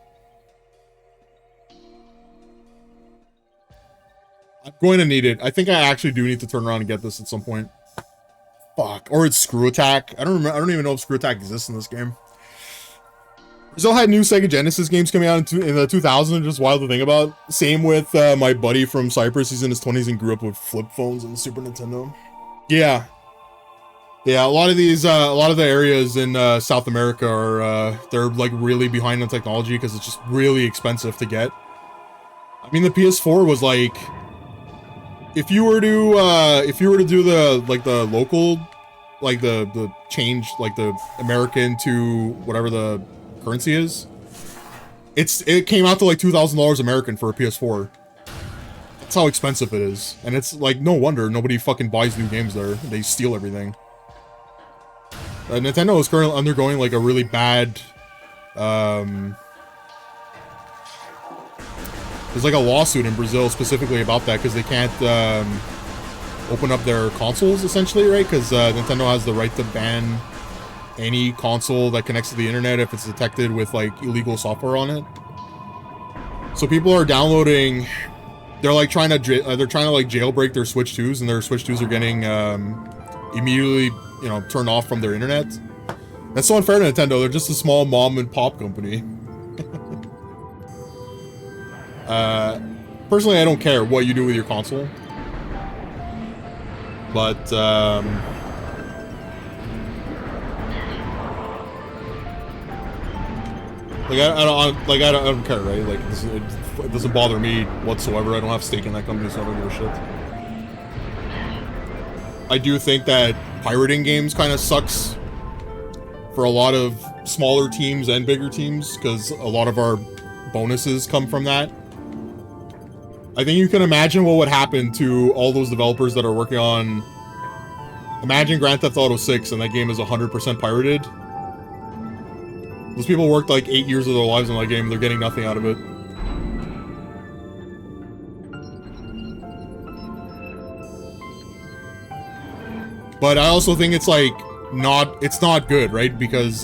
I'm going to need it. I think I actually do need to turn around and get this at some point. Fuck. Or it's Screw Attack. I don't even know if Screw Attack exists in this game. Brazil had new Sega Genesis games coming out in the 2000s, just wild to think about. Same with my buddy from Cyprus. He's in his 20s and grew up with flip phones and the Super Nintendo. Yeah. Yeah, a lot of the areas in South America are they're like really behind on technology because it's just really expensive to get. I mean, the PS4 was like, if you were to do the local, like the change, like the American to whatever the currency is, it came out to like $2,000 American for a PS4. That's how expensive it is, and it's like no wonder nobody fucking buys new games there. They steal everything. Nintendo is currently undergoing like a really bad, there's like a lawsuit in Brazil specifically about that because they can't open up their consoles essentially, right? Because Nintendo has the right to ban any console that connects to the internet if it's detected with like illegal software on it. So people are downloading. They're like trying to like jailbreak their Switch 2s, and their Switch 2s are getting immediately, you know, turned off from their internet. That's so unfair to Nintendo. They're just a small mom and pop company. Personally, I don't care what you do with your console, but like I don't care, right? Like it doesn't bother me whatsoever. I don't have stake in that company, so I don't give a shit. I do think that pirating games kind of sucks for a lot of smaller teams and bigger teams, because a lot of our bonuses come from that. I think you can imagine what would happen to all those developers that are working on... Imagine Grand Theft Auto 6 and that game is 100% pirated. Those people worked like 8 years of their lives on that game, they're getting nothing out of it. But I also think it's like it's not good, right? Because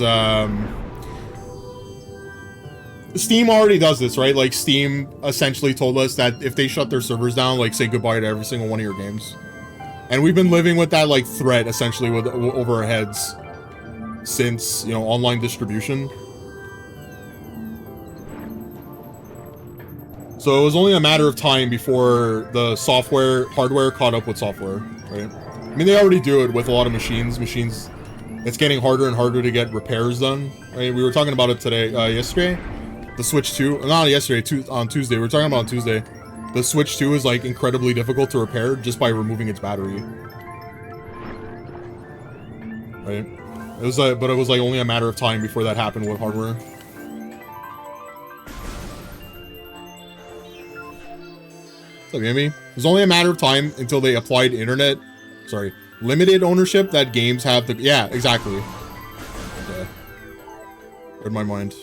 Steam already does this, right? Like Steam essentially told us that if they shut their servers down, like say goodbye to every single one of your games. And we've been living with that like threat essentially over our heads since, you know, online distribution. So it was only a matter of time before the hardware caught up with software, right? I mean, they already do it with a lot of machines. It's getting harder and harder to get repairs done, right? We were talking about it today, yesterday. The Switch 2, not yesterday, on Tuesday. We were talking about on Tuesday. The Switch 2 is like incredibly difficult to repair just by removing its battery. Right? It was but it was like only a matter of time before that happened with hardware. What's up, Yami? It was only a matter of time until they applied limited ownership that games have the... Yeah, exactly. Okay. Read my mind.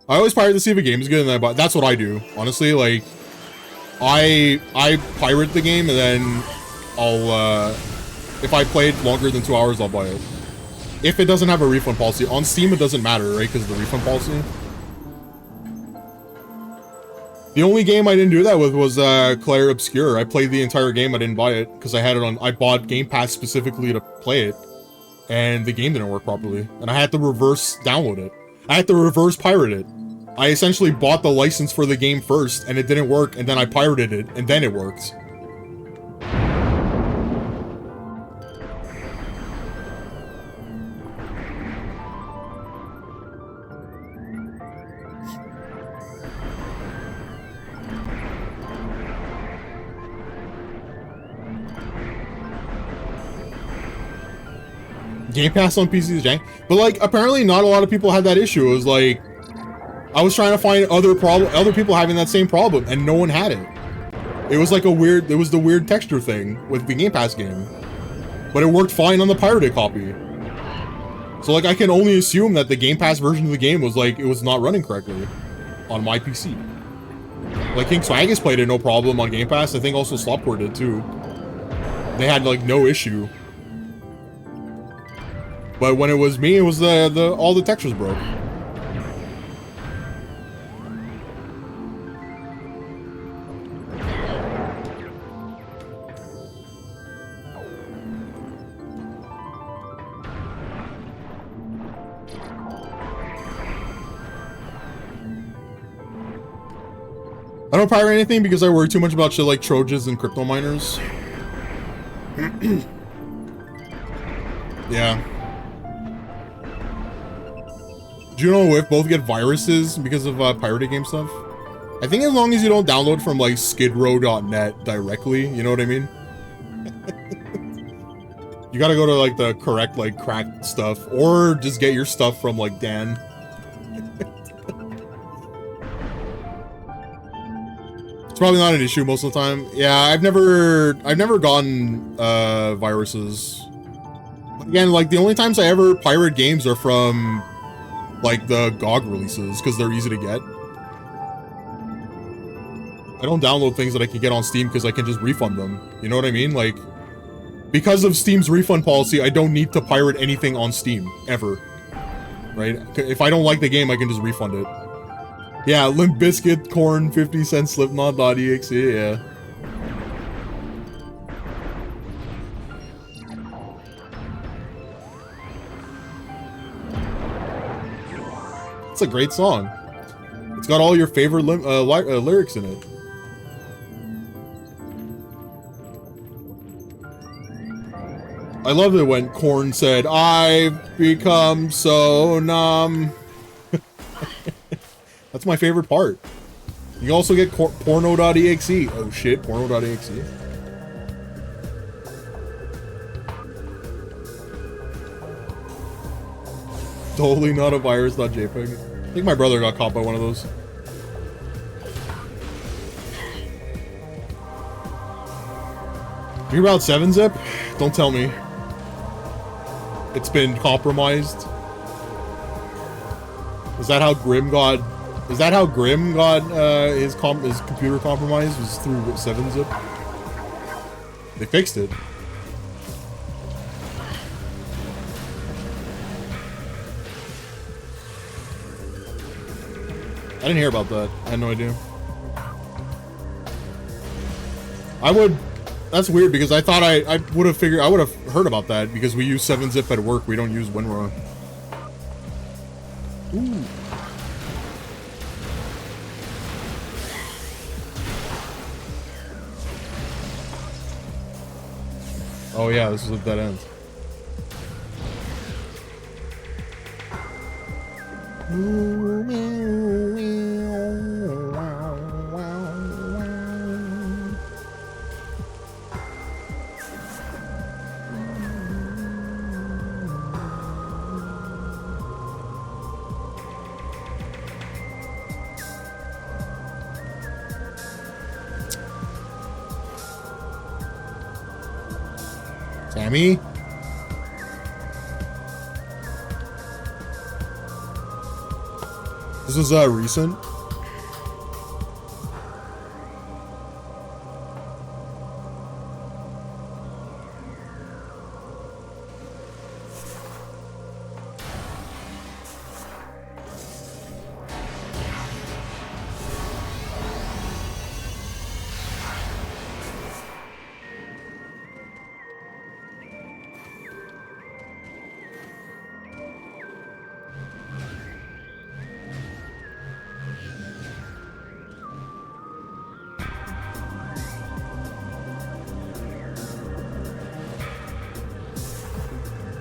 I always pirate to see if a game is good, and that's what I do. Honestly, like, I pirate the game, and then I'll, if I played longer than 2 hours, I'll buy it. If it doesn't have a refund policy. On Steam, it doesn't matter, right? Because of the refund policy. The only game I didn't do that with was Claire Obscure. I played the entire game, I didn't buy it, because I had it on... I bought Game Pass specifically to play it, and the game didn't work properly. And I had to reverse download it. I had to reverse pirate it. I essentially bought the license for the game first, and it didn't work, and then I pirated it, and then it worked. Game Pass on PC is jank. But like, apparently not a lot of people had that issue. It was like, I was trying to find other people having that same problem, and no one had it. It was like it was the weird texture thing with the Game Pass game. But it worked fine on the pirated copy. So like, I can only assume that the Game Pass version of the game was like, it was not running correctly on my PC. Like, King Swagus played it no problem on Game Pass. I think also Slopcore did too. They had like no issue. But when it was me, it was all the textures broke. I don't pirate anything because I worry too much about shit like Trojans and crypto miners. Yeah. Juno and Whiff both get viruses because of pirated game stuff. I think as long as you don't download from like skidrow.net directly, you know what I mean? You gotta go to like the correct like cracked stuff, or just get your stuff from like Dan. It's probably not an issue most of the time. Yeah, I've never gotten viruses. Again, like the only times I ever pirate games are from like the GOG releases because they're easy to get. I don't download things that I can get on Steam because I can just refund them. You know what I mean? Like, because of Steam's refund policy, I don't need to pirate anything on Steam ever. Right? If I don't like the game, I can just refund it. Yeah, Limp Bizkit, Korn, 50 Cent, Slipknot.exe, yeah. It's a great song. It's got all your favorite lyrics in it. I loved it when Korn said, "I've become so numb." That's my favorite part. You can also get porno.exe. Oh shit, porno.exe. Totally not a virus.jpg. I think my brother got caught by one of those. You hear about 7-Zip? Don't tell me. It's been compromised. Is that how Grim got? Is that how Grim got his computer compromised? Was through 7-Zip? They fixed it. I didn't hear about that. I had no idea. That's weird because I thought I would have figured, I would have heard about that because we use 7-Zip at work. We don't use WinRAR. Ooh. Oh yeah, this is a dead end. Sammy? This was recent.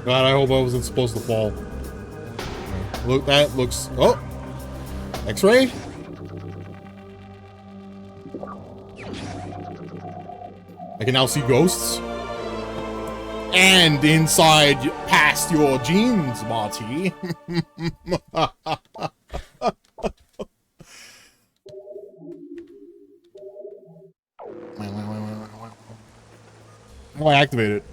God, I hope I wasn't supposed to fall. Look, that looks... Oh! X-ray? I can now see ghosts. And inside, past your jeans, Marty. How do I activate it?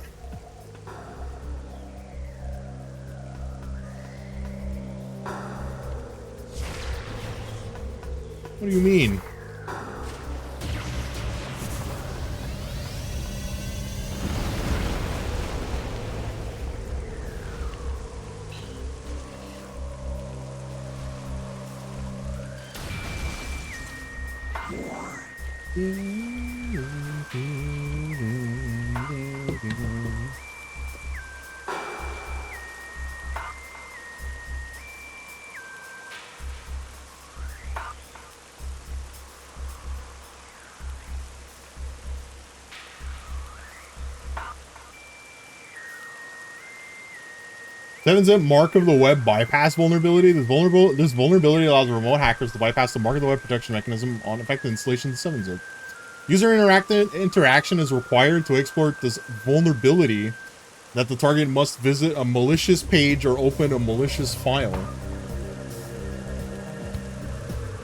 What do you mean? 7-zip mark of the web bypass vulnerability. This vulnerability allows remote hackers to bypass the mark of the web protection mechanism on affected installations of 7-zip. User interaction is required to exploit this vulnerability that the target must visit a malicious page or open a malicious file.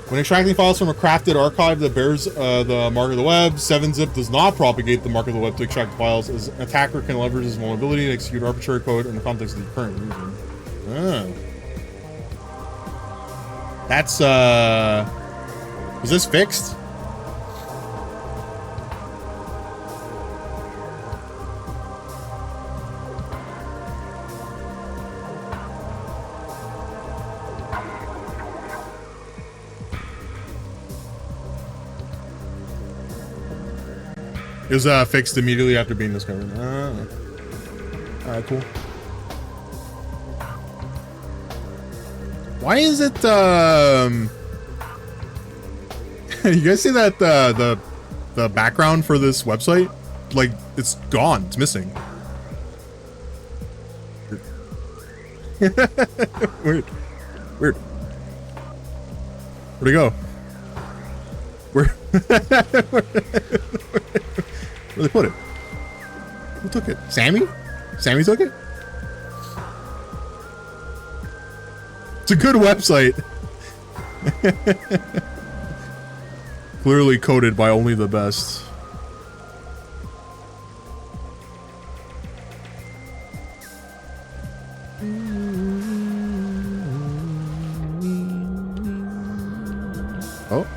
When extracting files from a crafted archive that bears the mark of the web, 7-zip does not propagate the mark of the web to extract files, as an attacker can leverage this vulnerability and execute arbitrary code in the context of the current user. Oh. That's, was this fixed? It was fixed immediately after being discovered. Alright, cool. Why is it, you guys see that, the background for this website? Like, it's gone. It's missing. Weird. Weird. Where'd it go? Where'd they put it? Who took it? Sammy? Sammy took it? It's a good website. Clearly coded by only the best. Oh.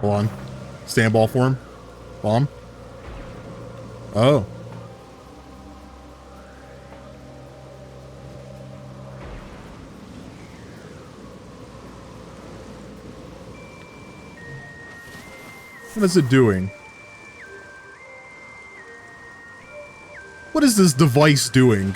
Hold on. Stand ball for him. Bomb. Oh. What is it doing? What is this device doing?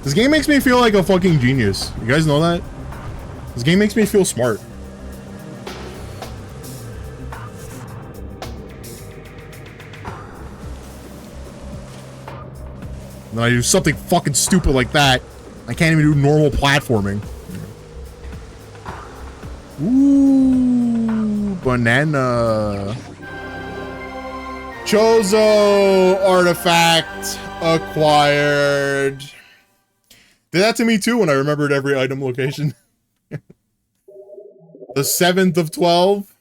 This game makes me feel like a fucking genius. You guys know that? This game makes me feel smart. Then I do something fucking stupid like that. I can't even do normal platforming. Ooh, banana. Chozo artifact acquired. Did that to me too when I remembered every item location. The 7th of 12.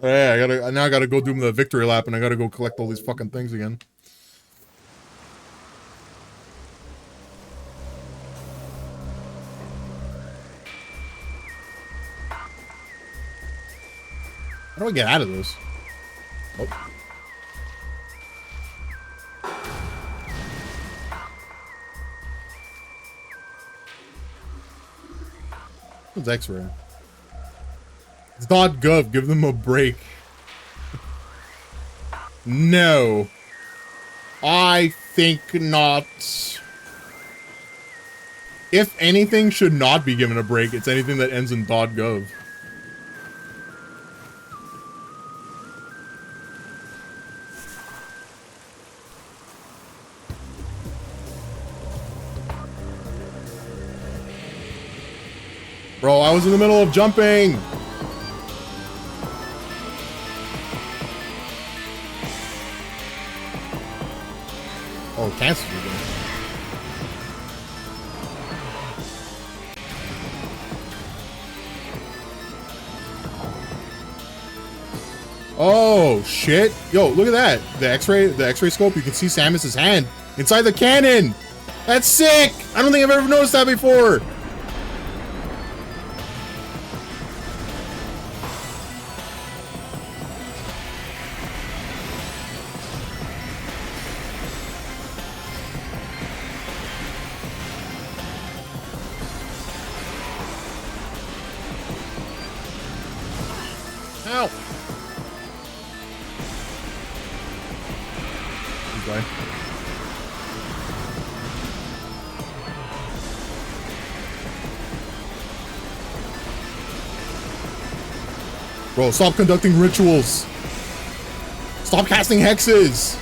Oh, yeah, now I gotta go do the victory lap and I gotta go collect all these fucking things again. How do I get out of this? Oh. What's X-ray? It's .gov. Give them a break. No. I think not. If anything should not be given a break, it's anything that ends in .gov. Bro, I was in the middle of jumping! Oh, cancel again. Oh, shit. Yo, look at that. The X-ray scope, you can see Samus's hand inside the cannon! That's sick! I don't think I've ever noticed that before! Ow! Okay. Bro, stop conducting rituals. Stop casting hexes.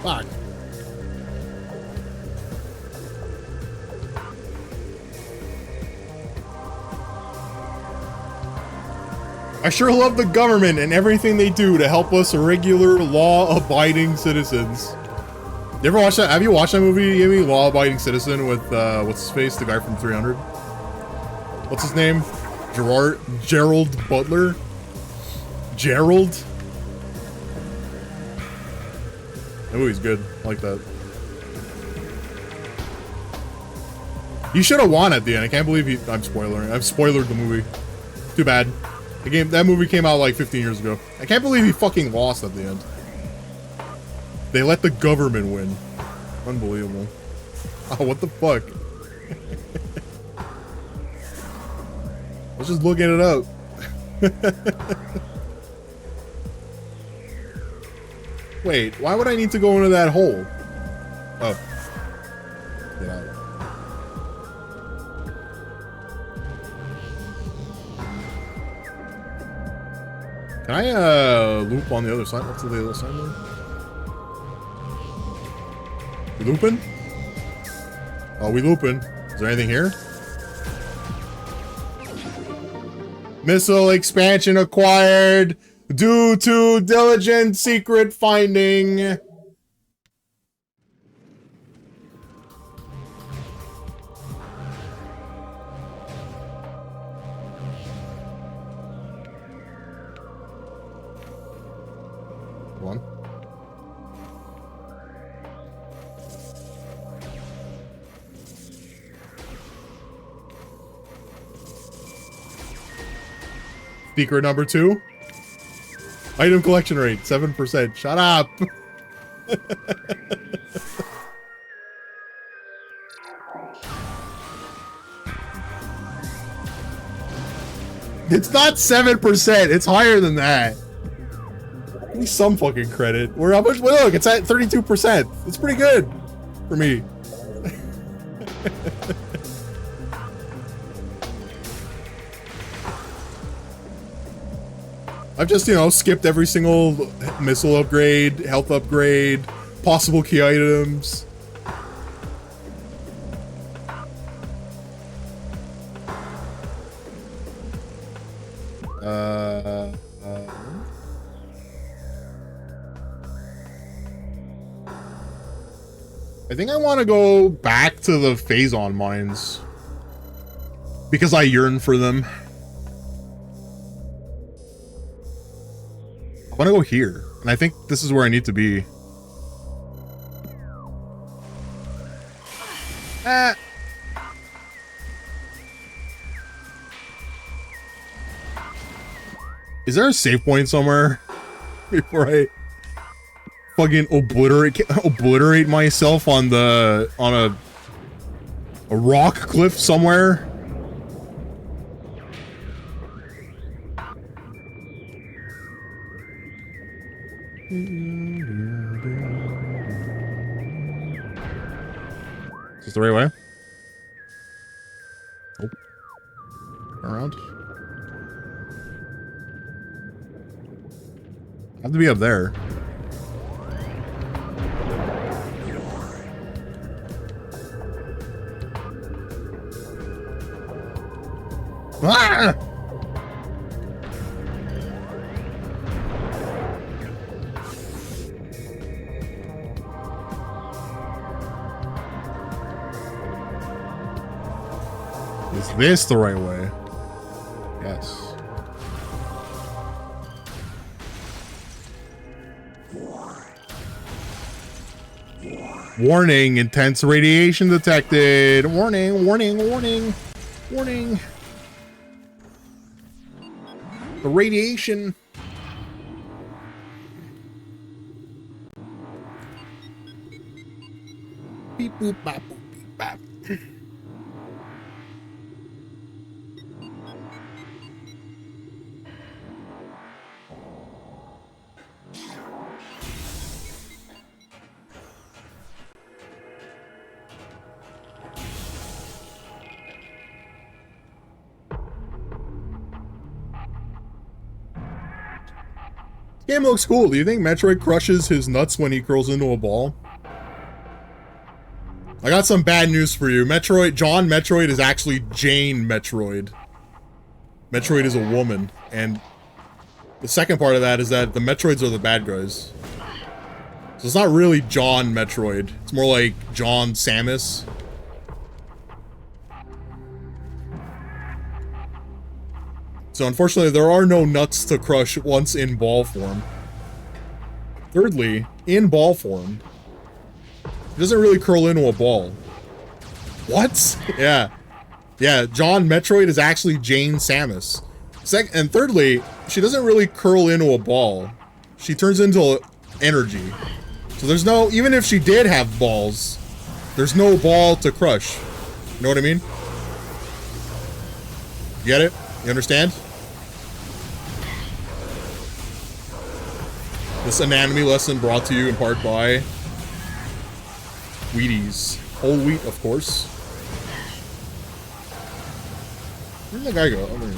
Fuck. I sure love the government and everything they do to help us regular law-abiding citizens. You ever watch that? Have you watched that movie, Amy? Law-abiding citizen with what's his face? The guy from 300. What's his name? Gerald Butler. Gerald. That movie's good. I like that. You should have won at the end. I can't believe I'm spoiling. I've spoiled the movie. Too bad. That movie came out like 15 years ago. I can't believe he fucking lost at the end. They let the government win. Unbelievable. Oh, what the fuck? I was just looking it up. Wait, why would I need to go into that hole? Oh. Get out. Can I, loop on the other side? What's the other side there? We looping? Oh, we looping. Is there anything here? Missile expansion acquired due to diligent secret finding. One. Secret number 2. Item collection rate, 7%. Shut up. It's not 7%. It's higher than that. Give me some fucking credit. We're how much? Well, look, it's at 32%. It's pretty good for me. I've just, you know, skipped every single missile upgrade, health upgrade, possible key items. I think I want to go back to the Phazon mines because I yearn for them. I want to go here, and I think this is where I need to be. Ah. Is there a save point somewhere before I fucking obliterate myself on a rock cliff somewhere? Is this the right way? Oh. Around. I have to be up there. Ah! Is this the right way? Yes. Warning, intense radiation detected. Warning, warning, warning, warning. The radiation. Beep boop bop boop beep bop. Game looks cool. Do you think Metroid crushes his nuts when he curls into a ball? I got some bad news for you. John Metroid is actually Jane Metroid. Metroid is a woman. And the second part of that is that the Metroids are the bad guys. So it's not really John Metroid. It's more like John Samus. So unfortunately, there are no nuts to crush once in ball form. Thirdly, in ball form, it doesn't really curl into a ball. What? Yeah. Yeah, John Metroid is actually Jane Samus. And thirdly, she doesn't really curl into a ball. She turns into energy. So there's no, even if she did have balls, there's no ball to crush. You know what I mean? Get it? You understand? This anatomy lesson brought to you in part by Wheaties. Whole wheat, of course. Where'd that guy go? Oh, there he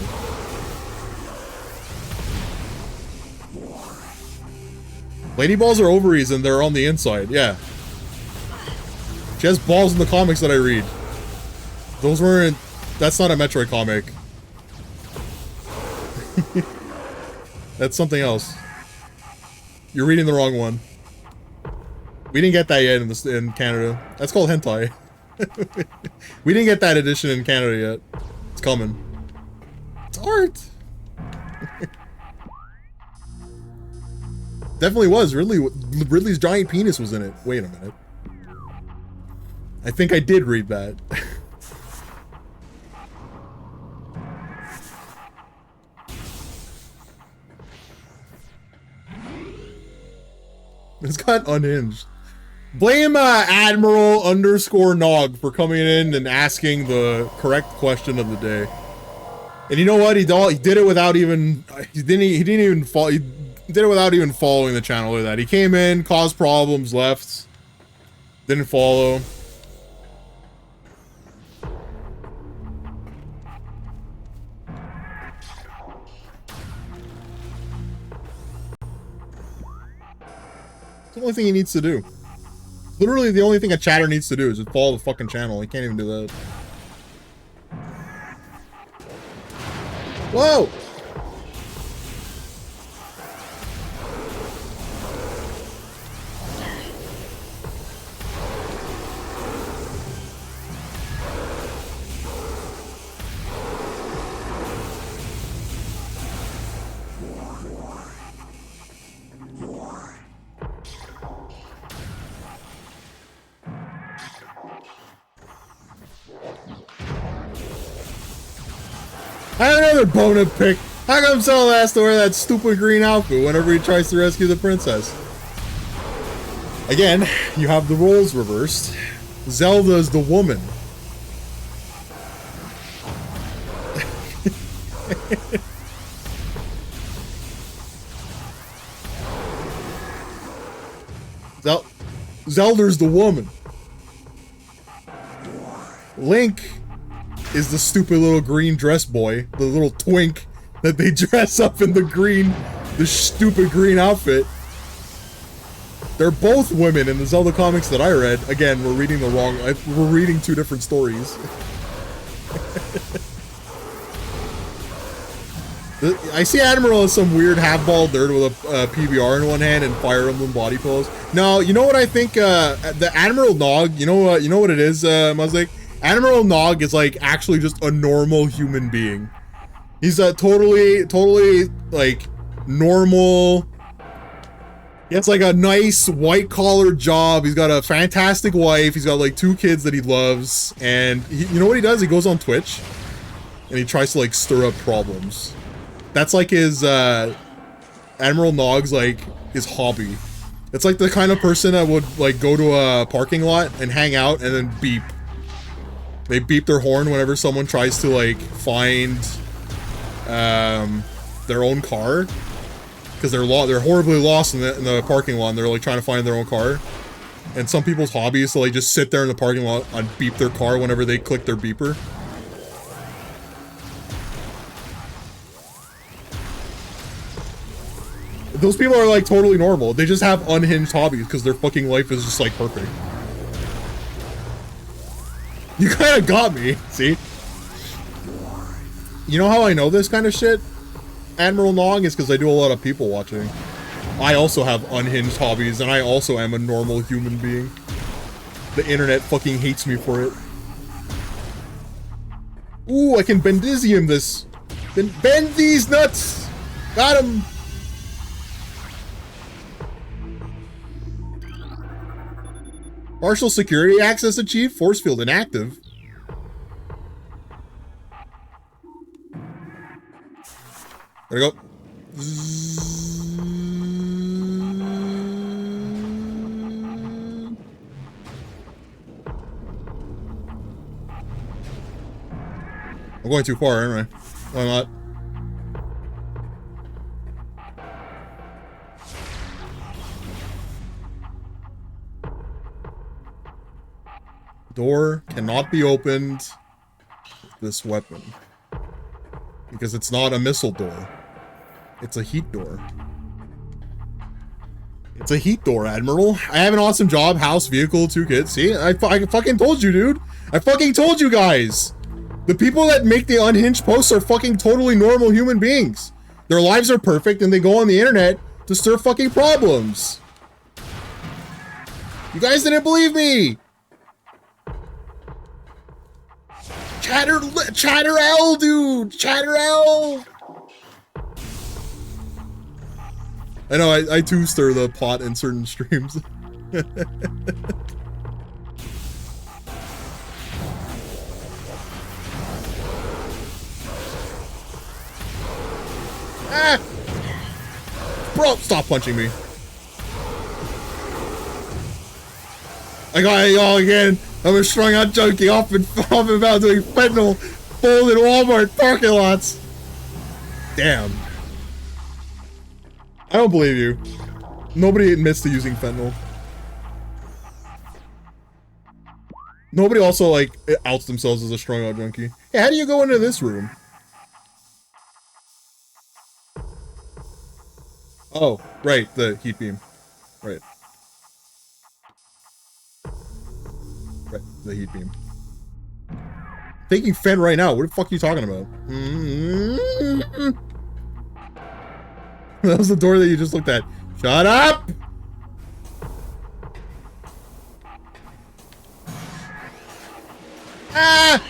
is. Lady balls are ovaries and they're on the inside. Yeah. She has balls in the comics that I read. Those weren't... That's not a Metroid comic. That's something else. You're reading the wrong one. We didn't get that yet in Canada. That's called hentai. We didn't get that edition in Canada yet. It's coming. It's art. Definitely was. Ridley's giant penis was in it. Wait a minute. I think I did read that. It's got unhinged. Blame Admiral _Nog for coming in and asking the correct question of the day. And you know what? He did it without even he did it without even following the channel or that. He came in, caused problems, left, didn't follow. It's the only thing he needs to do. Literally the only thing a chatter needs to do is just follow the fucking channel. He can't even do that. Whoa! I have another bone to pick. How come Zelda has to wear that stupid green outfit whenever he tries to rescue the princess? Again, you have the roles reversed. Zelda's the woman. Zelda's the woman. Link is the stupid little green dress boy, the little twink that they dress up in the stupid green outfit. They're both women in the Zelda comics that I read. Again, we're reading two different stories. I see Admiral as some weird half-ball nerd with a PBR in one hand and Fire Emblem body pose. No, you know what I think? The Admiral Nog, you know what it is, Muzzik? Admiral Nog is like actually just a normal human being. He's a totally like normal. He has like a nice white collar job. He's got a fantastic wife. He's got like 2 kids that he loves. And you know what he does? He goes on Twitch and he tries to like stir up problems. That's like his Admiral Nog's like his hobby. It's like the kind of person that would like go to a parking lot and hang out and then beep. They beep their horn whenever someone tries to like find their own car. Because they're horribly lost in the parking lot and they're like trying to find their own car. And some people's hobby is to like just sit there in the parking lot and beep their car whenever they click their beeper. Those people are like totally normal. They just have unhinged hobbies because their fucking life is just like perfect. You kind of got me, see? You know how I know this kind of shit, Admiral Nog, is because I do a lot of people watching. I also have unhinged hobbies and I also am a normal human being. The internet fucking hates me for it. Ooh, I can Bendizium this. Bend these nuts! Got him! Partial security access achieved. Force field inactive. There we go. I'm going too far, aren't I? No, I'm not. Door cannot be opened with this weapon. Because it's not a missile door. It's a heat door. It's a heat door, Admiral. I have an awesome job, house, vehicle, 2 kids. See, I fucking told you, dude. I fucking told you guys. The people that make the unhinged posts are fucking totally normal human beings. Their lives are perfect and they go on the internet to stir fucking problems. You guys didn't believe me. Chatterell, dude! Chatterell! I know, I too stir the pot in certain streams. Ah! Bro, stop punching me. I got it all again. I'm a strung out junkie off and about doing fentanyl fold in Walmart parking lots. Damn. I don't believe you. Nobody admits to using fentanyl. Nobody also like outs themselves as a strung out junkie. Hey, how do you go into this room? Oh, right, the heat beam. Right. Right, the heat beam. Taking Fen right now. What the fuck are you talking about? That was the door that you just looked at. Shut up! Ah!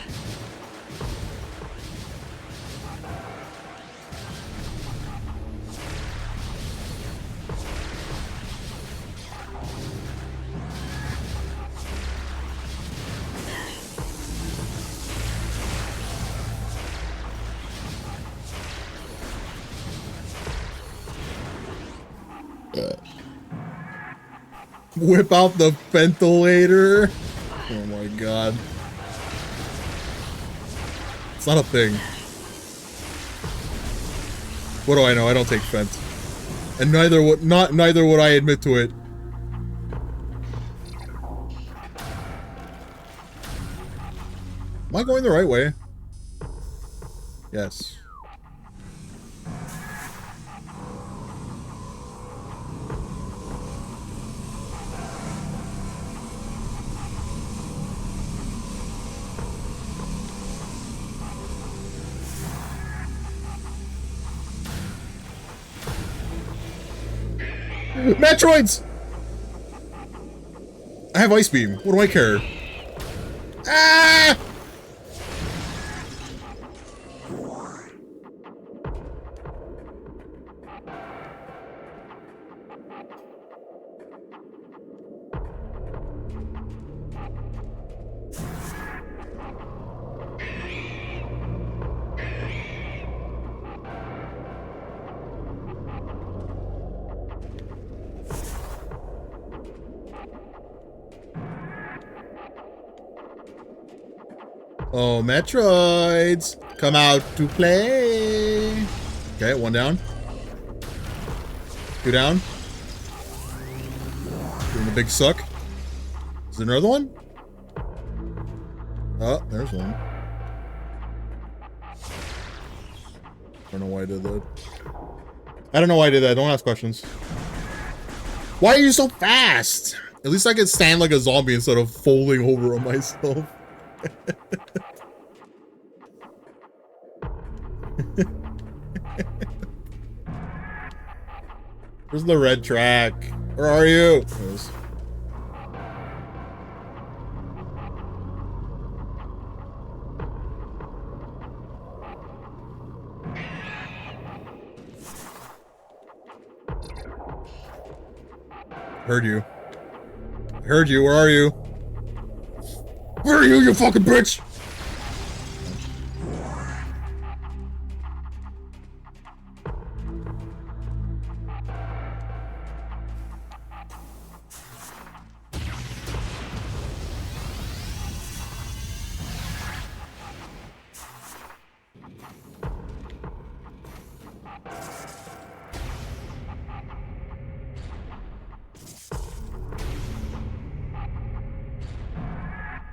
Whip out the ventilator. Oh my god. It's not a thing. What do I know? I don't take Fent. And neither would I admit to it. Am I going the right way? Yes. Metroids! I have Ice Beam. What do I care? Ah! Oh, Metroids, come out to play. Okay, one down. Two down. Doing the big suck. Is there another one? Oh, there's one. I don't know why I did that. I don't know why I did that. Don't ask questions. Why are you so fast? At least I can stand like a zombie instead of folding over on myself. Where's the red track? Where are you? Heard you. Heard you. Where are you? Where are you, you fucking bitch?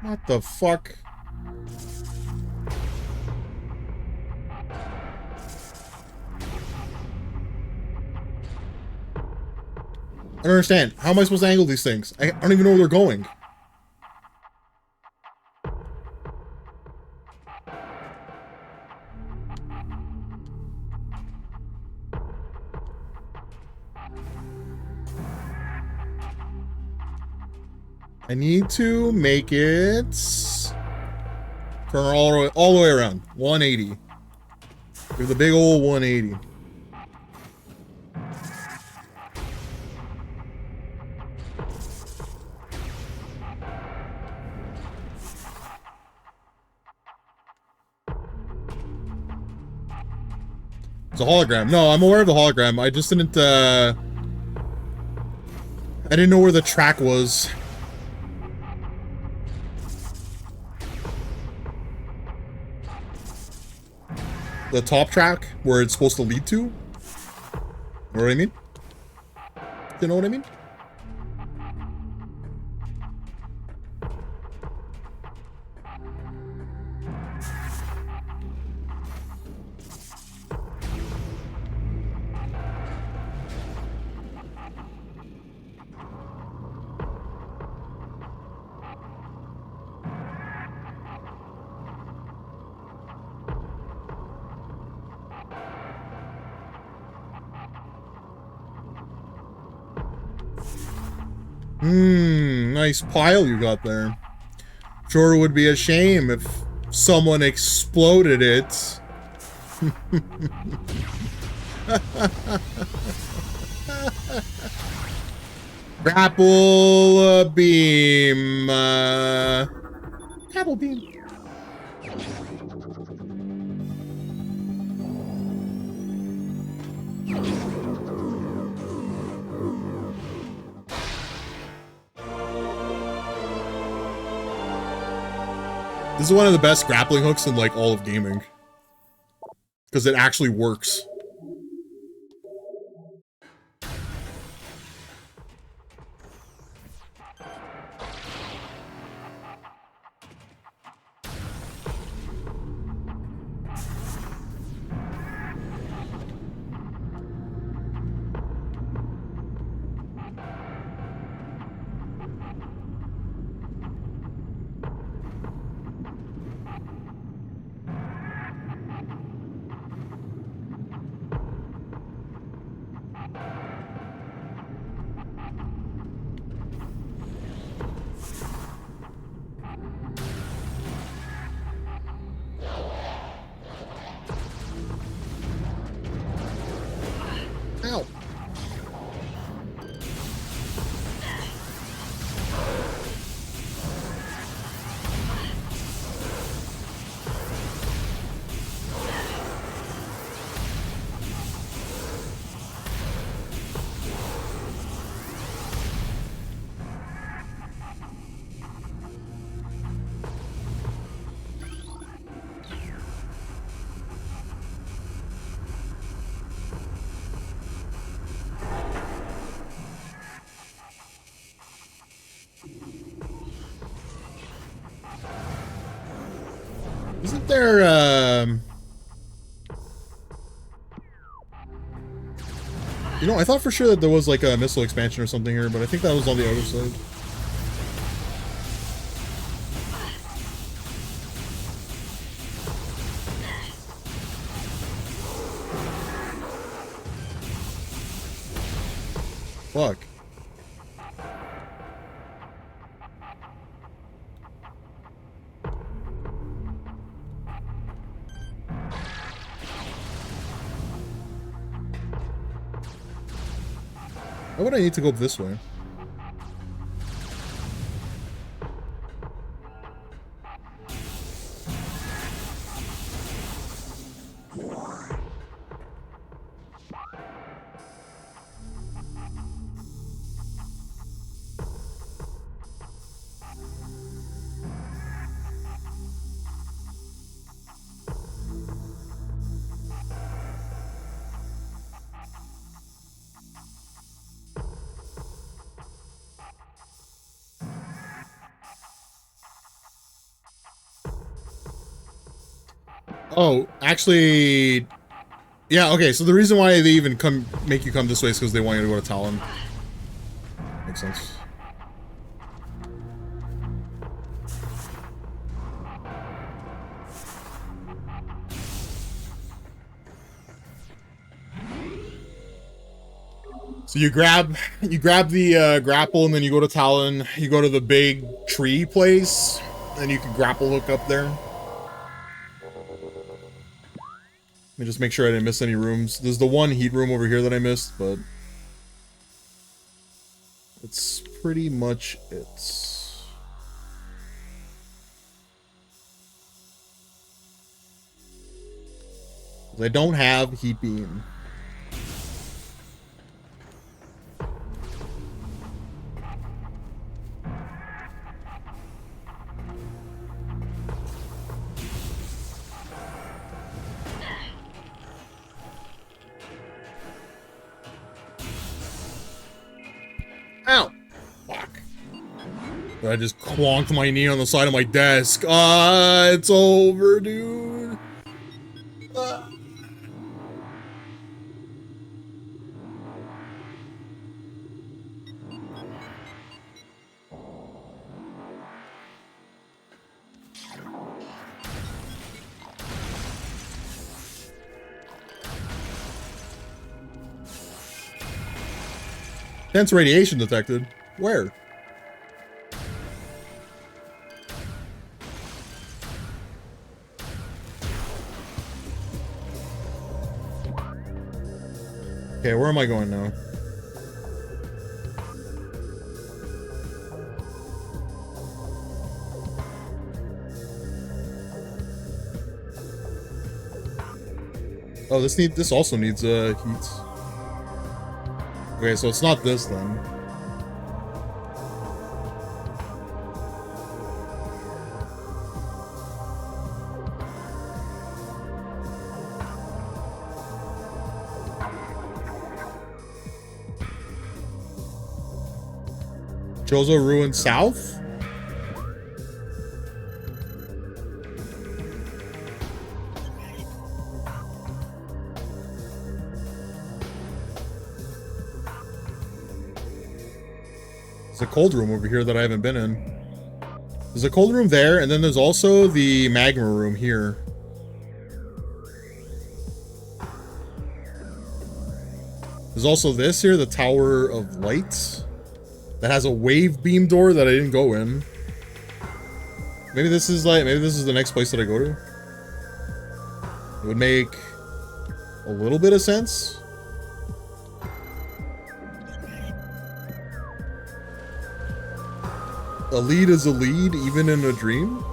What the fuck? I don't understand. How am I supposed to angle these things? I don't even know where they're going. I need to make it turn all the way around. 180. Give the big old 180. It's a hologram. No, I'm aware of the hologram. I just didn't I didn't know where the track was. The top track where it's supposed to lead to. You know what I mean? You know what I mean? Nice pile you got there. Sure would be a shame if someone exploded it. Grapple beam. Grapple beam. This is one of the best grappling hooks in like all of gaming. Because it actually works. Isn't there, you know, I thought for sure that there was like a missile expansion or something here, but I think that was on the other side. Fuck. Why would I need to go up this way? Oh, actually, yeah, okay, so the reason why they even make you come this way is because they want you to go to Talon. Makes sense. So you grab the grapple, and then you go to Talon, you go to the big tree place, and you can grapple hook up there. Let me just make sure I didn't miss any rooms. There's the one heat room over here that I missed, but it's pretty much it. I don't have heat beam. Ow! Fuck. I just clonked my knee on the side of my desk. It's over, dude. Intense radiation detected. Where? Okay, where am I going now? Oh, this also needs heat. Okay, so it's not this then. Jozo Ruin South? There's a cold room over here that I haven't been in. There's a cold room there, and then there's also the magma room here. There's also this here, the Tower of Lights, that has a wave beam door that I didn't go in. Maybe this is the next place that I go to. It would make a little bit of sense. A lead is a lead, even in a dream?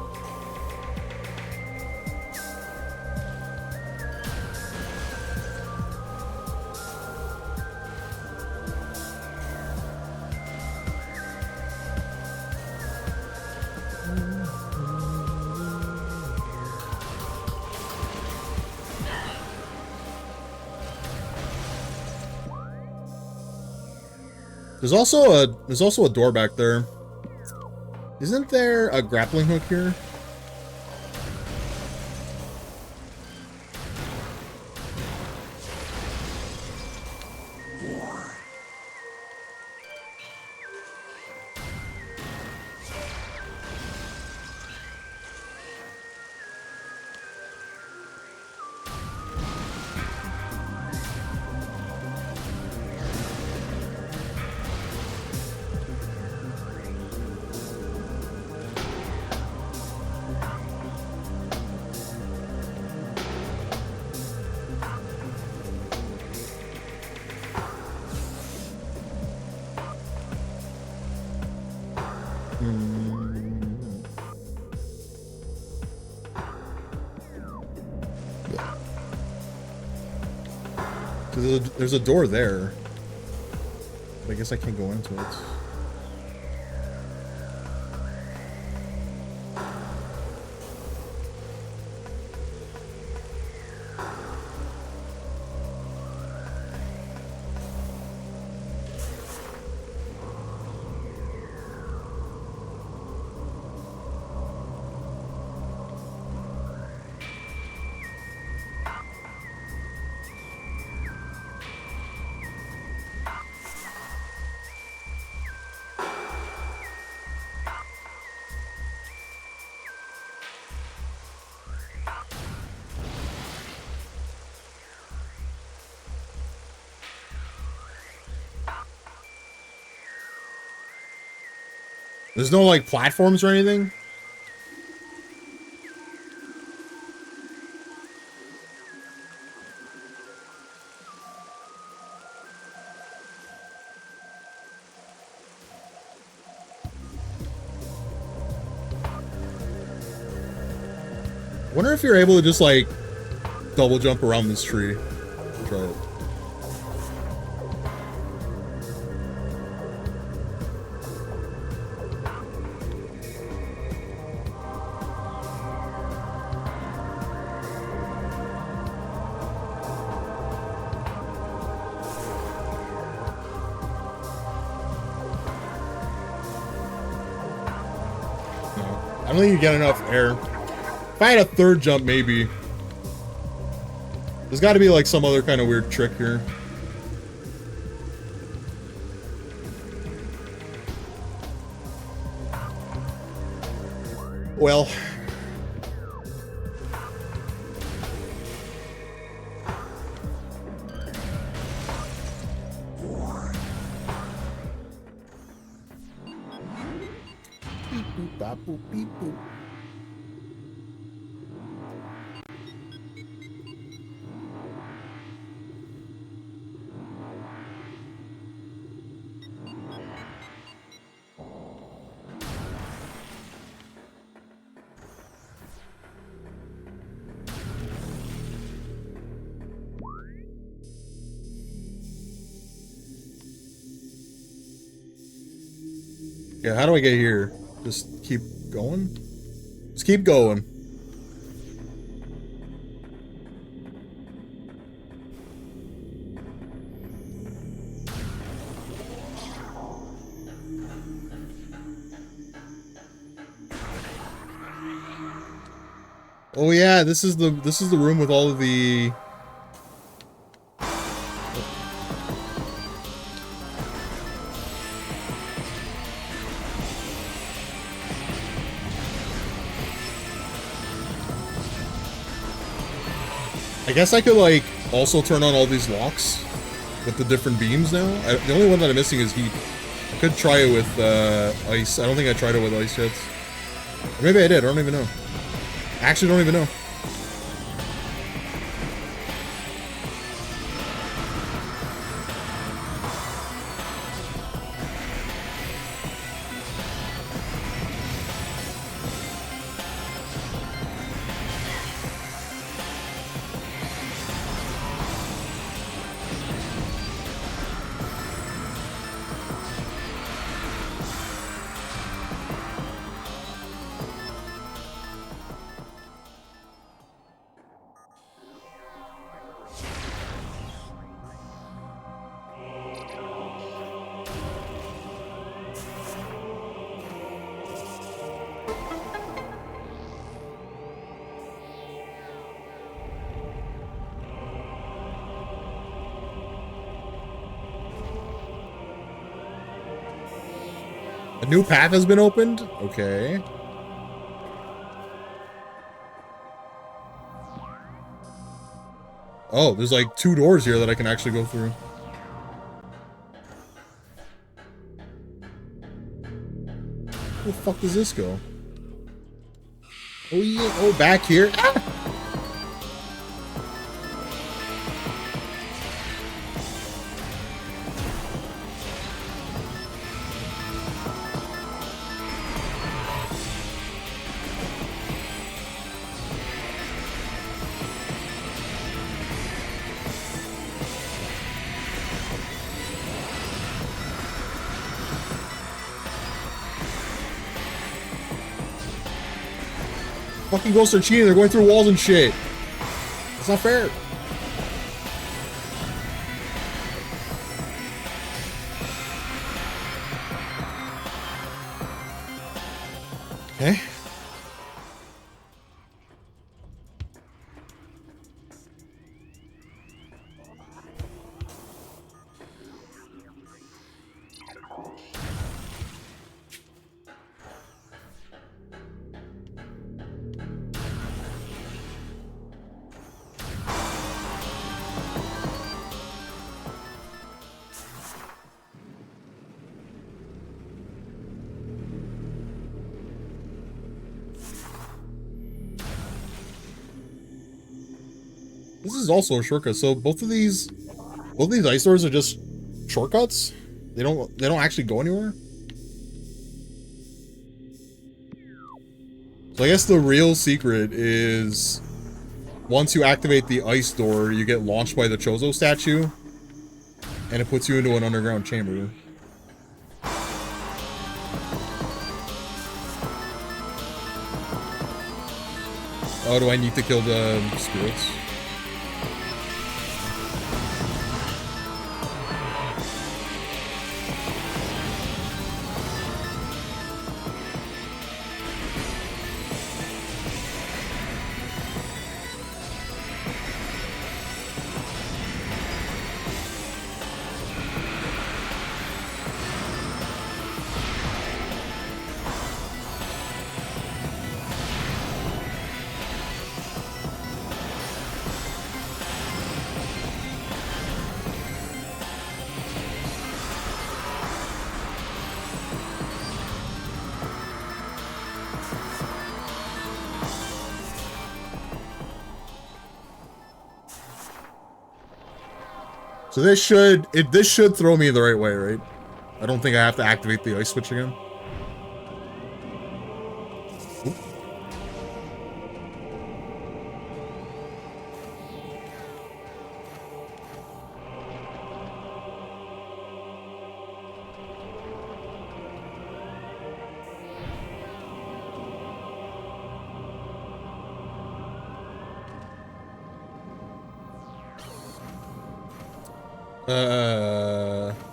There's also a door back there. Isn't there a grappling hook here? There's a door there. But I guess I can't go into it. There's no, like, platforms or anything? Wonder if you're able to just, like, double jump around this tree. Try it. I don't think you get enough air. If I had a third jump, maybe. There's got to be like some other kind of weird trick here. Well. Beep boop, bop boop, beep boop. Yeah, how do I get here? Just keep going? Just keep going. Oh yeah, this is the room with all of the I guess I could, like, also turn on all these locks with the different beams now. The only one that I'm missing is heat. I could try it with ice. I don't think I tried it with ice yet. Or maybe I did. I don't even know. I actually don't even know. A new path has been opened? Okay. Oh, there's like 2 doors here that I can actually go through. Where the fuck does this go? Oh yeah, oh, back here. Ah! fucking ghosts are cheating. They're going through walls and shit. It's not fair. Okay. This is also a shortcut. So both of these ice doors are just shortcuts. They don't actually go anywhere. So I guess the real secret is once you activate the ice door, you get launched by the Chozo statue, and it puts you into an underground chamber. Oh, do I need to kill the spirits? So this should throw me the right way, right? I don't think I have to activate the ice switch again. Oop.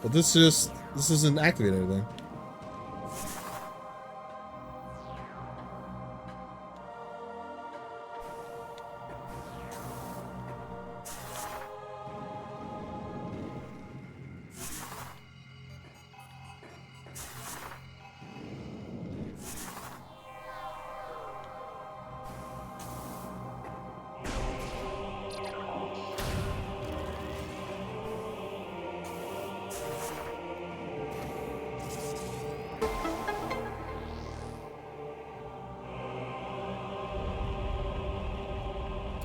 But this isn't activating anything.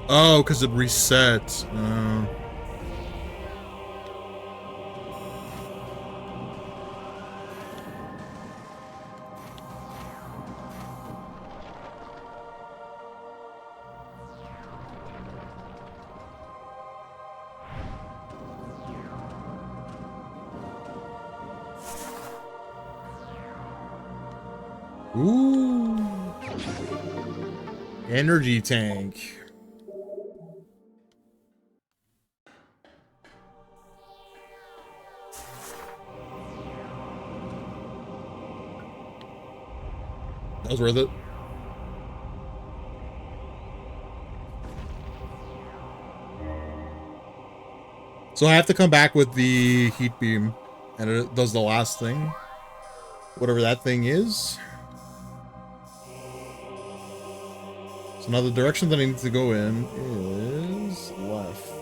Oh, because it reset. Ooh. Energy tank. That was worth it. So I have to come back with the heat beam, and it does the last thing. Whatever that thing is. So now the direction that I need to go in is left.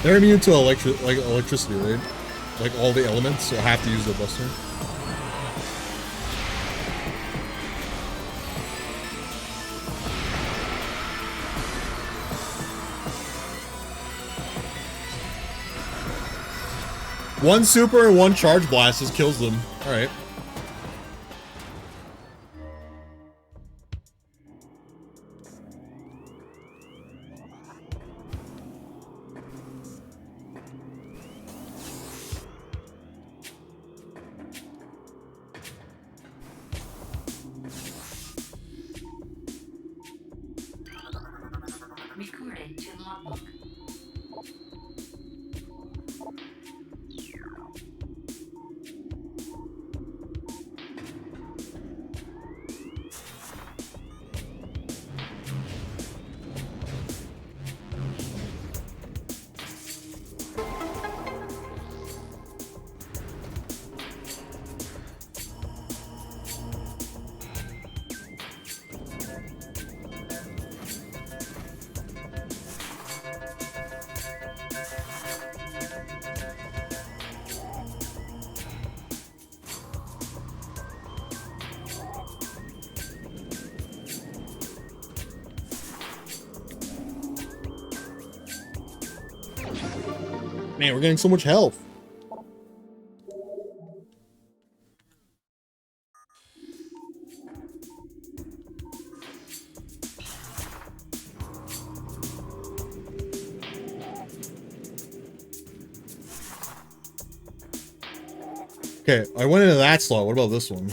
They're immune to electricity, right? Like all the elements, so I have to use the buster. One super and one charge blast just kills them. Alright. Recorded to logbook. Man, we're getting so much health. Okay, I went into that slot. What about this one?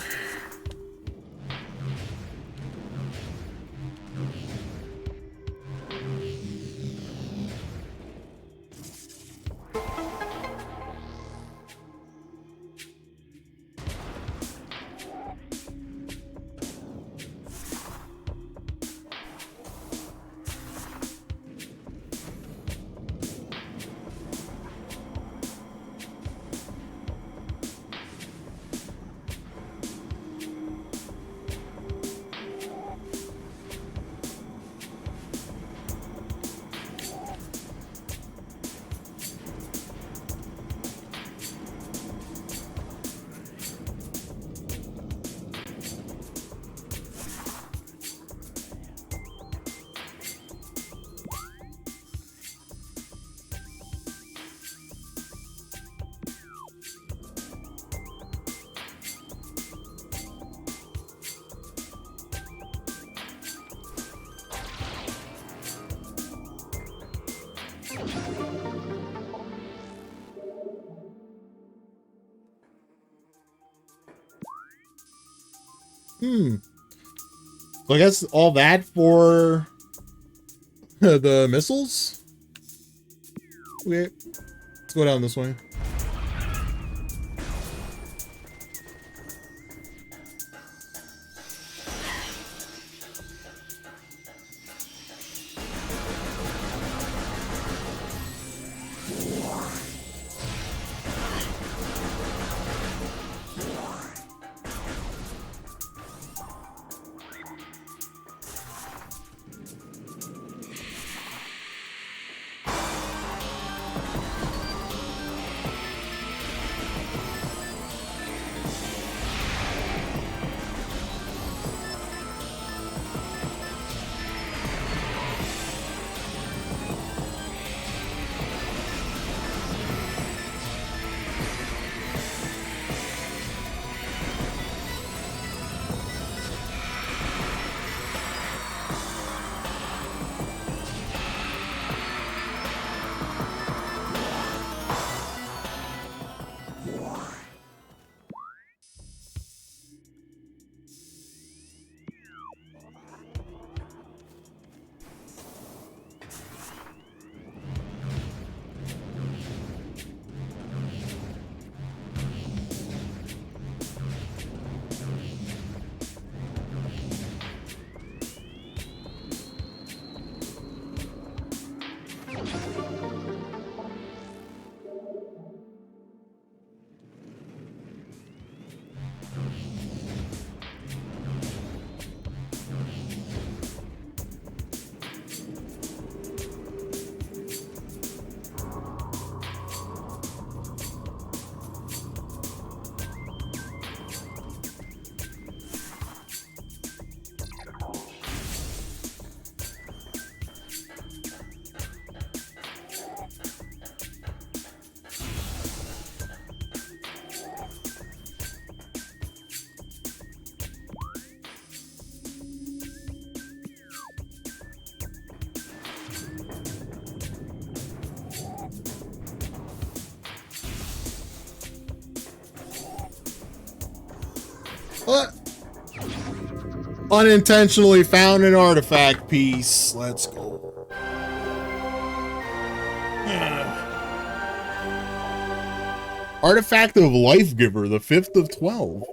So I guess all that for the missiles? Okay, let's go down this way. What? Unintentionally found an artifact piece. Let's go. Artifact of Life Giver, the 5th of 12.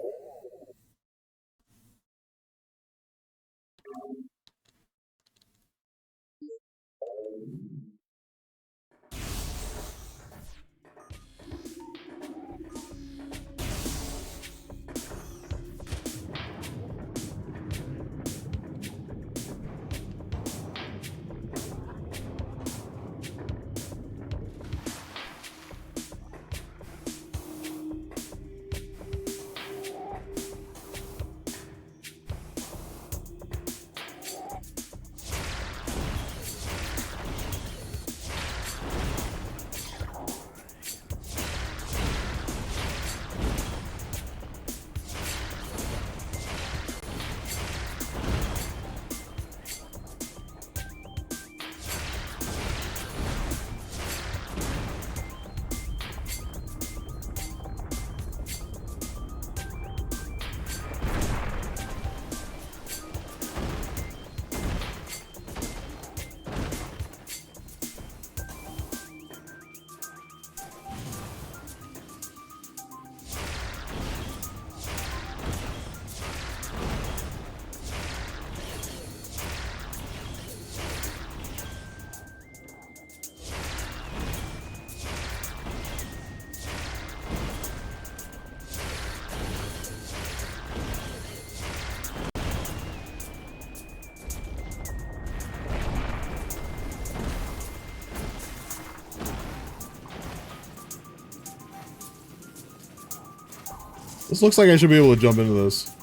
This looks like I should be able to jump into this.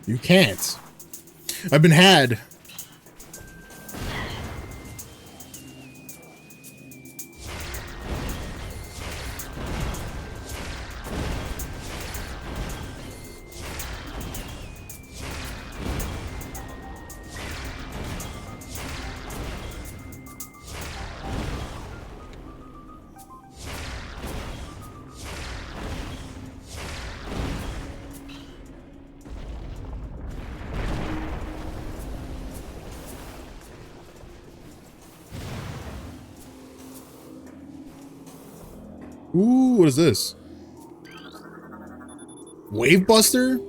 You can't. I've been had. Ooh, what is this? Wave Buster?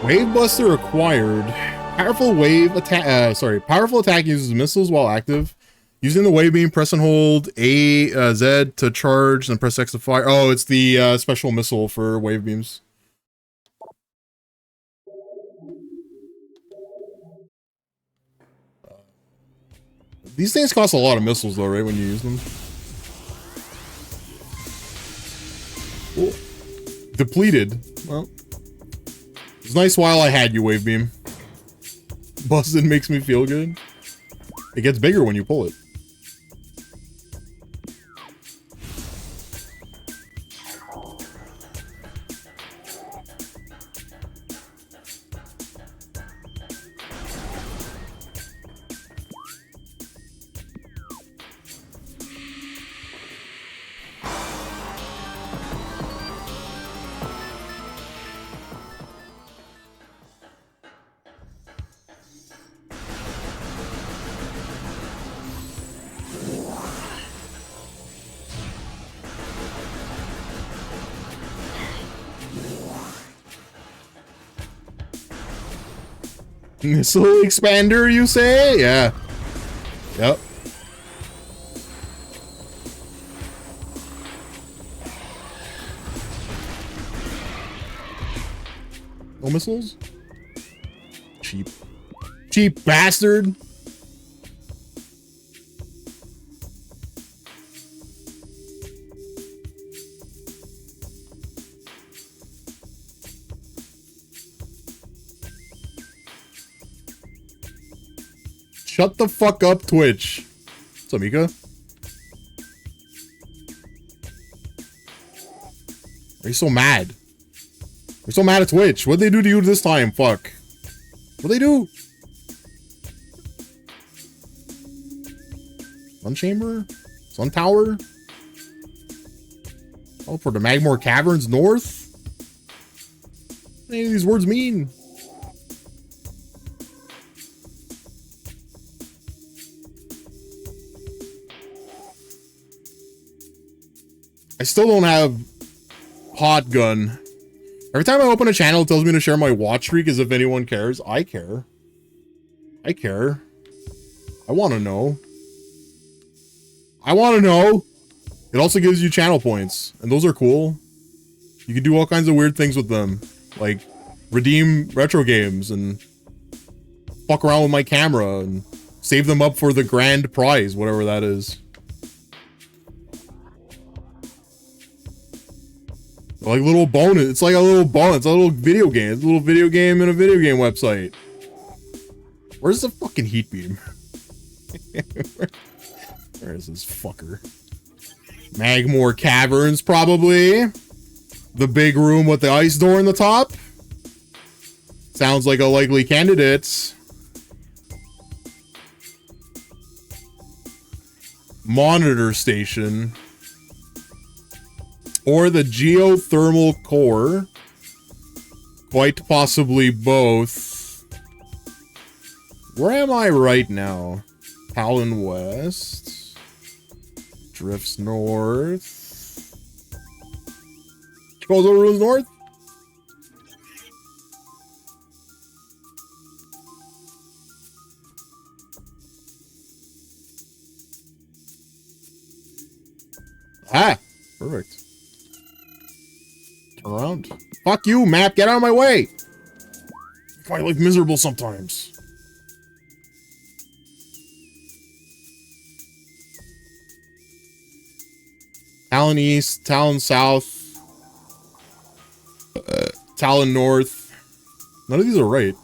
Wave Buster acquired. Powerful wave attack. Powerful attack uses missiles while active. Using the wave beam, press and hold Z to charge, and press X to fire. Oh, it's the special missile for wave beams. These things cost a lot of missiles, though, right? When you use them. Ooh. Depleted. Well, it's nice while I had you, wave beam. Busted makes me feel good. It gets bigger when you pull it. Missile expander, you say? Yeah. Yep. No missiles? Cheap. Cheap bastard. Shut the fuck up, Twitch. What's up, Mika? Are you so mad? You're so mad at Twitch. What'd they do to you this time? Fuck. What'd they do? Sun Chamber? Sun Tower? Teleport to Magmore Caverns North? What do any of these words mean? I still don't have Hot Gun. Every time I open a channel, it tells me to share my watch streak as if anyone cares. I care. I care. I want to know. I want to know. It also gives you channel points, and those are cool. You can do all kinds of weird things with them, like redeem retro games and fuck around with my camera and save them up for the grand prize, whatever that is. Like little bonus. It's like a little bonus. It's a little video game. It's a little video game in a video game website. Where's the fucking heat beam? Where is this fucker? Magmore Caverns, probably. The big room with the ice door in the top. Sounds like a likely candidate. Monitor station. Or the geothermal core. Quite possibly both. Where am I right now? Talon West. Drifts north. Goes over to north? Ah, perfect. Turn around. Fuck you, map. Get out of my way. I find life miserable sometimes. Talon East, Talon South, Talon North. None of these are right.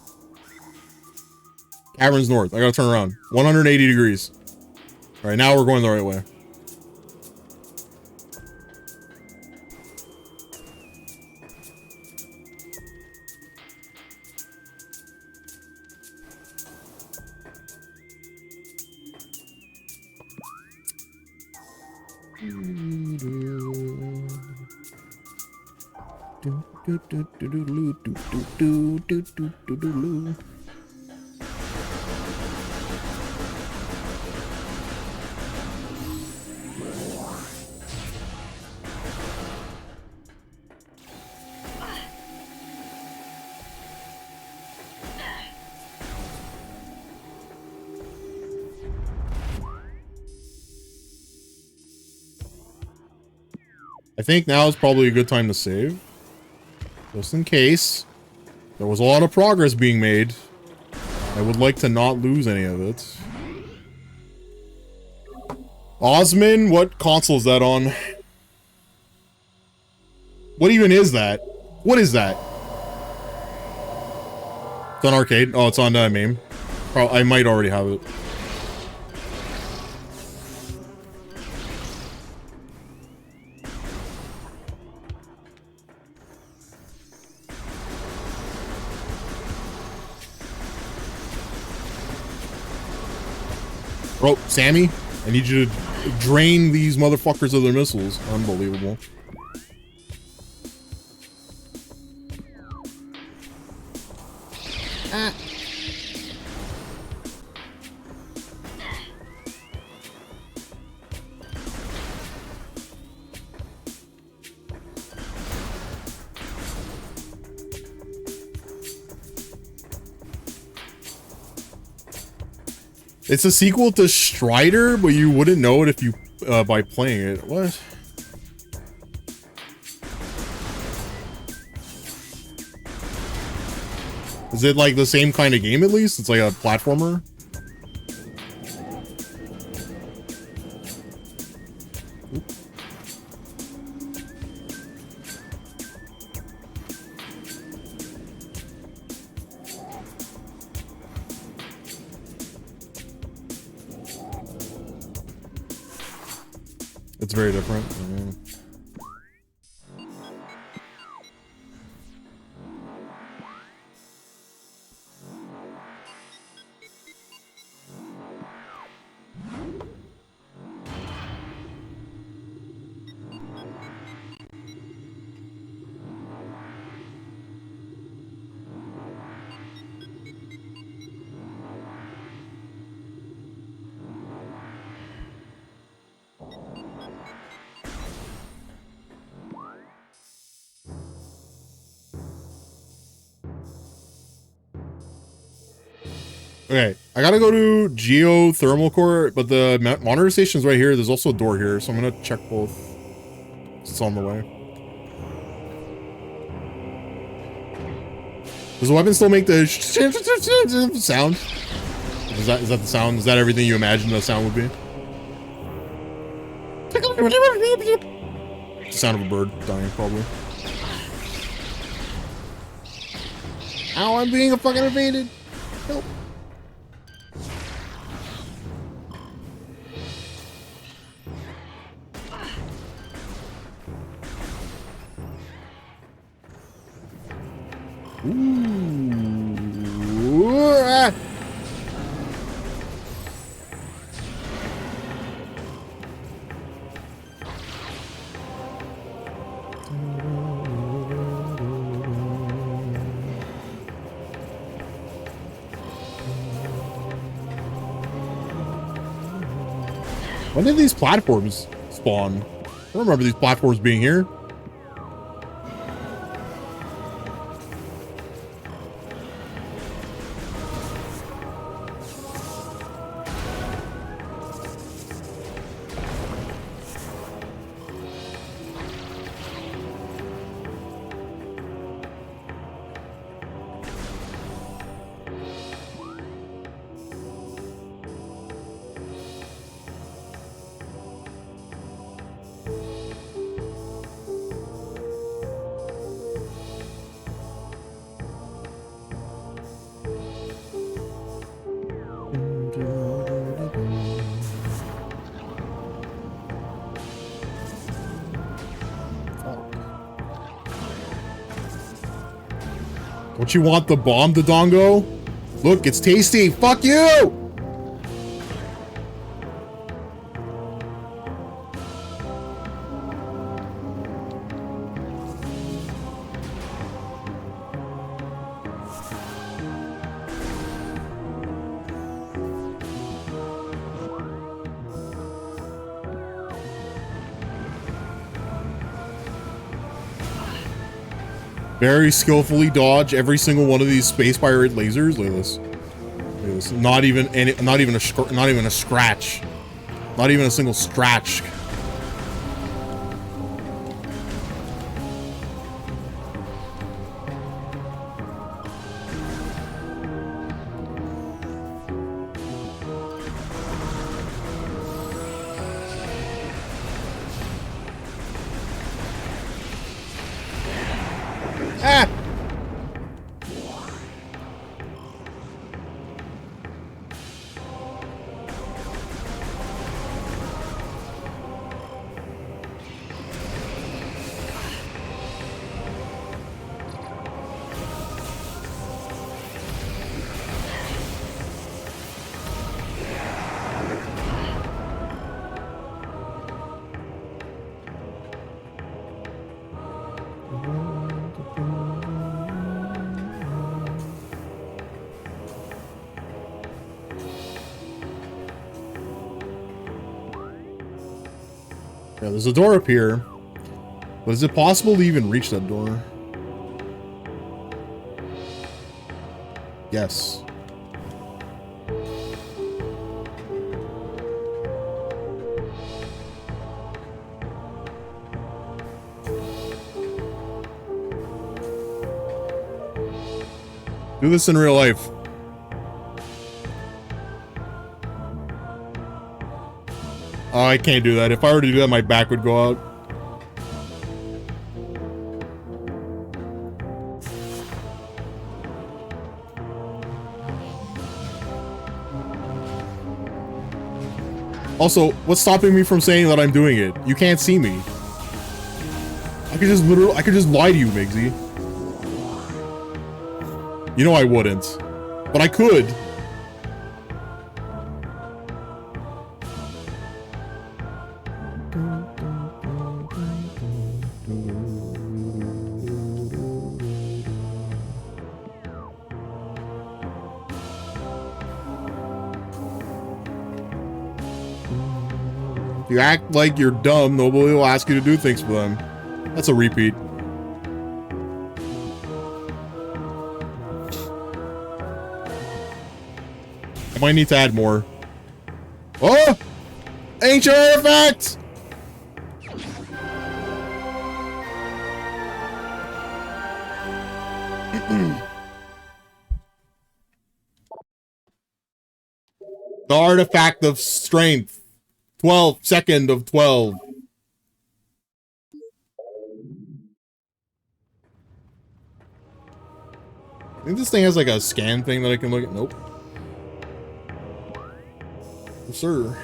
Caverns North. I gotta turn around. 180 degrees. All right, now we're going the right way. I think now is probably a good time to save. Just in case. There was a lot of progress being made. I would like to not lose any of it. Osman, what console is that on? What even is that? What is that? It's on arcade. Oh, it's on MAME. I might already have it. Bro, Sammy, I need you to drain these motherfuckers of their missiles. Unbelievable. It's a sequel to Strider, but you wouldn't know it if you by playing it. What? Is it like the same kind of game at least? It's like a platformer? It's very different. Okay, I gotta go to geothermal core, but the monitor station's right here. There's also a door here, so I'm gonna check both. It's on the way. Does the weapon still make the sound? Is that the sound? Is that everything you imagine the sound would be? It's the sound of a bird dying, probably. Ow, I'm being fucking invaded. Help. Ooh. Ah. When did these platforms spawn? I don't remember these platforms being here. Don't you want the bomb, Dodongo? Look, it's tasty. Fuck you! Very skillfully dodge every single one of these space pirate lasers. Look at this. Look at this. Not even a scratch. Not even a single scratch. Ah! Yeah, there's a door up here. But is it possible to even reach that door? Yes. Do this in real life. Oh, I can't do that. If I were to do that, my back would go out. Also, what's stopping me from saying that I'm doing it? You can't see me. I could just lie to you, Migsy. You know I wouldn't. But I could. If you act like you're dumb, nobody will ask you to do things for them. That's a repeat. I might need to add more. Oh! Ancient artifacts! The artifact of strength. 12, second of 12. I think this thing has like a scan thing that I can look at. Nope. Yes, sir.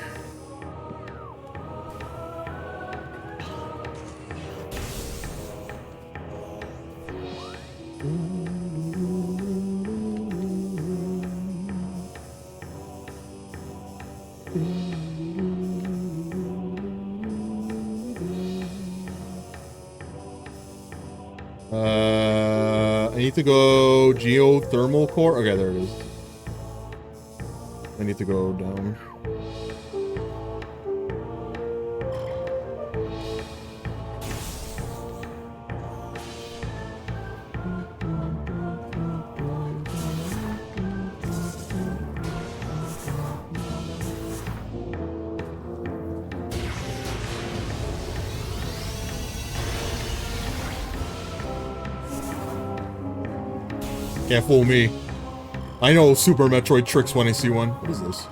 I need to go geothermal core. Okay, there it is. I need to go down. Can't fool me. I know Super Metroid tricks when I see one. What is this?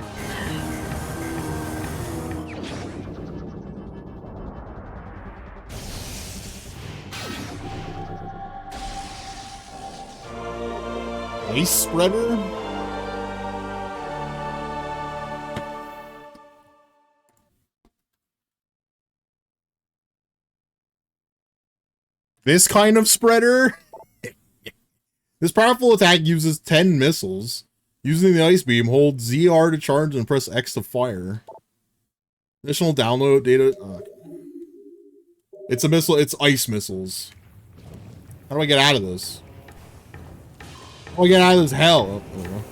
Ice spreader? This kind of spreader? This powerful attack uses 10 missiles. Using the ice beam, hold ZR to charge and press X to fire. Additional download data. It's a missile. It's ice missiles. How do I get out of this? How do I get out of this hell? Oh, there we go.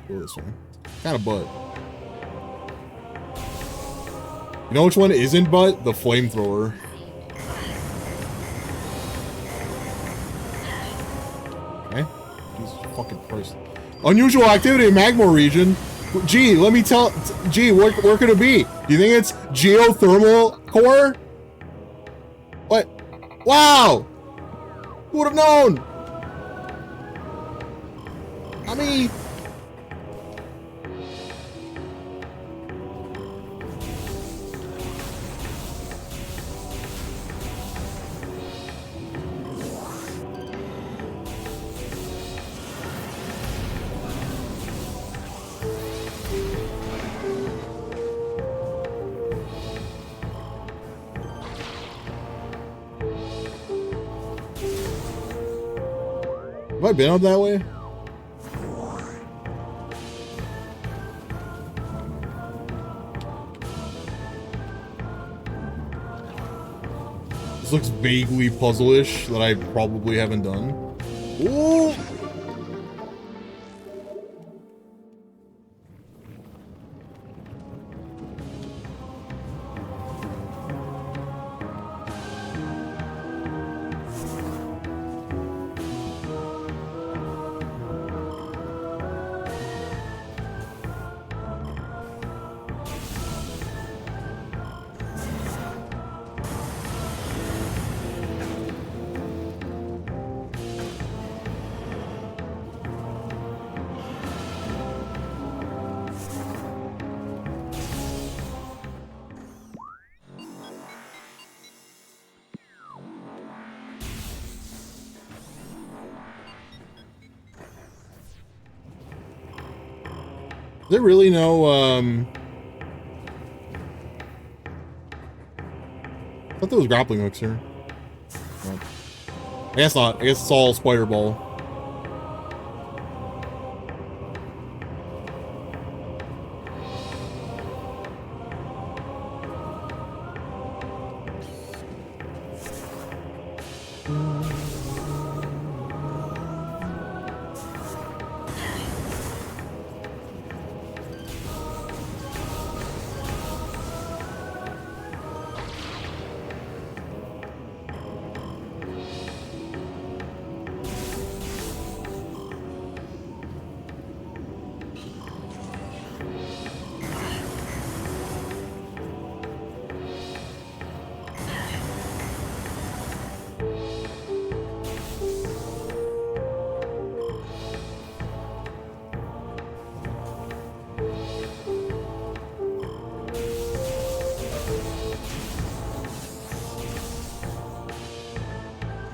Go this way. Kind of butt. You know which one isn't butt? The flamethrower. Jesus fucking Christ. Unusual activity in Magma region. Gee, let me tell. Gee, where could it be? Do you think it's geothermal core? What? Wow! Who would have known? I mean. Have I been up that way? This looks vaguely puzzle-ish that I probably haven't done. Ooh! Is there really no, I thought there was grappling hooks here. No. I guess not. I guess it's all spider ball.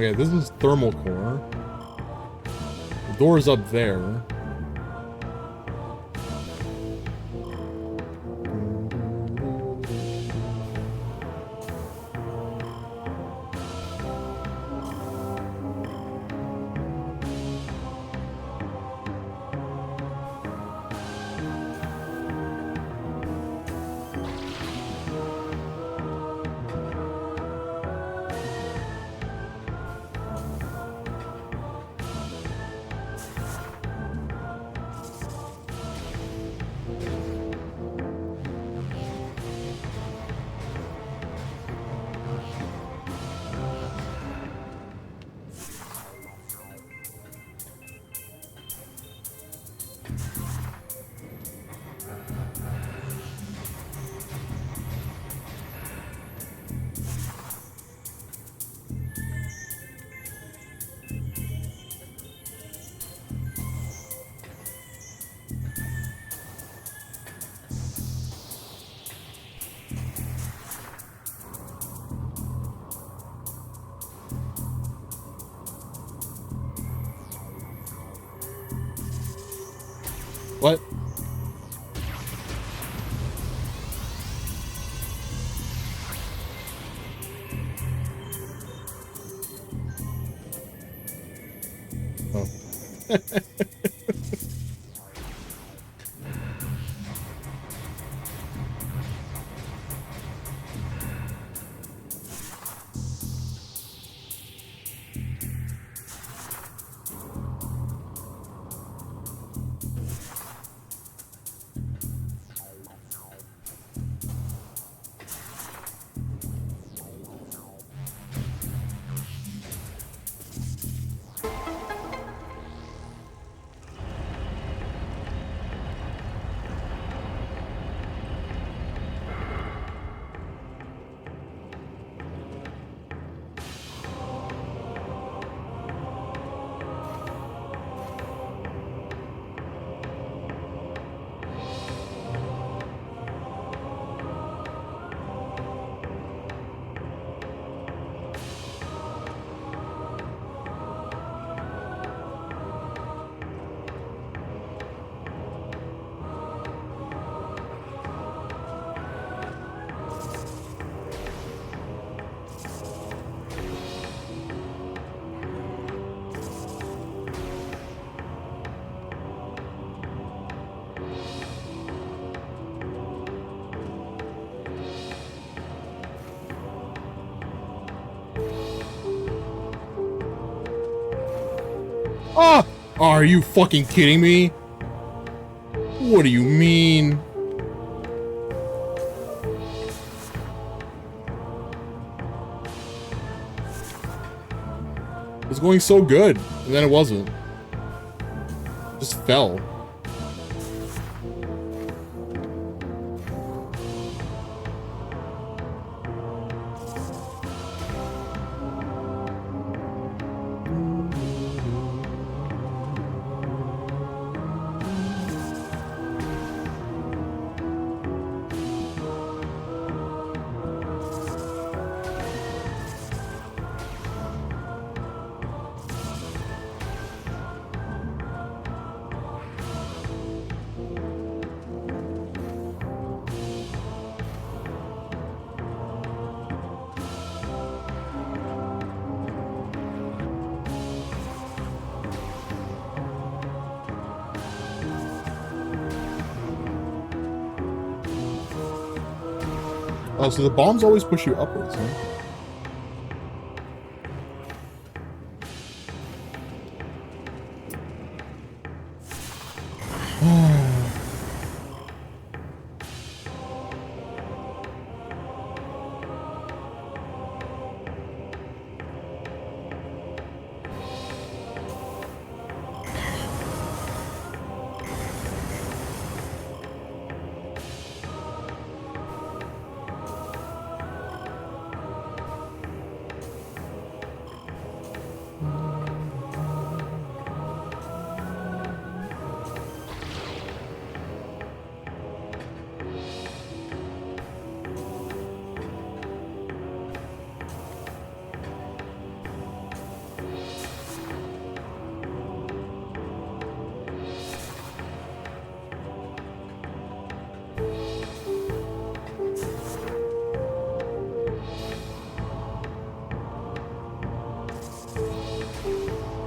Okay, this is thermal core. The door's up there. What? Oh. Ah! Are you fucking kidding me? What do you mean? It was going so good, and then it wasn't. Just fell. Oh, so the bombs always push you upwards, huh?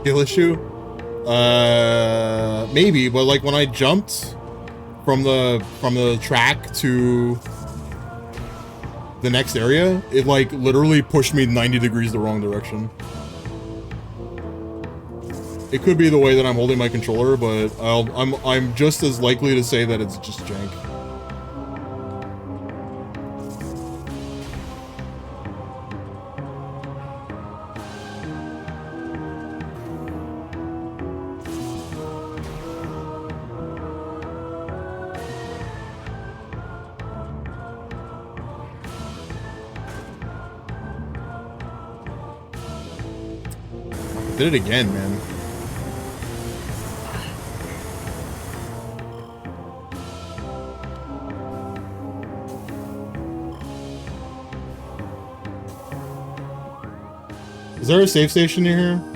Skill issue? Maybe, but like when I jumped from the track to the next area, it like literally pushed me 90 degrees the wrong direction. It could be the way that I'm holding my controller, but I'm just as likely to say that it's just jank. Did it again, man. Is there a safe station near here?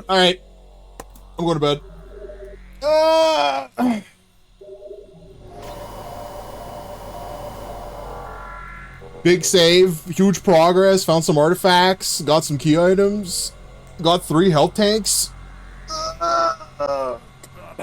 All right, I'm going to bed. Big save, huge progress, found some artifacts, got some key items, got 3 health tanks.